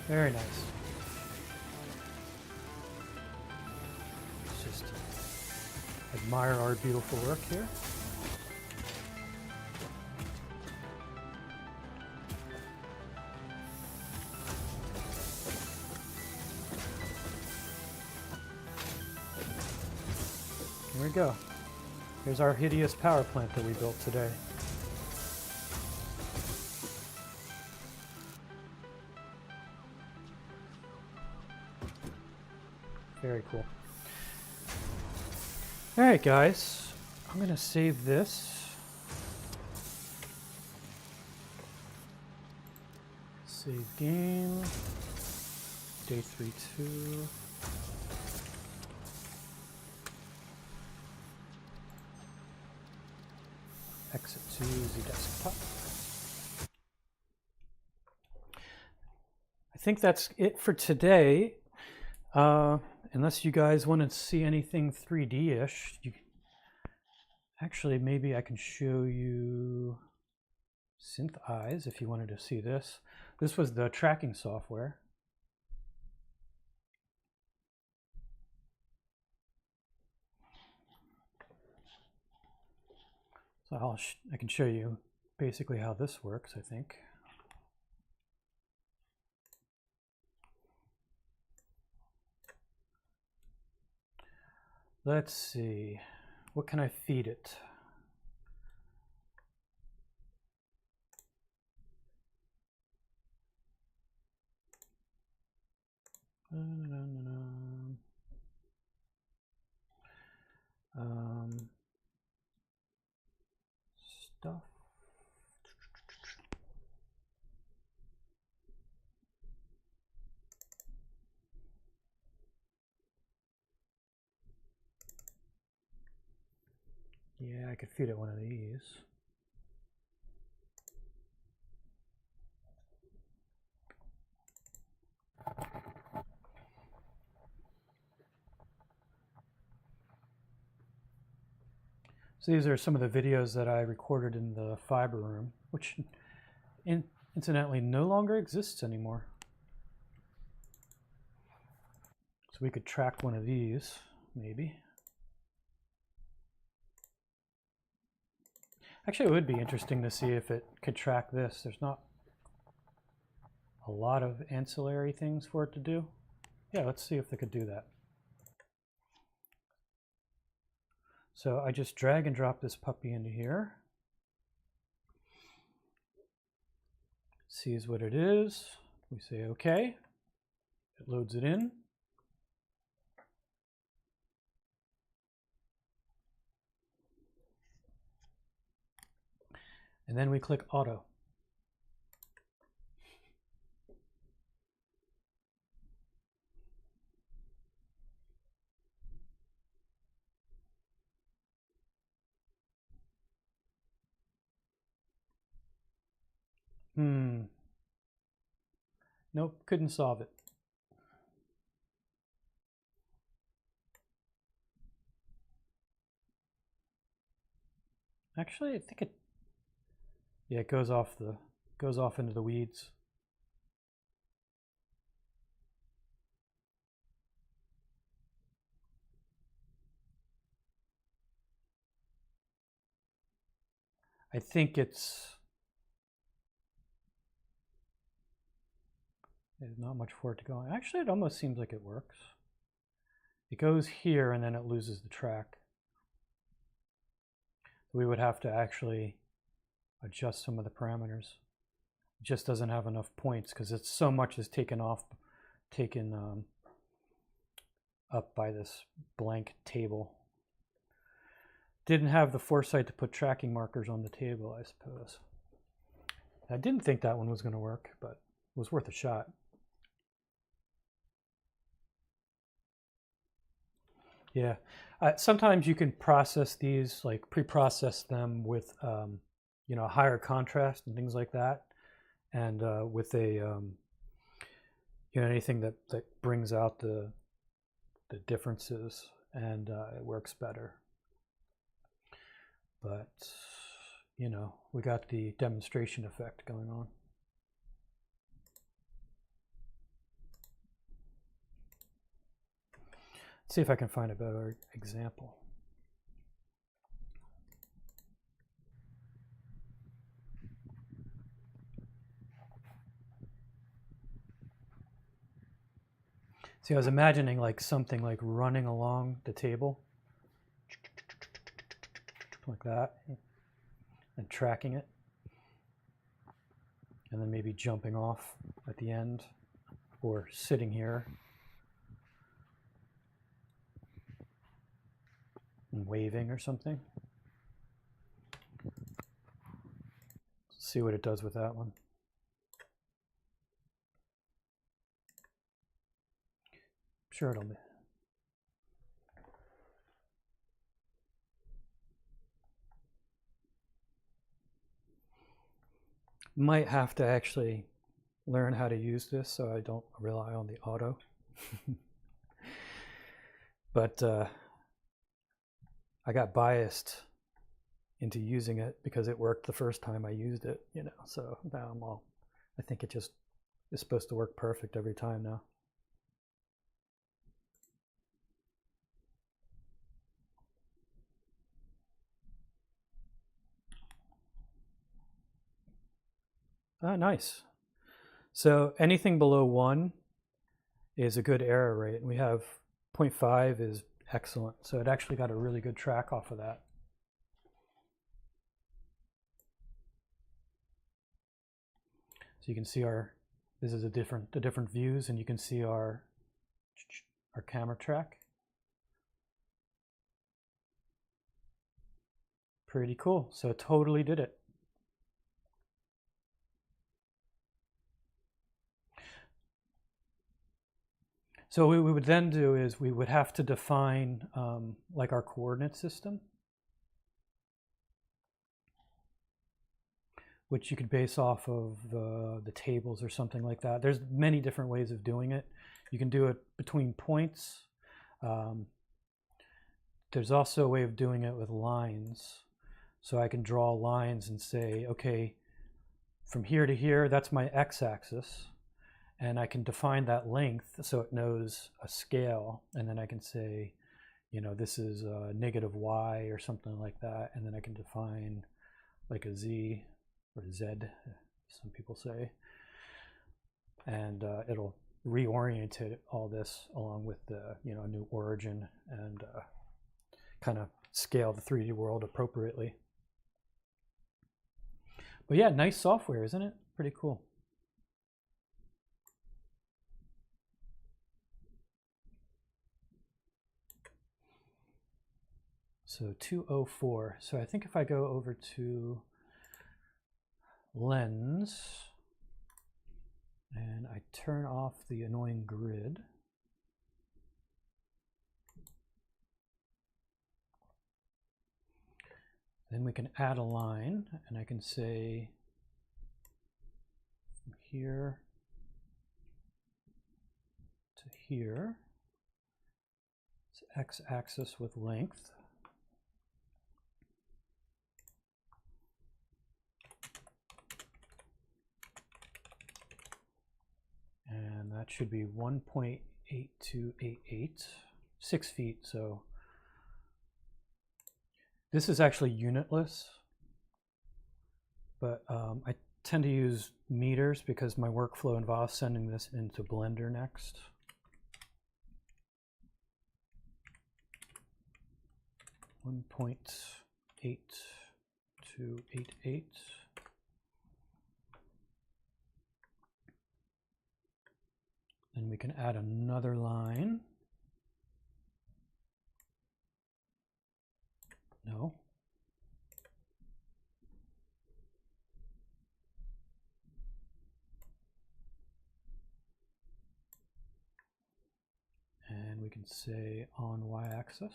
Very nice. Let's just admire our beautiful work here. Here we go. Here's our hideous power plant that we built today. Very cool. All right, guys, I'm going to save this. Save game. Day 3.2. Exit to the desktop. I think that's it for today. Unless you guys want to see anything 3D-ish, actually maybe I can show you Synth Eyes if you wanted to see this. This was the tracking software. So I can show you basically how this works, I think. Let's see, what can I feed it? Stuff. Yeah, I could feed it one of these. So these are some of the videos that I recorded in the fiber room, which incidentally no longer exists anymore. So we could track one of these, maybe. Actually, it would be interesting to see if it could track this. There's not a lot of ancillary things for it to do. Yeah, let's see if they could do that. So I just drag and drop this puppy into here. Sees what it is. We say okay. It loads it in. And then we click auto. Nope, couldn't solve it. Actually, I think it goes off into the weeds. I think there's not much for it to go on. Actually, it almost seems like it works. it goes here and then it loses the track. We would have to actually adjust some of the parameters. It just doesn't have enough points because it's so much is taken up by this blank table. Didn't have the foresight to put tracking markers on the table, I suppose. I didn't think that one was going to work, but it was worth a shot. Yeah, sometimes you can process these, like pre-process them with, you know, higher contrast and things like that, and with a, you know, anything that brings out the differences, and it works better. But you know, we got the demonstration effect going on. Let's see if I can find a better example. See, I was imagining like something like running along the table like that and tracking it, and then maybe jumping off at the end or sitting here and waving or something. Let's see what it does with that one. Sure, it'll be. Might have to actually learn how to use this so I don't rely on the auto. But I got biased into using it because it worked the first time I used it, you know, so now I'm all, I think it just is supposed to work perfect every time now. Ah, nice. So anything below 1 is a good error rate. We have 0.5 is excellent. So it actually got a really good track off of that. So you can see this is the different views, and you can see our camera track. Pretty cool. So it totally did it. So what we would then do is we would have to define like our coordinate system, which you could base off of the tables or something like that. There's many different ways of doing it. You can do it between points. There's also a way of doing it with lines. So I can draw lines and say, okay, from here to here, that's my x-axis. And I can define that length so it knows a scale. And then I can say, you know, this is negative y or something like that. And then I can define like a z or z, some people say. And it'll reorient all this along with the, you know, new origin, and kind of scale the 3D world appropriately. But yeah, nice software, isn't it? Pretty cool. So 204. So I think if I go over to lens and I turn off the annoying grid, then we can add a line, and I can say from here to here, it's x-axis with length. And that should be 1.8288, 6 feet. So this is actually unitless, but I tend to use meters because my workflow involves sending this into Blender next. 1.8288. Then we can add another line. No. And we can say on y-axis.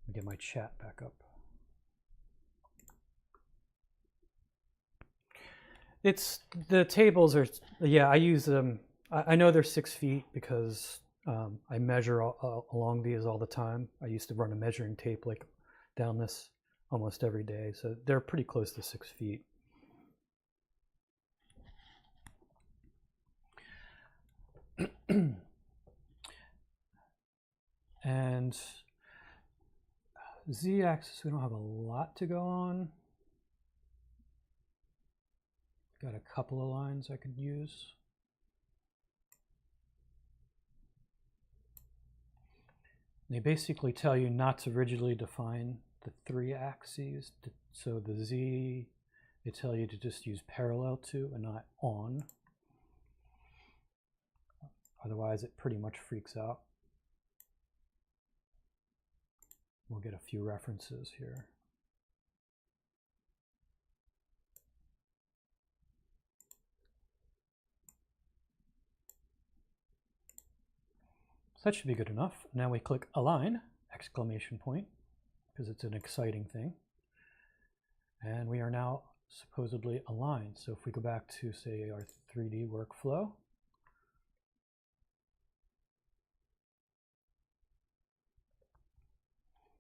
Let me get my chat back up. It's the tables are, yeah, I use them. I know they're 6 feet because I measure along these all the time. I used to run a measuring tape like down this almost every day. So they're pretty close to 6 feet. And z-axis, we don't have a lot to go on. Got a couple of lines I could use. They basically tell you not to rigidly define the 3 axes. So the z, they tell you to just use parallel to and not on. Otherwise, it pretty much freaks out. We'll get a few references here. So that should be good enough. Now we click Align, exclamation point, because it's an exciting thing. And we are now supposedly aligned. So if we go back to, say, our 3D workflow,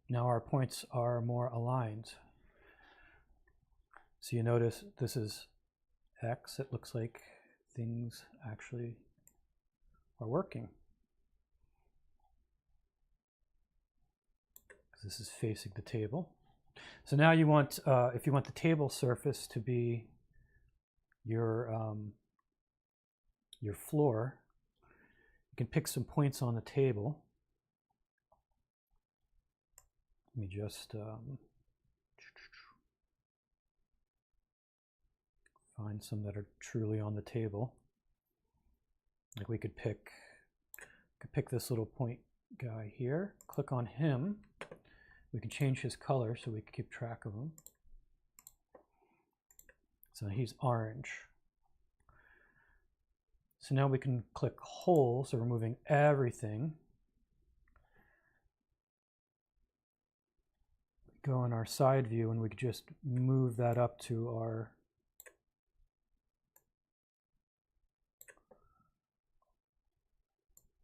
now our points are more aligned. So you notice this is X. It looks like things actually are working. Because this is facing the table. So now you want, if you want the table surface to be your floor, you can pick some points on the table. Let me just find some that are truly on the table. Like we could pick this little point guy here, click on him. We can change his color so we can keep track of him. So he's orange. So now we can click whole, so removing everything. Go in our side view and we could just move that up to our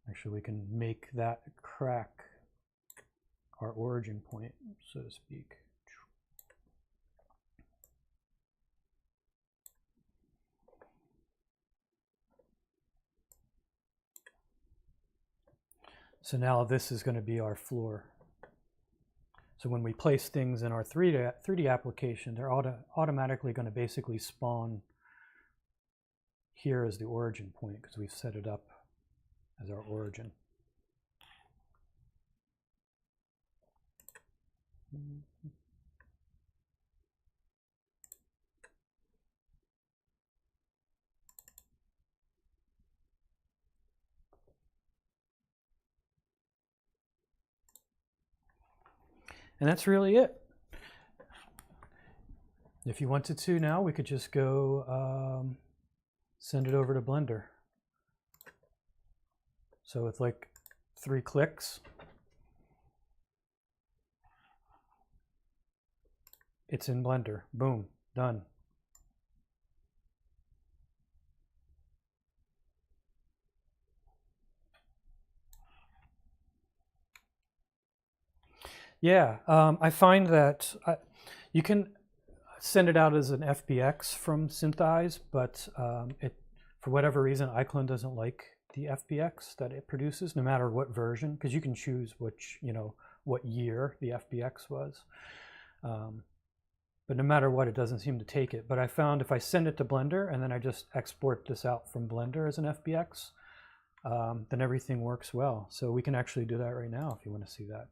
actually we can make that crack our origin point, so to speak. So now this is going to be our floor. So when we place things in our 3D application, they're automatically going to basically spawn here as the origin point because we've set it up as our origin. And that's really it. If you wanted to now, we could just go send it over to Blender. So with like 3 clicks, it's in Blender. Boom, done. Yeah, I find that you can send it out as an FBX from Synthesize, but for whatever reason, iClone doesn't like the FBX that it produces, no matter what version, because you can choose which, what year the FBX was. But no matter what, it doesn't seem to take it. But I found if I send it to Blender and then I just export this out from Blender as an FBX, then everything works well. So we can actually do that right now if you want to see that.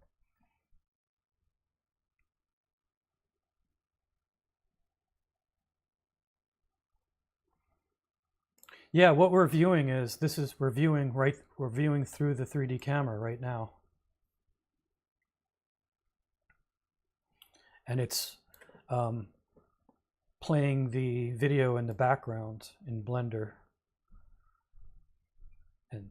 Yeah, what we're viewing is we're viewing through the 3D camera right now. And it's playing the video in the background in Blender and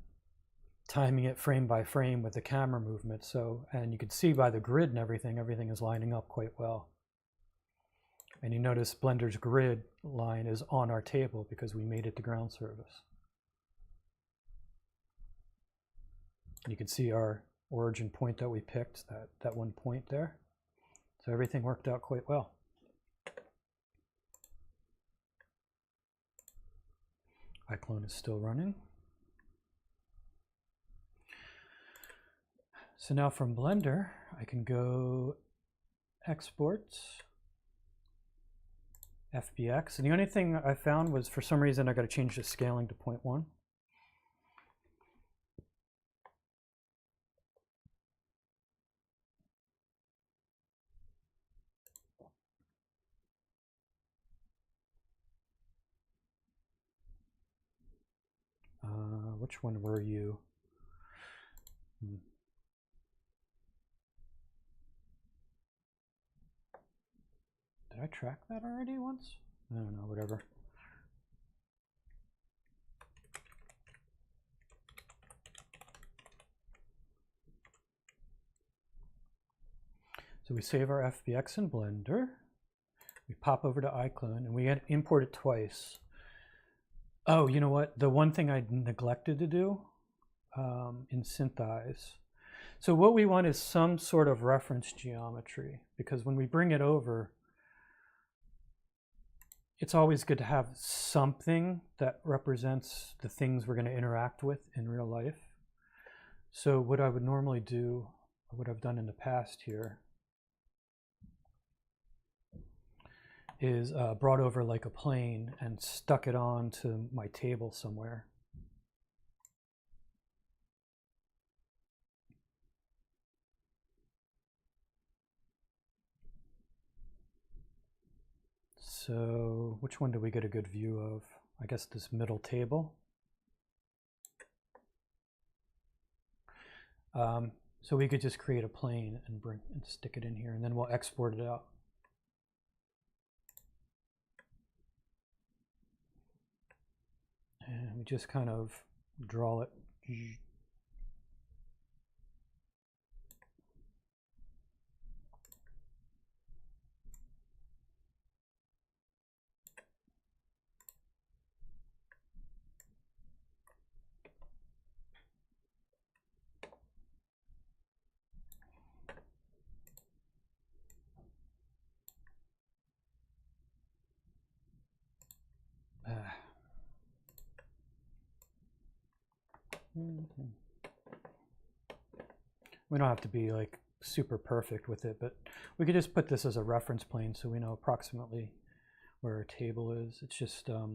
timing it frame by frame with the camera movement. So, and you can see by the grid and everything is lining up quite well. And you notice Blender's grid line is on our table because we made it to ground service. And you can see our origin point that we picked, that one point there. So everything worked out quite well. iClone is still running. So now from Blender, I can go export FBX. And the only thing I found was for some reason I got to change the scaling to 0.1. Which one were you? Did I track that already once? I don't know, whatever. So we save our FBX in Blender. We pop over to iClone and we import it twice. Oh, you know what? The one thing I neglected to do in Synthesize. So what we want is some sort of reference geometry, because when we bring it over, it's always good to have something that represents the things we're going to interact with in real life. So what I would normally do, or what I've done in the past here, is brought over like a plane and stuck it onto my table somewhere. So which one do we get a good view of? I guess this middle table. So we could just create a plane and stick it in here, and then we'll export it out. And we just kind of draw it. We don't have to be like super perfect with it, but we could just put this as a reference plane so we know approximately where our table is. It's just a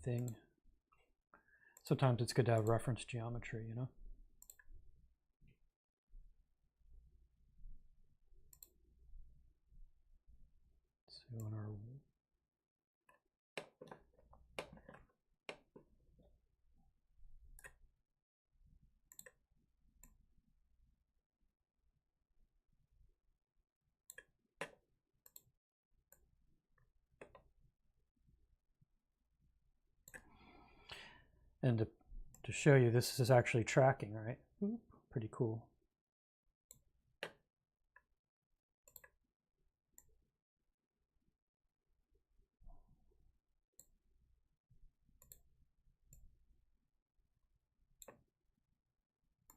thing. Sometimes it's good to have reference geometry, you know? So on our and to show you, this is actually tracking, right? Pretty cool.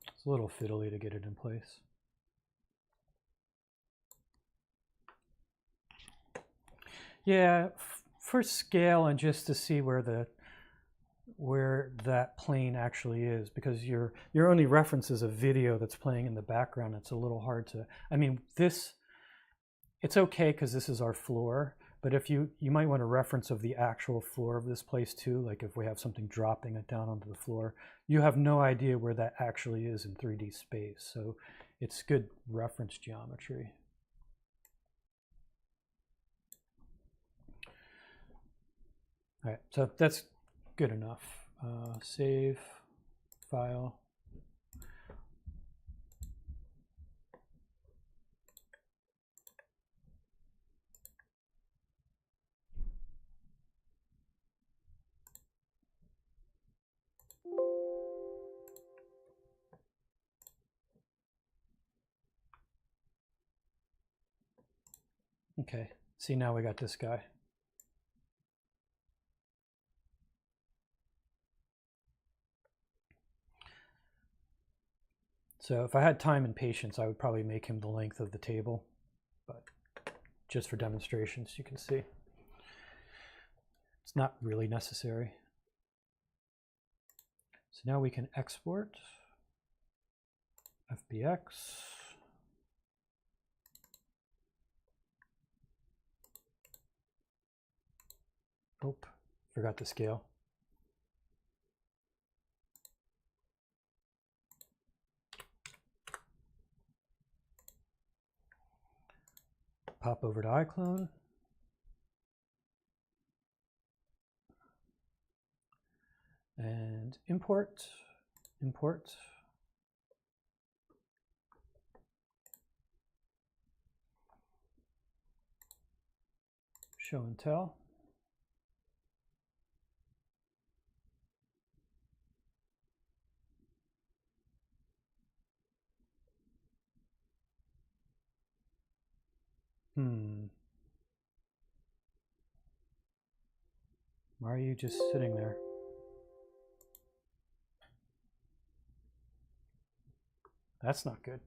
It's a little fiddly to get it in place. Yeah, for scale and just to see where that plane actually is, because your only reference is a video that's playing in the background. It's a little hard to, I mean, it's okay because this is our floor, but if you might want a reference of the actual floor of this place too, like if we have something dropping it down onto the floor, you have no idea where that actually is in 3D space. So it's good reference geometry. All right, so that's good enough. Save file. Okay, see, now we got this guy. So if I had time and patience, I would probably make him the length of the table, but just for demonstrations, you can see it's not really necessary. So now we can export FBX. Oh, forgot to scale. Pop over to iClone. And import. Show and tell. Why are you just sitting there? That's not good.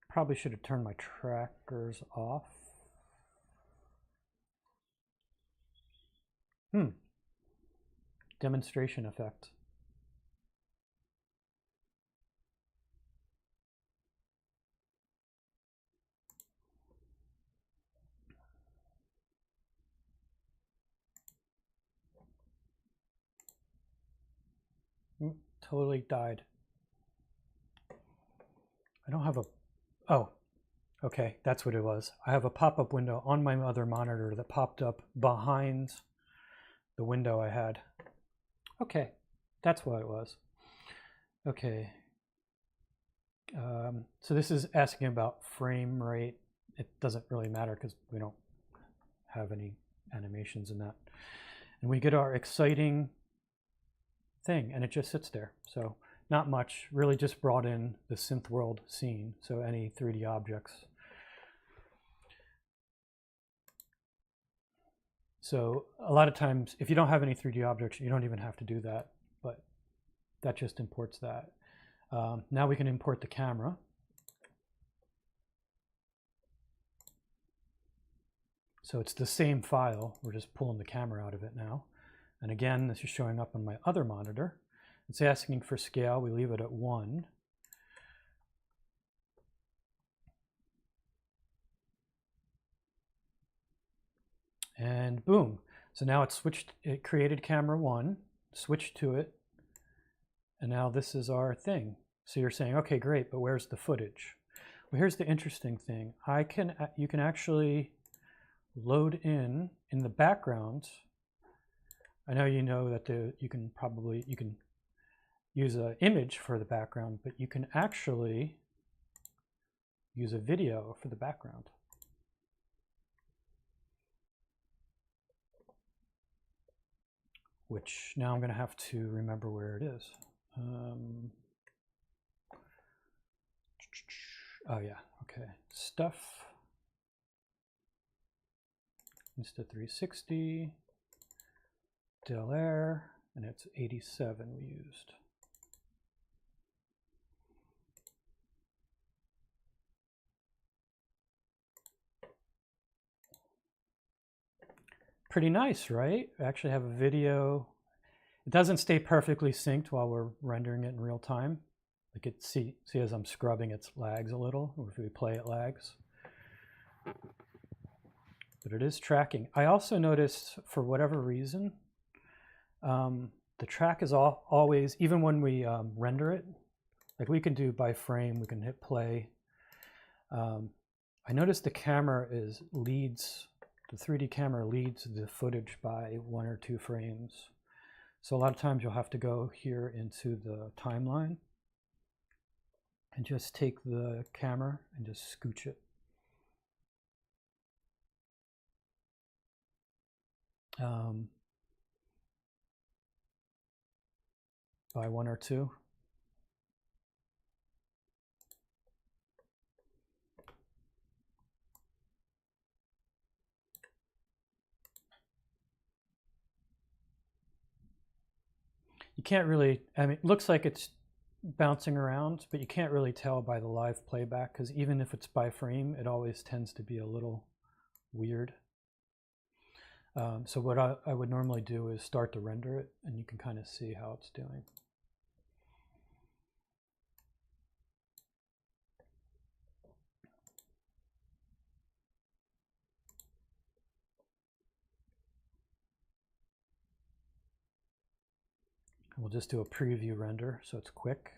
Probably should have turned my trackers off. Demonstration effect. Totally died. I don't have a, oh, okay, that's what it was. I have a pop-up window on my other monitor that popped up behind the window I had. Okay, that's what it was. Okay. So this is asking about frame rate. It doesn't really matter because we don't have any animations in that. And we get our exciting thing and it just sits there. So not much, really just brought in the synth world scene. So any 3D objects. So a lot of times, if you don't have any 3D objects, you don't even have to do that, but that just imports that. Now we can import the camera. So it's the same file, we're just pulling the camera out of it now. And again, this is showing up on my other monitor. It's asking for scale, we leave it at 1. And boom. So now it created camera 1, switched to it, and now this is our thing. So you're saying, okay, great, but where's the footage? Well, here's the interesting thing. You can actually load in the background. I know you know that you can use an image for the background, but you can actually use a video for the background. Which now I'm going to have to remember where it is. Oh yeah, okay. Stuff. Insta360. Del Air, and it's 87 we used. Pretty nice, right? We actually have a video. It doesn't stay perfectly synced while we're rendering it in real time. Like see as I'm scrubbing, it lags a little, or if we play it lags. But it is tracking. I also noticed, for whatever reason, the track is always, even when we render it, like we can do by frame, we can hit play. I noticed the camera the 3D camera leads the footage by 1 or 2 frames. So a lot of times you'll have to go here into the timeline and just take the camera and just scooch it. By 1 or 2. You can't really, I mean, it looks like it's bouncing around, but you can't really tell by the live playback, because even if it's by frame, it always tends to be a little weird. So what I would normally do is start to render it, and you can kind of see how it's doing. And we'll just do a preview render so it's quick.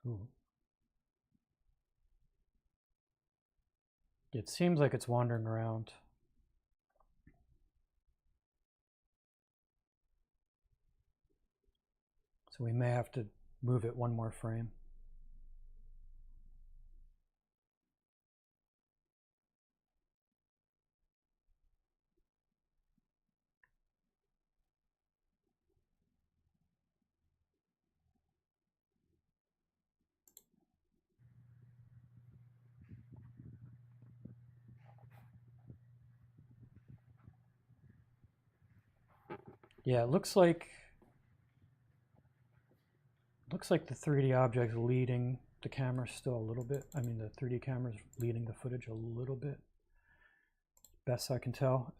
Ooh. It seems like it's wandering around. So we may have to move it 1 more frame. Yeah, it looks like the 3D object's leading the camera still a little bit. I mean, the 3D camera's leading the footage a little bit, best I can tell.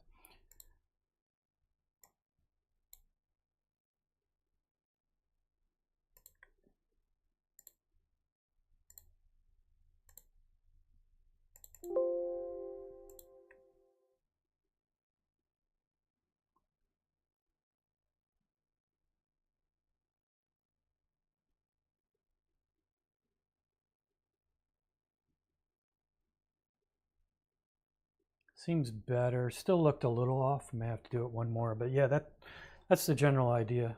Seems better. Still looked a little off. May have to do it 1 more, but yeah, that's the general idea.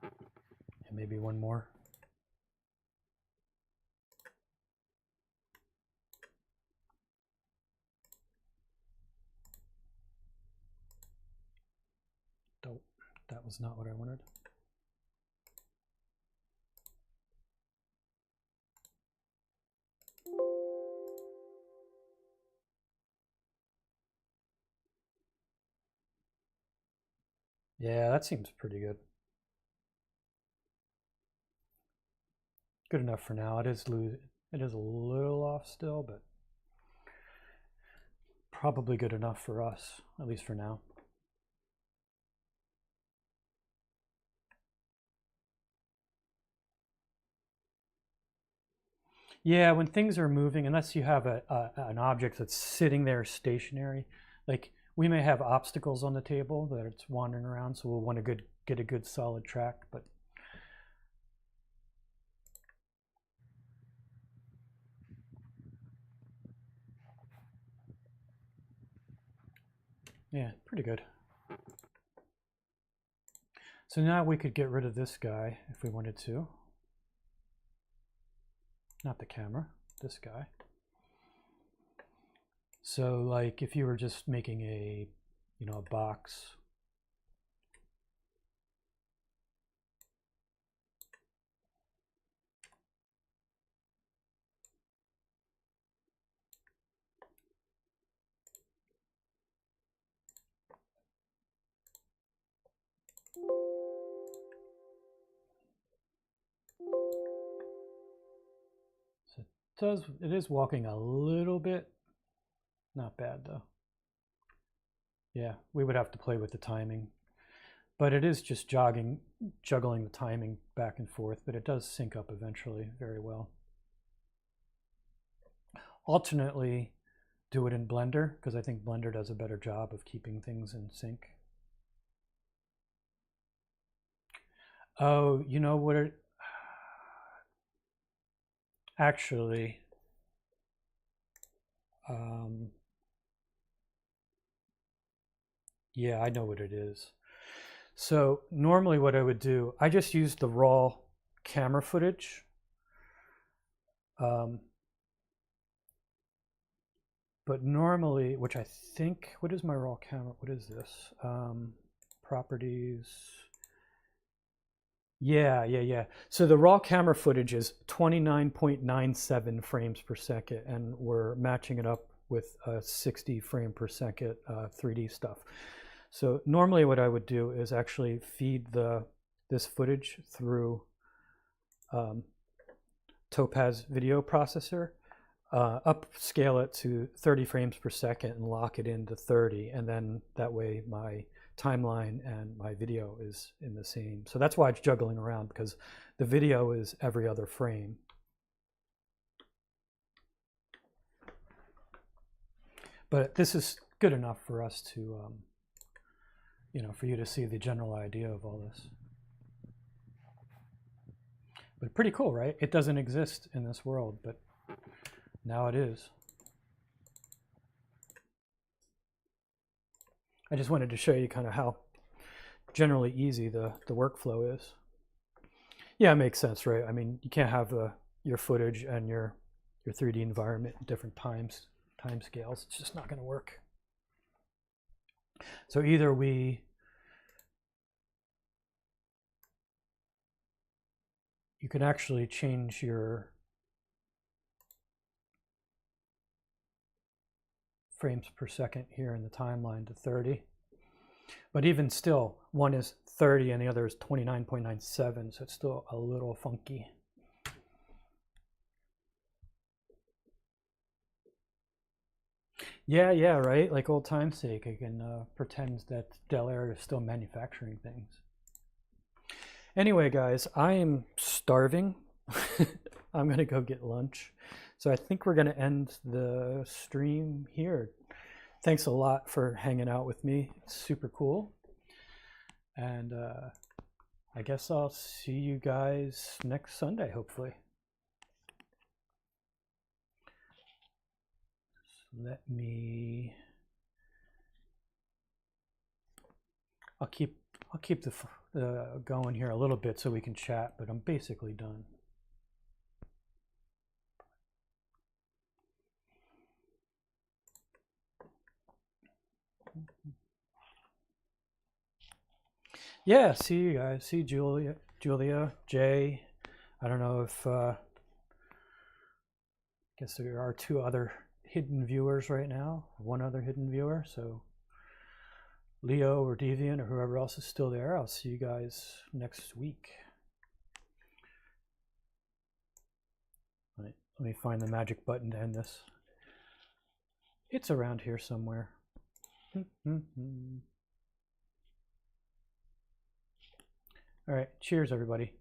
And maybe 1 more. Nope, that was not what I wanted. Yeah, that seems pretty good. Good enough for now. It is a little off still, but probably good enough for us, at least for now. Yeah, when things are moving, unless you have an object that's sitting there stationary, like we may have obstacles on the table that it's wandering around, so we'll want to get a good solid track, but yeah, pretty good. So now we could get rid of this guy if we wanted to. Not the camera, this guy. So like if you were just making a box, It is walking a little bit. Not bad though. Yeah, we would have to play with the timing. But it is just juggling the timing back and forth, but it does sync up eventually very well. Alternately, do it in Blender, because I think Blender does a better job of keeping things in sync. Oh, you know what it... Actually... yeah, I know what it is. So normally what I would do, I just use the raw camera footage. But normally, which I think, what is my raw camera? What is this? Properties. Yeah. So the raw camera footage is 29.97 frames per second, and we're matching it up with 60 frame per second 3D stuff. So normally what I would do is actually feed this footage through Topaz video processor, upscale it to 30 frames per second and lock it into 30, and then that way my timeline and my video is in the same. So that's why it's juggling around, because the video is every other frame. But this is good enough for us to, for you to see the general idea of all this. But pretty cool, right? It doesn't exist in this world, but now it is. I just wanted to show you kind of how generally easy the workflow is. Yeah, it makes sense, right? I mean, you can't have your footage and your 3D environment in different time scales. It's just not going to work. So either you can actually change your frames per second here in the timeline to 30. But even still, one is 30 and the other is 29.97, so it's still a little funky. Yeah, right? Like old time's sake, I can pretend that Del Air is still manufacturing things. Anyway, guys, I am starving. I'm going to go get lunch. So I think we're going to end the stream here. Thanks a lot for hanging out with me. It's super cool. And I guess I'll see you guys next Sunday, hopefully. Let me... I'll keep the going here a little bit so we can chat, but I'm basically done. Yeah, see you guys. See Julia, Jay. I don't know if I guess there are 2 other hidden viewers right now. 1 other hidden viewer. So Leo or Deviant or whoever else is still there. I'll see you guys next week. All right, let me find the magic button to end this. It's around here somewhere. All right, cheers, everybody.